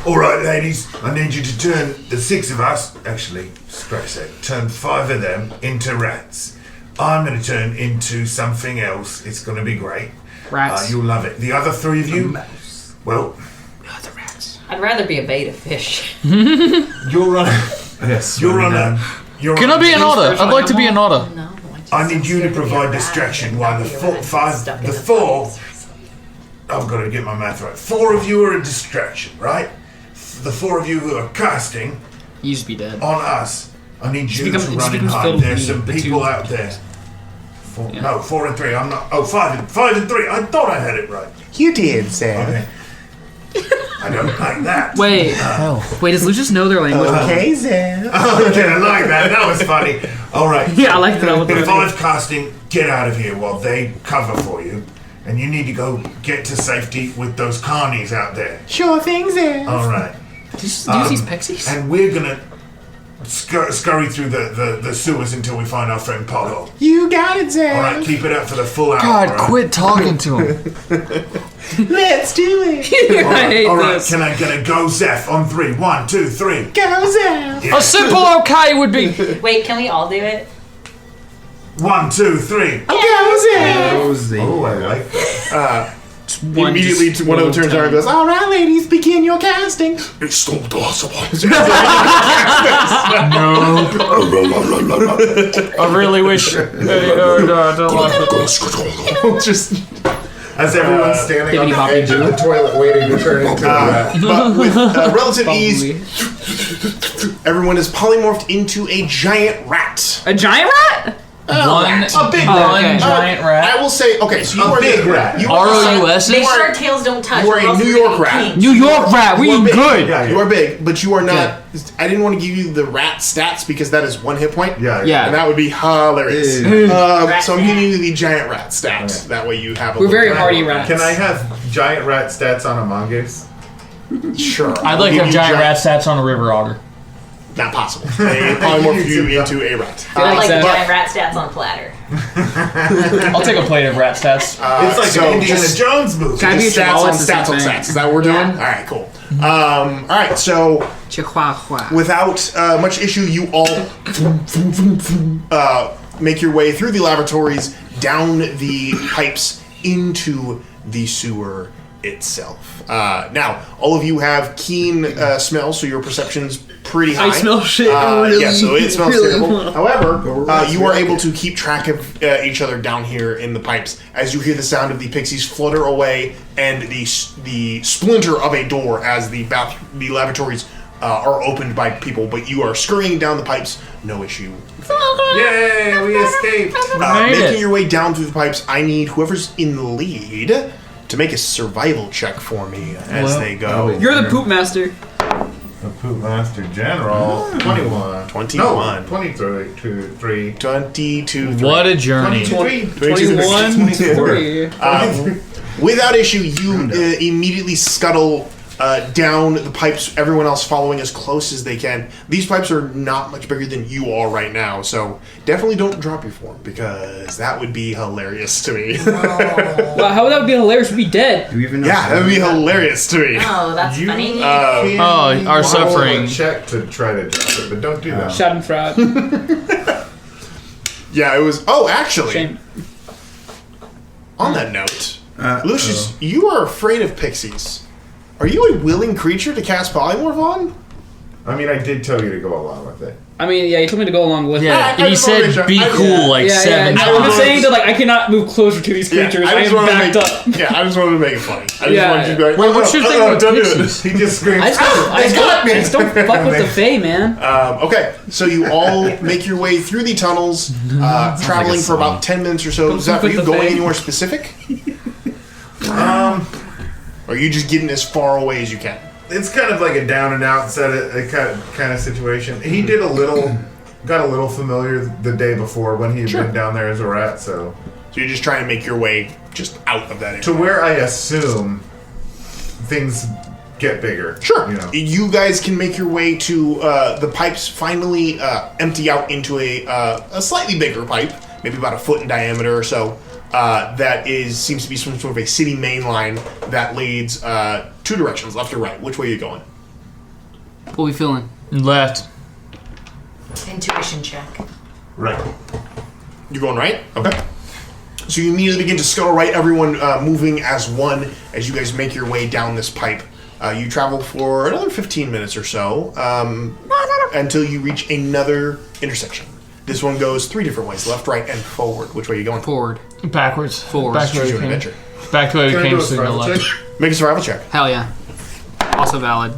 Speaker 3: "All right, ladies, I need you to turn the 6 of us, actually, scratch that, turn 5 of them into rats. I'm going to turn into something else. It's going to be great.
Speaker 6: Rats.
Speaker 3: You'll love it. The other three of you, well,
Speaker 4: I'd rather be a beta fish.
Speaker 3: you'll run.
Speaker 9: Yes.
Speaker 3: You'll run a.
Speaker 5: Can I be an otter? I'd like to be an otter.
Speaker 4: No.
Speaker 3: I need you to provide distraction while the four. I've got to get my math right. 4 of you are a distraction, right? The 4 of you who are casting
Speaker 6: You used to be dead.
Speaker 3: on us. I need you to
Speaker 6: it
Speaker 3: run and
Speaker 6: becomes
Speaker 3: hide.
Speaker 6: filled
Speaker 3: There's
Speaker 6: with
Speaker 3: some
Speaker 6: the
Speaker 3: people
Speaker 6: 2.
Speaker 3: out there. 4 and 3. I'm not. Oh, 5 and 3. I thought I had it right.
Speaker 10: You did, Zeph.
Speaker 3: Okay. I don't like that.
Speaker 6: Wait, does Lucius know their language?
Speaker 10: Okay, Zeph.
Speaker 3: Okay, I like that. That was funny. All right.
Speaker 6: Yeah, I like that.
Speaker 3: If I'm casting, get out of here while they cover for you. And you need to go get to safety with those carnies out there.
Speaker 10: Sure thing, Zeph.
Speaker 3: All right.
Speaker 6: Do you use these pixies?
Speaker 3: And we're going to scurry through the sewers until we find our friend Pothole.
Speaker 10: You got it, Zeph.
Speaker 3: All right, keep it up for the full hour.
Speaker 5: God,
Speaker 3: all right?
Speaker 5: quit talking to him.
Speaker 10: Let's do it.
Speaker 6: I hate
Speaker 3: All right,
Speaker 6: this.
Speaker 3: can I get a go, Zeph, on 3? 1, 2, 3.
Speaker 10: Go, Zeph.
Speaker 5: A simple okay would be.
Speaker 4: Wait, can we all do it?
Speaker 3: 1, 2, 3.
Speaker 10: Go, Zeph.
Speaker 9: Oh, I like that.
Speaker 2: Immediately, one of them turns around and goes,
Speaker 10: All right, ladies, begin your casting.
Speaker 8: It's not possible.
Speaker 5: I really wish.
Speaker 2: just.
Speaker 9: As everyone's standing on the
Speaker 6: Bibbidi
Speaker 9: edge of the toilet waiting to turn into a rat.
Speaker 2: But with relative ease, everyone is polymorphed into a giant rat.
Speaker 6: A giant rat?
Speaker 5: One
Speaker 2: big
Speaker 5: giant rat.
Speaker 2: I will say, okay, so you are
Speaker 3: big rat.
Speaker 2: You are
Speaker 5: ROUS?
Speaker 4: Make sure our tails don't touch.
Speaker 2: You are
Speaker 4: or
Speaker 2: a
Speaker 4: else
Speaker 2: New
Speaker 4: we're
Speaker 2: York
Speaker 4: gonna be
Speaker 2: rat.
Speaker 4: king.
Speaker 5: New York rat, we
Speaker 2: big.
Speaker 5: good.
Speaker 3: Yeah,
Speaker 2: You are big, but you are not. I didn't want to give you the rat stats because that is 1 hit point.
Speaker 3: Yeah.
Speaker 2: And that would be hilarious.
Speaker 4: Rat
Speaker 2: So I'm
Speaker 4: stat.
Speaker 2: giving you the giant rat stats. That way you have a
Speaker 6: We're very
Speaker 2: little-
Speaker 6: hardy rats.
Speaker 9: Can I have giant rat stats on a mongoose?
Speaker 2: Sure.
Speaker 5: I'd like to have giant rat stats on a river otter.
Speaker 2: Not possible. They polymorph you into a rat.
Speaker 4: I like
Speaker 6: Zeph.
Speaker 4: giant rat stats on platter.
Speaker 5: I'll take a plate of rat stats.
Speaker 3: It's like
Speaker 2: so
Speaker 3: an Indiana
Speaker 2: just-
Speaker 3: Jones movie.
Speaker 6: Can I be a
Speaker 2: Just stats
Speaker 6: chihuahua?
Speaker 2: on
Speaker 6: It's the
Speaker 2: stats
Speaker 6: same
Speaker 2: on
Speaker 6: thing.
Speaker 2: stats. Is that what we're doing?
Speaker 4: Yeah.
Speaker 2: All right, cool. All right, so
Speaker 6: Chihuahua.
Speaker 2: without much issue, you all make your way through the lavatories, down the pipes, into the sewer itself. Now, all of you have keen smell, so your perception's pretty high.
Speaker 6: I smell shit. Really,
Speaker 2: yeah, so it smells
Speaker 6: really
Speaker 2: terrible.
Speaker 6: wanna-
Speaker 2: However, you are able to keep track of each other down here in the pipes as you hear the sound of the pixies flutter away and the splinter of a door as the lavatories are opened by people, but you are scurrying down the pipes, no issue.
Speaker 9: Yay, we escaped.
Speaker 2: Making your way down through the pipes, I need whoever's in the lead to make a survival check for me as they go.
Speaker 6: You're the poop master.
Speaker 9: The Poop Master General. 21.
Speaker 2: 21.
Speaker 9: No, 23.
Speaker 2: 22.
Speaker 5: What a journey.
Speaker 6: 21, 40.
Speaker 2: Without issue, you immediately scuttle down the pipes, everyone else following as close as they can. These pipes are not much bigger than you are right now, so definitely don't drop your form, because that would be hilarious to me.
Speaker 6: Wow, how would that be hilarious? We'd be dead.
Speaker 9: Do you even know
Speaker 2: Yeah, that would be hilarious to me.
Speaker 4: Oh, that's funny.
Speaker 5: our suffering.
Speaker 9: A check to try to drop it, but don't do that.
Speaker 6: Schadenfreude.
Speaker 2: Yeah, it was... Oh, actually,
Speaker 6: Shame.
Speaker 2: on that note, Lucius, you are afraid of pixies. Are you a willing creature to cast polymorph on?
Speaker 9: I mean, I did tell you to go along with it.
Speaker 6: I mean, yeah, he told me to go along with
Speaker 5: Yeah,
Speaker 2: I
Speaker 5: and he
Speaker 2: just wanna make
Speaker 5: said
Speaker 2: sure-
Speaker 5: be
Speaker 2: I-
Speaker 5: cool like
Speaker 6: yeah,
Speaker 5: 7
Speaker 6: yeah. I'm
Speaker 5: times.
Speaker 6: just saying that, like, I cannot move closer to these creatures. I
Speaker 2: just
Speaker 6: am
Speaker 2: wanted to
Speaker 6: backed
Speaker 2: make,
Speaker 6: up.
Speaker 2: Yeah, I just wanted to make it funny. I just
Speaker 6: Yeah.
Speaker 2: wanted you to be like,
Speaker 5: Wait, what's your thing with
Speaker 2: don't do
Speaker 5: pixies?
Speaker 2: it.
Speaker 9: He just screams.
Speaker 6: I just don't fuck with the Fae, man.
Speaker 2: Okay, so you all make your way through the tunnels, traveling for about 10 minutes or so.
Speaker 6: Don't
Speaker 2: Zeph, are
Speaker 6: fuck
Speaker 2: you
Speaker 6: with the
Speaker 2: going
Speaker 6: Fae.
Speaker 2: anywhere specific? Or are you just getting as far away as you can?
Speaker 9: It's kind of like a down and out kind of situation. He did got a little familiar the day before when he had been down there as a rat, so
Speaker 2: So you're just trying to make your way just out of that area.
Speaker 9: to where I assume things get bigger.
Speaker 2: Sure.
Speaker 9: You know.
Speaker 2: You guys can make your way to the pipes. Finally, empty out into a slightly bigger pipe, maybe about a foot in diameter or so. That seems to be some sort of a city main line that leads 2 directions, left or right. Which way are you going?
Speaker 6: What are we feeling?
Speaker 5: Left.
Speaker 4: Intuition check.
Speaker 9: Right.
Speaker 2: You're going right? Okay. So you immediately begin to scuttle right, everyone moving as one as you guys make your way down this pipe. You travel for another 15 minutes or so until you reach another intersection. This one goes 3 different ways, left, right, and forward. Which way are you going?
Speaker 11: Forward.
Speaker 5: Backwards.
Speaker 11: Forward.
Speaker 5: Back to where
Speaker 2: Choose
Speaker 5: we
Speaker 2: your
Speaker 5: came.
Speaker 2: adventure.
Speaker 5: Back to where
Speaker 9: Can
Speaker 5: we
Speaker 9: I
Speaker 5: came
Speaker 9: do a
Speaker 5: to the
Speaker 9: survival
Speaker 5: left.
Speaker 9: check?
Speaker 2: Make a survival check.
Speaker 11: Hell yeah. Also valid.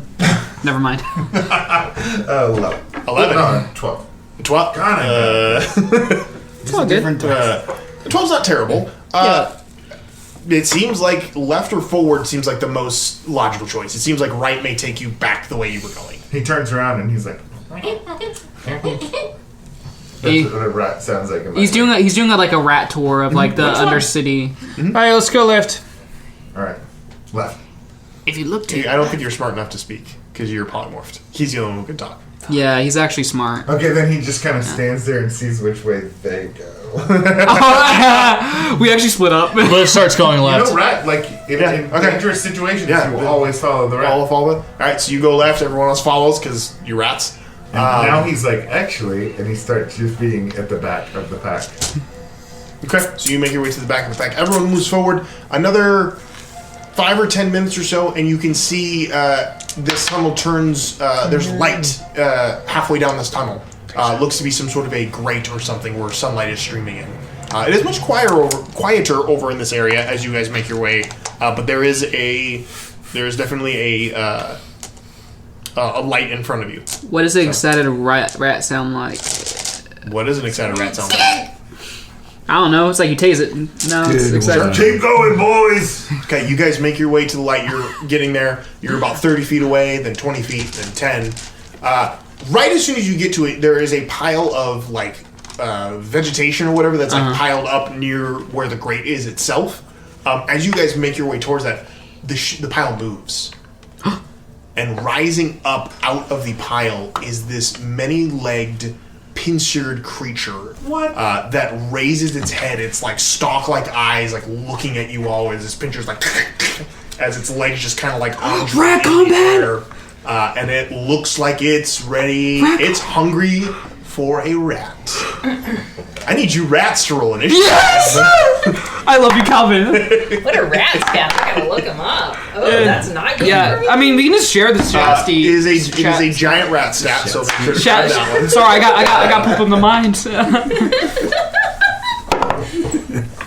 Speaker 11: Never mind.
Speaker 9: 11.
Speaker 2: 11.
Speaker 9: No, 12.
Speaker 2: 12.
Speaker 11: It's all good.
Speaker 2: 12's not terrible. It seems like left or forward seems like the most logical choice. It seems like right may take you back the way you were going.
Speaker 9: He turns around and he's like, that's what a rat sounds like.
Speaker 11: He's doing like a rat tour of like the Undercity.
Speaker 5: Alright, let's go left.
Speaker 9: Alright, left.
Speaker 11: If you look
Speaker 2: I don't think you're smart enough to speak because you're polymorphed. He's the only one who can talk.
Speaker 11: Yeah, he's actually smart.
Speaker 9: Okay, then he just kind of stands there and sees which way they go.
Speaker 11: We actually split up.
Speaker 5: Liv starts going left.
Speaker 9: You know, rat, like, in dangerous situations, you will always follow the rat.
Speaker 2: Follow. Alright, so you go left, everyone else follows because you're rats.
Speaker 9: And now he's like, actually, and he starts just being at the back of the pack.
Speaker 2: Okay, so you make your way to the back of the pack. Everyone moves forward. Another 5 or 10 minutes or so, and you can see this tunnel turns. There's light halfway down this tunnel. Looks to be some sort of a grate or something where sunlight is streaming in. It is much quieter over in this area as you guys make your way, but there is definitely a light in front of you.
Speaker 11: What does an excited rat sound like?
Speaker 2: What does an excited rat sound like?
Speaker 11: I don't know. It's like you tase it. No, it's excited.
Speaker 9: Keep going, boys!
Speaker 2: Okay, you guys make your way to the light. You're getting there. You're about 30 feet away, then 20 feet, then 10. Right as soon as you get to it, there is a pile of, like, vegetation or whatever that's, like, piled up near where the grate is itself. As you guys make your way towards that, the pile moves. And rising up out of the pile is this many-legged, pincered creature that raises its head. It's like stalk-like eyes, like looking at you all as this pincer's like as its legs just kind of like
Speaker 11: rat combat!
Speaker 2: And it looks like it's ready. It's hungry for a rat. I need you rats to roll initiative.
Speaker 11: Yes! I love you, Calvin.
Speaker 4: What are rats got? I gotta look them up. Oh, that's not good.
Speaker 11: Yeah, I mean, we can just share the stat.
Speaker 2: It is a giant rat stat, so make sure to try that one.
Speaker 11: Sorry, I got poop in the mind.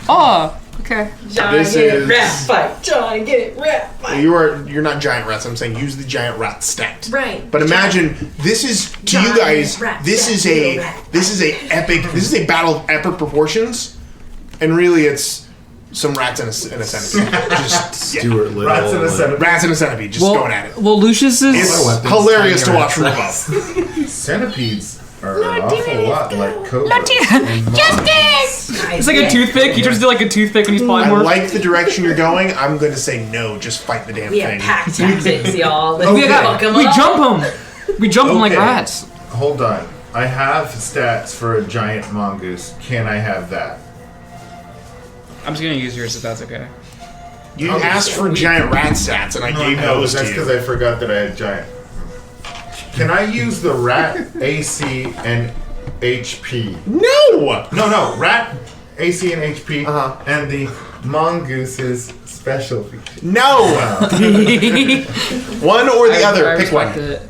Speaker 11: Oh, okay.
Speaker 4: Johnny,
Speaker 2: This
Speaker 4: get it,
Speaker 2: is-
Speaker 4: rat fight. Johnny, get it, rat fight.
Speaker 2: You're not giant rats. I'm saying use the giant rat stat.
Speaker 4: Right.
Speaker 2: But imagine this is to you guys. This is a battle of epic proportions, and really it's some rats and a centipede. Just
Speaker 8: Stuart Little.
Speaker 9: Rats in a centipede.
Speaker 2: rats and a centipede just going at it.
Speaker 11: Well, Lucius is.
Speaker 2: It's hilarious to watch from above.
Speaker 9: Centipedes are an awful lot like cobras.
Speaker 11: It's like a toothpick. He turns into like a toothpick when he's
Speaker 2: I
Speaker 11: polymorphed.
Speaker 2: like the direction you're going. I'm going to say no. Just fight the damn
Speaker 4: We
Speaker 2: thing.
Speaker 4: have pack tactics, y'all. Let's
Speaker 11: We
Speaker 4: fuck 'em up.
Speaker 11: jump him. We jump him like
Speaker 9: Okay.
Speaker 11: rats.
Speaker 9: Hold on. I have stats for a giant mongoose. Can I have that?
Speaker 11: I'm just gonna use yours if that's okay.
Speaker 2: You asked for giant rat stats, and I gave those
Speaker 9: that's
Speaker 2: to
Speaker 9: because
Speaker 2: you.
Speaker 9: I forgot that I had giant. Can I use the rat AC and HP?
Speaker 2: No.
Speaker 9: No, rat AC and HP, and the mongoose's special feature.
Speaker 2: No. One or the other. Pick one.
Speaker 11: It.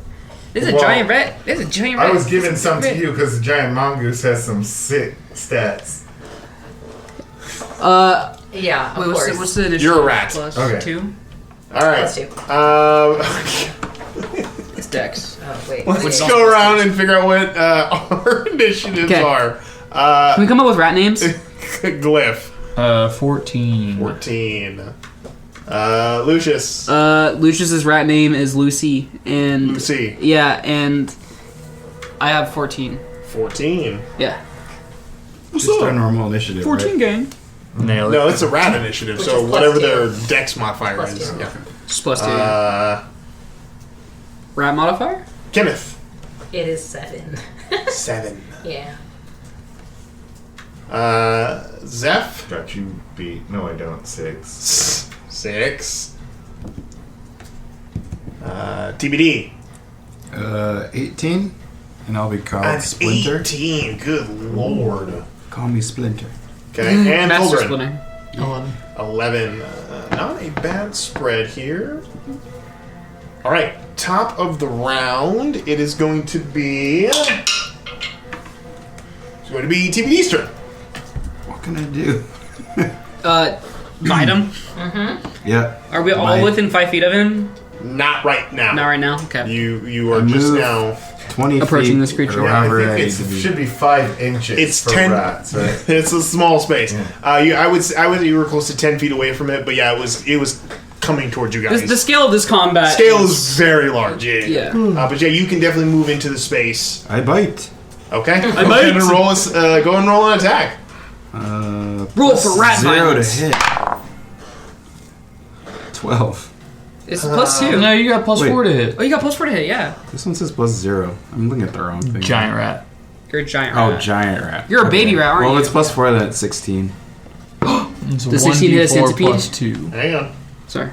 Speaker 11: This is a
Speaker 9: Well,
Speaker 11: giant rat. This is a giant rat.
Speaker 9: I was giving some to you because the giant mongoose has some sick stats.
Speaker 4: Yeah, of
Speaker 11: Wait,
Speaker 4: course.
Speaker 11: what's the initial?
Speaker 2: You're a rat.
Speaker 11: Plus
Speaker 9: Okay.
Speaker 11: 2?
Speaker 2: All right.
Speaker 4: Plus 2.
Speaker 11: It's Dex.
Speaker 4: Oh, wait.
Speaker 2: Let's go around and figure out what our initiatives
Speaker 11: Okay.
Speaker 2: are.
Speaker 11: Can we come up with rat names?
Speaker 2: Glyph.
Speaker 5: 14.
Speaker 2: 14. Lucius.
Speaker 11: Lucius's rat name is Lucy, and
Speaker 2: Lucy.
Speaker 11: yeah, and I have 14.
Speaker 2: 14.
Speaker 11: Yeah.
Speaker 1: Just our normal initiative.
Speaker 11: 14 gang.
Speaker 5: Nail it.
Speaker 2: No, it's a rat initiative,
Speaker 4: Which
Speaker 2: so
Speaker 4: is plus
Speaker 2: whatever
Speaker 4: 2.
Speaker 2: their dex modifier
Speaker 4: Plus
Speaker 2: is.
Speaker 4: 2.
Speaker 2: Yeah.
Speaker 11: Just plus 2. Rat modifier?
Speaker 2: Kenneth.
Speaker 4: It is 7.
Speaker 2: 7.
Speaker 4: Yeah.
Speaker 2: Zeph.
Speaker 9: Got you beat. No, I don't. 6.
Speaker 2: 6. TBD.
Speaker 1: 18, and I'll be called
Speaker 2: That's
Speaker 1: Splinter.
Speaker 2: 18. Good lord.
Speaker 1: Call me Splinter.
Speaker 2: Okay, and
Speaker 11: Master
Speaker 2: Fulgrim.
Speaker 11: Splinter.
Speaker 2: 11. Not a bad spread here. All right, top of the round. It is going to be. It's going to be TBD's turn.
Speaker 1: What can I do?
Speaker 11: Bite him.
Speaker 1: Yeah.
Speaker 11: Are we all
Speaker 1: Bite.
Speaker 11: within 5 feet of him?
Speaker 2: Not right now.
Speaker 11: Not right now. Okay.
Speaker 2: You are just
Speaker 1: Move.
Speaker 2: now
Speaker 1: 20
Speaker 11: Approaching
Speaker 1: feet
Speaker 11: this creature.
Speaker 1: or
Speaker 9: Yeah, I
Speaker 1: however
Speaker 9: think
Speaker 1: need to
Speaker 9: it
Speaker 1: be.
Speaker 9: should be 5 inches
Speaker 2: It's
Speaker 9: for
Speaker 2: 10
Speaker 9: rats, right?
Speaker 2: It's a small space. I would you were close to 10 feet away from it, but yeah, it was coming towards you guys.
Speaker 11: The scale of this combat.
Speaker 2: Scale is very large. Yeah.
Speaker 11: Yeah.
Speaker 2: But yeah, you can definitely move into the space.
Speaker 1: I bite.
Speaker 2: Okay. Go
Speaker 11: bite.
Speaker 2: ahead and roll. Go and roll an attack.
Speaker 11: Roll for rat
Speaker 1: 0
Speaker 11: violence.
Speaker 1: to hit. 12.
Speaker 11: It's +2.
Speaker 5: No, you got +4 to hit.
Speaker 11: Oh, you got +4 to hit. Yeah.
Speaker 1: This one says +0. I'm looking at the wrong thing.
Speaker 5: Giant rat.
Speaker 11: You're a giant
Speaker 1: Oh,
Speaker 11: rat.
Speaker 1: giant rat.
Speaker 11: You're a baby rat, aren't
Speaker 1: well,
Speaker 11: you?
Speaker 1: it's +4, then it's 16.
Speaker 5: It's
Speaker 11: The 16 hit a
Speaker 5: 1d4
Speaker 11: centipede?
Speaker 5: +2.
Speaker 2: Hang on.
Speaker 11: Sorry.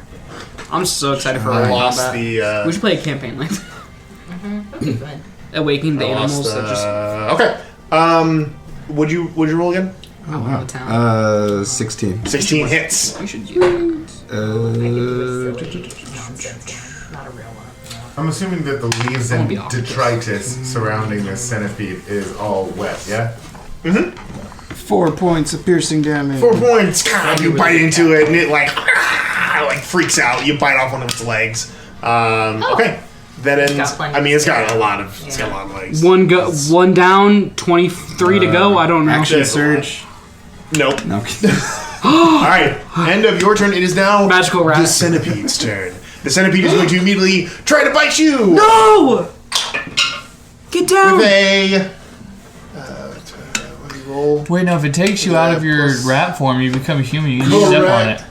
Speaker 11: I'm so excited for
Speaker 2: I
Speaker 11: a
Speaker 2: lost
Speaker 11: combat.
Speaker 2: the.
Speaker 11: We should play a campaign like that. Awakening the
Speaker 2: I lost,
Speaker 11: animals that just.
Speaker 2: Okay. Would you roll again?
Speaker 1: Oh,
Speaker 11: wow. Town.
Speaker 1: 16.
Speaker 2: 16 hits.
Speaker 11: We should use.
Speaker 12: Not a real one.
Speaker 9: I'm assuming that the leaves
Speaker 11: Won't
Speaker 9: and
Speaker 11: be awkward.
Speaker 9: detritus surrounding this centipede is all wet, yeah?
Speaker 1: 4 points of piercing damage.
Speaker 2: 4 points. You bite into it, and it like freaks out. You bite off one of its legs. Okay. That ends.
Speaker 4: got plenty
Speaker 2: I mean, it's got
Speaker 4: of
Speaker 2: a lot of. It's got a lot of legs.
Speaker 11: One down, 23 to go. I don't know.
Speaker 1: Action surge.
Speaker 2: Nope.
Speaker 1: No.
Speaker 2: All right. End of your turn. It is now
Speaker 11: Magical rat.
Speaker 2: the centipede's turn. The centipede is going to immediately try to bite you.
Speaker 11: No! Get down!
Speaker 2: With a. What do you roll?
Speaker 5: Wait, no, if it takes you out of your
Speaker 2: plus-
Speaker 5: rat form, you become a human. You can just step on it.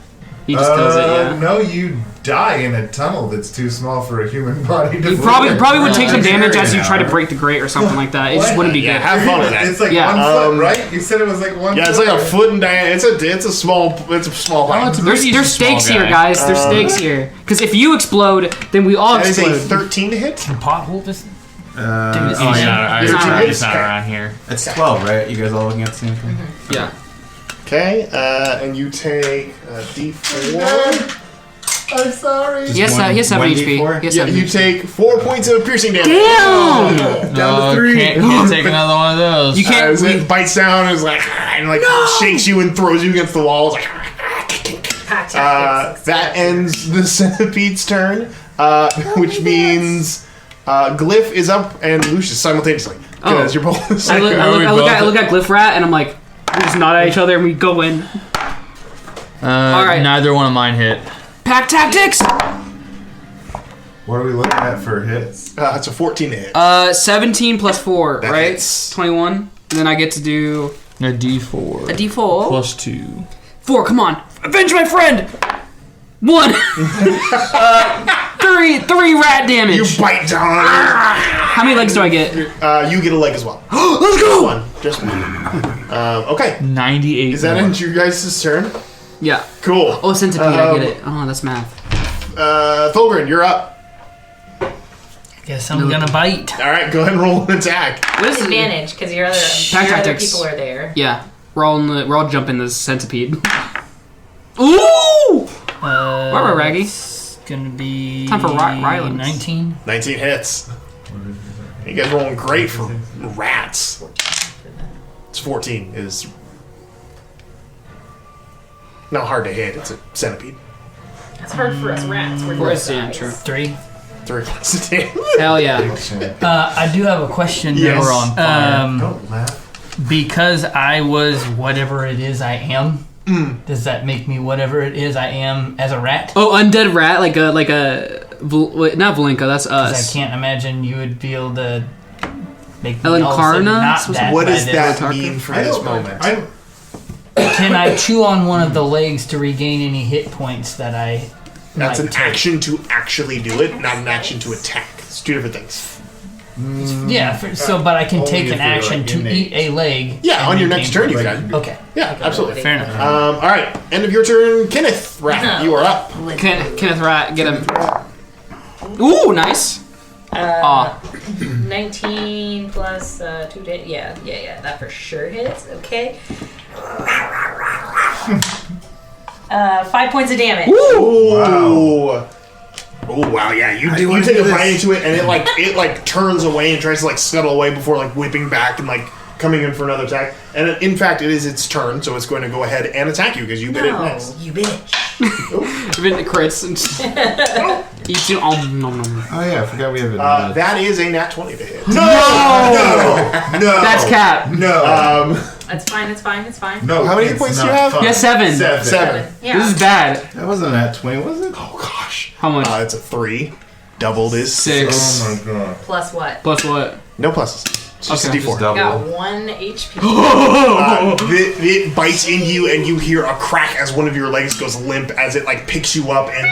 Speaker 11: He just kills it, yeah.
Speaker 9: No, you die in a tunnel that's too small for a human body to
Speaker 11: You probably would take some damage as you try to break the grate or something like that. It just wouldn't be
Speaker 2: Yeah,
Speaker 11: good.
Speaker 2: have fun with that.
Speaker 9: It's like
Speaker 11: Yeah.
Speaker 9: 1 foot, right? You said it was like 1
Speaker 2: Yeah, it's
Speaker 9: foot.
Speaker 2: like a foot in diameter. It's a small bite.
Speaker 11: There's
Speaker 5: He's a
Speaker 11: stakes
Speaker 5: small
Speaker 11: here,
Speaker 5: guy.
Speaker 11: guys. There's stakes here. Because if you explode, then we all
Speaker 2: That is a
Speaker 11: explode.
Speaker 2: 13 to hit.
Speaker 7: Pothole this.
Speaker 5: He's not
Speaker 11: He's not
Speaker 5: around here.
Speaker 1: It's 12, right? You guys all looking at the same thing?
Speaker 11: Yeah.
Speaker 2: Okay, and you take D4.
Speaker 9: I'm sorry.
Speaker 11: He has 7 HP.
Speaker 1: D4?
Speaker 11: He has
Speaker 2: Yeah,
Speaker 11: 7
Speaker 2: you
Speaker 11: HP.
Speaker 2: take 4 points of piercing damage.
Speaker 11: Damn!
Speaker 5: No, can't take another one of those.
Speaker 11: You can't.
Speaker 2: As it bites down and is like, and like shakes you and throws you against the wall. It's like, that ends the centipede's turn, which means Glyph is up and Lucius simultaneously.
Speaker 11: Oh.
Speaker 2: Because you're both.
Speaker 11: I look at Glyph Rat and I'm like, we just nod at each other and we go in. Alright.
Speaker 5: Neither one of mine hit.
Speaker 11: Pack tactics!
Speaker 9: What are we looking at for hits?
Speaker 2: It's a 14 to hit.
Speaker 11: 17 plus 4,
Speaker 2: That
Speaker 11: right?
Speaker 2: hits.
Speaker 11: 21. And then I get to do
Speaker 5: A D4.
Speaker 11: a d4.
Speaker 5: +2.
Speaker 11: 4, come on. Avenge my friend! 1. 3 rat damage.
Speaker 2: You bite down on
Speaker 11: How many legs do I get?
Speaker 2: it. You get a leg as well.
Speaker 11: Let's go!
Speaker 2: One. Just one. Okay.
Speaker 5: 98.
Speaker 2: Is that
Speaker 5: more.
Speaker 2: end your guys' turn?
Speaker 11: Yeah.
Speaker 2: Cool.
Speaker 11: Oh, centipede, I get it. Oh, that's math.
Speaker 2: Thulgrin, you're up.
Speaker 7: Guess I'm gonna bite.
Speaker 2: All right, go ahead and roll an attack.
Speaker 11: What is
Speaker 4: Advantage because your other
Speaker 11: tactics.
Speaker 4: people are there.
Speaker 11: Yeah. We're all jumping this centipede. Ooh! Where Raggy?
Speaker 7: It's gonna be
Speaker 11: Time for violence.
Speaker 7: 19.
Speaker 2: 19 hits. You guys rolling great for rats. It's 14 is not hard to hit. It's a centipede.
Speaker 4: It's hard for us rats. We're
Speaker 11: Where's
Speaker 4: good
Speaker 11: yeah,
Speaker 4: guys.
Speaker 11: true.
Speaker 7: 3.
Speaker 2: 3 points of damage.
Speaker 11: Hell yeah.
Speaker 7: I do have a question.
Speaker 2: Yes.
Speaker 5: We're on fire.
Speaker 9: Don't laugh.
Speaker 7: Because I was whatever it is I am. Does that make me whatever it is I am as a rat?
Speaker 11: Oh, undead rat, like a not Valenka, that's
Speaker 7: 'Cause
Speaker 11: us.
Speaker 7: I can't imagine you would be able to make me
Speaker 11: Ellen
Speaker 7: all of a sudden
Speaker 11: Karna?
Speaker 7: not that
Speaker 2: What
Speaker 7: by
Speaker 2: does
Speaker 7: this.
Speaker 2: that
Speaker 11: Tarkin?
Speaker 2: mean for this moment?
Speaker 7: Can I chew on one of the legs to regain any hit points that I?
Speaker 2: That's
Speaker 7: might
Speaker 2: an
Speaker 7: take?
Speaker 2: action to actually do it, not an action to attack. It's two different things.
Speaker 7: Yeah, but I can
Speaker 9: Only
Speaker 7: take
Speaker 9: if
Speaker 7: an
Speaker 9: you're,
Speaker 7: action
Speaker 9: like,
Speaker 7: to
Speaker 9: innate.
Speaker 7: eat a leg.
Speaker 2: Yeah,
Speaker 7: and
Speaker 2: on your
Speaker 7: regain
Speaker 2: next turn you
Speaker 7: points.
Speaker 2: can.
Speaker 7: Okay,
Speaker 2: Yeah, absolutely.
Speaker 7: fair enough.
Speaker 2: All right, end of your turn, Kenneth. Rat, you are up.
Speaker 11: Kenneth Rat, get him. Ooh, nice. Aw.
Speaker 4: 19 plus 2 days. Yeah. That for sure hits. Okay. 5 points of damage.
Speaker 2: Wow. Oh wow, yeah. You take a bite into it, and it turns away and tries to scuttle away before whipping back and coming in for another attack. And in fact, it is its turn, so it's going to go ahead and attack you because you bit it next.
Speaker 4: You bitch.
Speaker 11: You bit the crits and eats you. Oh
Speaker 9: yeah, I forgot we have it.
Speaker 2: That is a nat 20 to hit.
Speaker 9: No.
Speaker 11: That's cap.
Speaker 9: No.
Speaker 4: It's fine.
Speaker 9: No.
Speaker 2: How many points do you have?
Speaker 11: Yeah, 7.
Speaker 2: 7.
Speaker 4: Yeah.
Speaker 11: This is bad.
Speaker 9: That wasn't a nat 20, was it?
Speaker 2: Oh gosh.
Speaker 11: How much?
Speaker 2: It's a 3. Doubled is
Speaker 11: 6.
Speaker 9: Oh my god.
Speaker 4: Plus what?
Speaker 11: Plus what?
Speaker 2: No pluses. It's just a D4.
Speaker 4: Got 1 HP.
Speaker 2: It bites in you, and you hear a crack as one of your legs goes limp as it picks you up and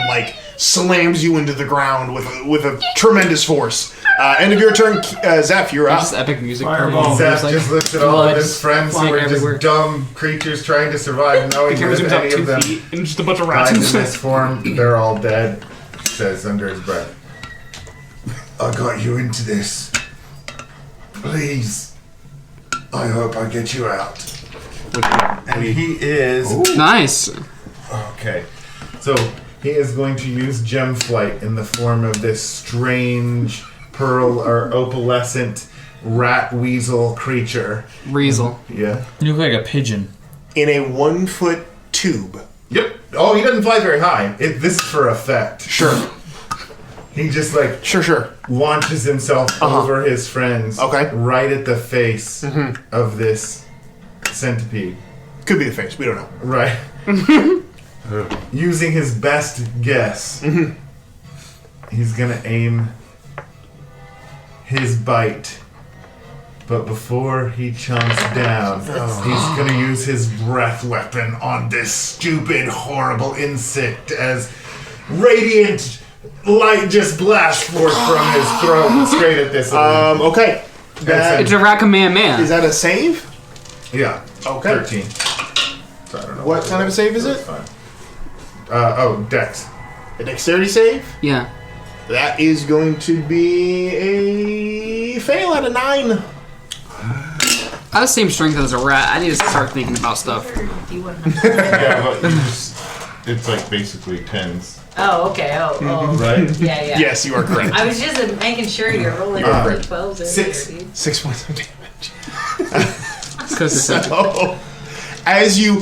Speaker 2: slams you into the ground with a tremendous force. End of your turn, Zeph. You're up.
Speaker 11: Just epic music.
Speaker 9: Fireball. Zeph just looks at all of his friends who are just dumb creatures trying to survive, knowing that if any of them
Speaker 11: and just a bunch of
Speaker 9: died
Speaker 11: rats.
Speaker 9: in this form, they're all dead. Says under his breath, "I got you into this. Please, I hope I get you out." And he is
Speaker 11: Nice.
Speaker 9: okay. So he is going to use Gem Flight in the form of this strange pearl or opalescent rat weasel creature.
Speaker 11: Weasel.
Speaker 9: Yeah.
Speaker 8: You look like a pigeon.
Speaker 2: In a 1-foot tube.
Speaker 9: Yep. Oh, he doesn't fly very high. This is for effect.
Speaker 2: Sure.
Speaker 9: He just
Speaker 2: Sure.
Speaker 9: launches himself over his friends.
Speaker 2: Okay.
Speaker 9: Right at the face of this centipede.
Speaker 2: Could be the face. We don't know.
Speaker 9: Right. Using his best guess, he's gonna aim his bite. But before he chomps down, he's gonna use his breath weapon on this stupid, horrible insect as radiant light just blasts forth from his throat straight at this.
Speaker 2: Okay.
Speaker 11: It's a rat man.
Speaker 2: Is that a save?
Speaker 9: Yeah.
Speaker 2: Okay.
Speaker 9: 13. So I don't know
Speaker 2: What kind of a save is it?
Speaker 9: Dex.
Speaker 2: A dexterity save?
Speaker 11: Yeah.
Speaker 2: That is going to be a fail out of 9.
Speaker 11: I have the same strength as a rat. I need to start thinking about stuff.
Speaker 9: Yeah, but it's basically 10s.
Speaker 4: Oh, okay. Oh.
Speaker 9: Right?
Speaker 4: Yeah.
Speaker 2: Yes, you are correct.
Speaker 4: I was just making sure you're rolling for 12s.
Speaker 2: 6 points of damage.
Speaker 11: So,
Speaker 2: as you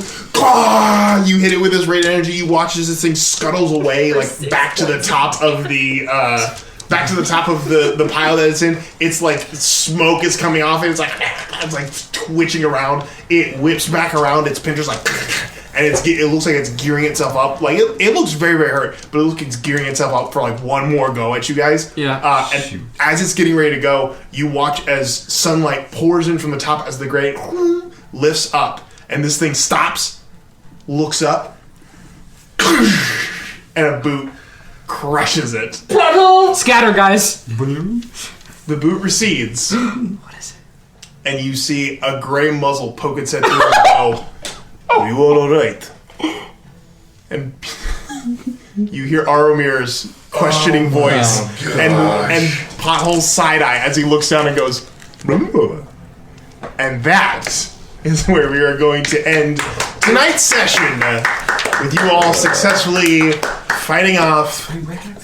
Speaker 2: hit it with this radiant energy, you watch as this thing scuttles away, back to the top of the the pile that it's in. It's smoke is coming off it. It's twitching around. It whips back around. Its pinchers and it looks like it's gearing itself up. It looks very, very hurt, but it looks like it's gearing itself up for one more go at you guys.
Speaker 11: Yeah.
Speaker 2: And as it's getting ready to go, you watch as sunlight pours in from the top as the grate lifts up, and this thing stops, looks up, and a boot crushes it.
Speaker 11: Scatter, guys.
Speaker 2: The boot recedes.
Speaker 11: What is it?
Speaker 2: And you see a gray muzzle poke its head through and go, "Are you all right?" And you hear Aromir's questioning voice and Pothole's side eye as he looks down and goes, "Remember?" And that is where we are going to end tonight's session with you all successfully fighting off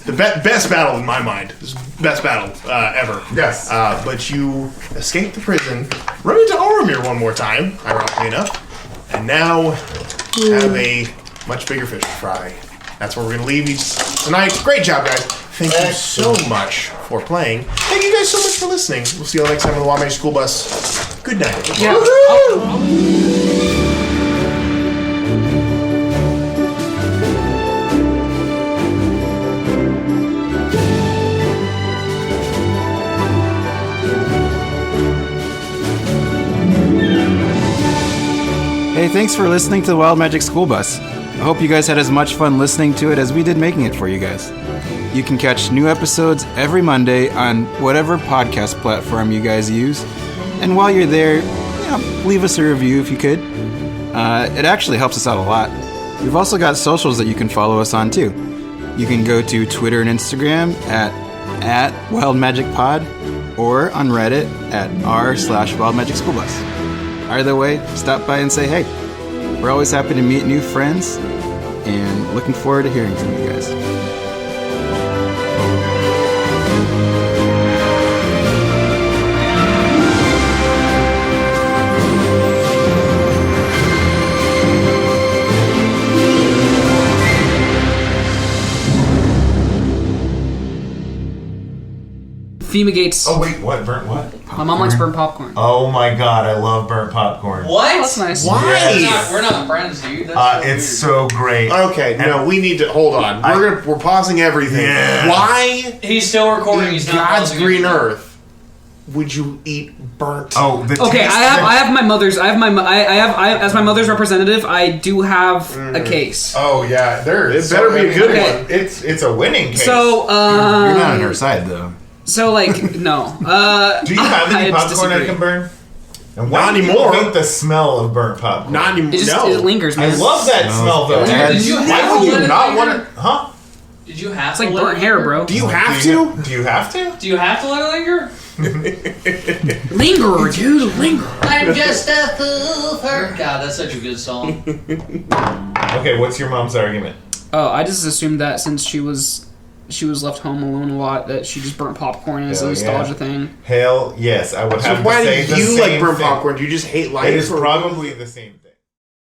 Speaker 2: the best battle in my mind. This is best battle ever.
Speaker 9: Yes.
Speaker 2: But you escaped the prison, run into Oromir one more time, ironically enough, and now have a much bigger fish to fry. That's where we're going to leave you tonight. Great job, guys. Thank you so much for playing. Thank you guys so much for listening. We'll see you all next time on the Wild Magic School Bus. Good night.
Speaker 11: Yeah.
Speaker 1: Hey, thanks for listening to the Wild Magic School Bus. I hope you guys had as much fun listening to it as we did making it for you guys. You can catch new episodes every Monday on whatever podcast platform you guys use. And while you're there, leave us a review if you could. It actually helps us out a lot. We've also got socials that you can follow us on too. You can go to Twitter and Instagram at at Wild Magic Pod or on Reddit at r/WildMagicSchoolBus. Either way, stop by and say hey. We're always happy to meet new friends and looking forward to hearing from you guys.
Speaker 11: Fumigates.
Speaker 9: Oh wait, what? Burnt what?
Speaker 11: My mom likes burnt popcorn.
Speaker 9: Oh my god, I love burnt popcorn.
Speaker 5: What?
Speaker 11: That's nice.
Speaker 2: Why?
Speaker 9: Yes.
Speaker 5: We're not friends, dude. That's
Speaker 9: It's so great.
Speaker 2: Okay, no, we need to hold on. We're pausing everything.
Speaker 9: Yeah.
Speaker 2: Why?
Speaker 5: He's still recording.
Speaker 2: In
Speaker 5: He's not
Speaker 2: God's
Speaker 5: pausing
Speaker 2: green
Speaker 5: anything.
Speaker 2: earth would you eat burnt?
Speaker 9: Oh, the
Speaker 11: Okay,
Speaker 9: taste
Speaker 11: I have my mother's. I have as my mother's representative. I do have a case.
Speaker 9: Oh yeah,
Speaker 2: It better be a good
Speaker 11: Okay.
Speaker 2: one.
Speaker 9: It's a winning case.
Speaker 11: So,
Speaker 1: You're not on her side, though.
Speaker 11: So, like, no.
Speaker 9: Do you have any
Speaker 11: I just
Speaker 9: popcorn I
Speaker 11: disagree.
Speaker 9: can burn? And
Speaker 2: Not
Speaker 9: why do people
Speaker 2: anymore.
Speaker 9: hate the smell of burnt popcorn?
Speaker 2: Not anymore.
Speaker 11: It just
Speaker 2: No.
Speaker 11: it lingers,
Speaker 9: I
Speaker 11: man.
Speaker 9: love that smell though.
Speaker 5: Did you
Speaker 9: Why
Speaker 5: have
Speaker 9: would
Speaker 5: to
Speaker 9: you
Speaker 5: let it
Speaker 9: not
Speaker 5: linger?
Speaker 9: want to? Huh?
Speaker 5: Did you have
Speaker 11: It's
Speaker 5: to
Speaker 11: like
Speaker 5: let
Speaker 11: burnt
Speaker 5: it
Speaker 11: hair,
Speaker 5: linger?
Speaker 11: bro.
Speaker 2: Do you have to?
Speaker 9: Do you have to?
Speaker 5: Do you have to let it linger?
Speaker 11: Linger, dude, linger.
Speaker 5: I'm just a fool for... God, that's such a good song.
Speaker 9: Okay, what's your mom's argument?
Speaker 11: Oh, I just assumed that since she was left home alone a lot, that she just burnt popcorn as a
Speaker 9: Hell
Speaker 11: nostalgia
Speaker 9: yeah.
Speaker 11: thing.
Speaker 9: Hell yes, I would
Speaker 2: So
Speaker 9: have to
Speaker 2: why
Speaker 9: say
Speaker 2: do
Speaker 9: the
Speaker 2: you
Speaker 9: same
Speaker 2: like burnt
Speaker 9: thing.
Speaker 2: popcorn? Do you just hate life?
Speaker 9: It is
Speaker 2: or-
Speaker 9: probably the same thing.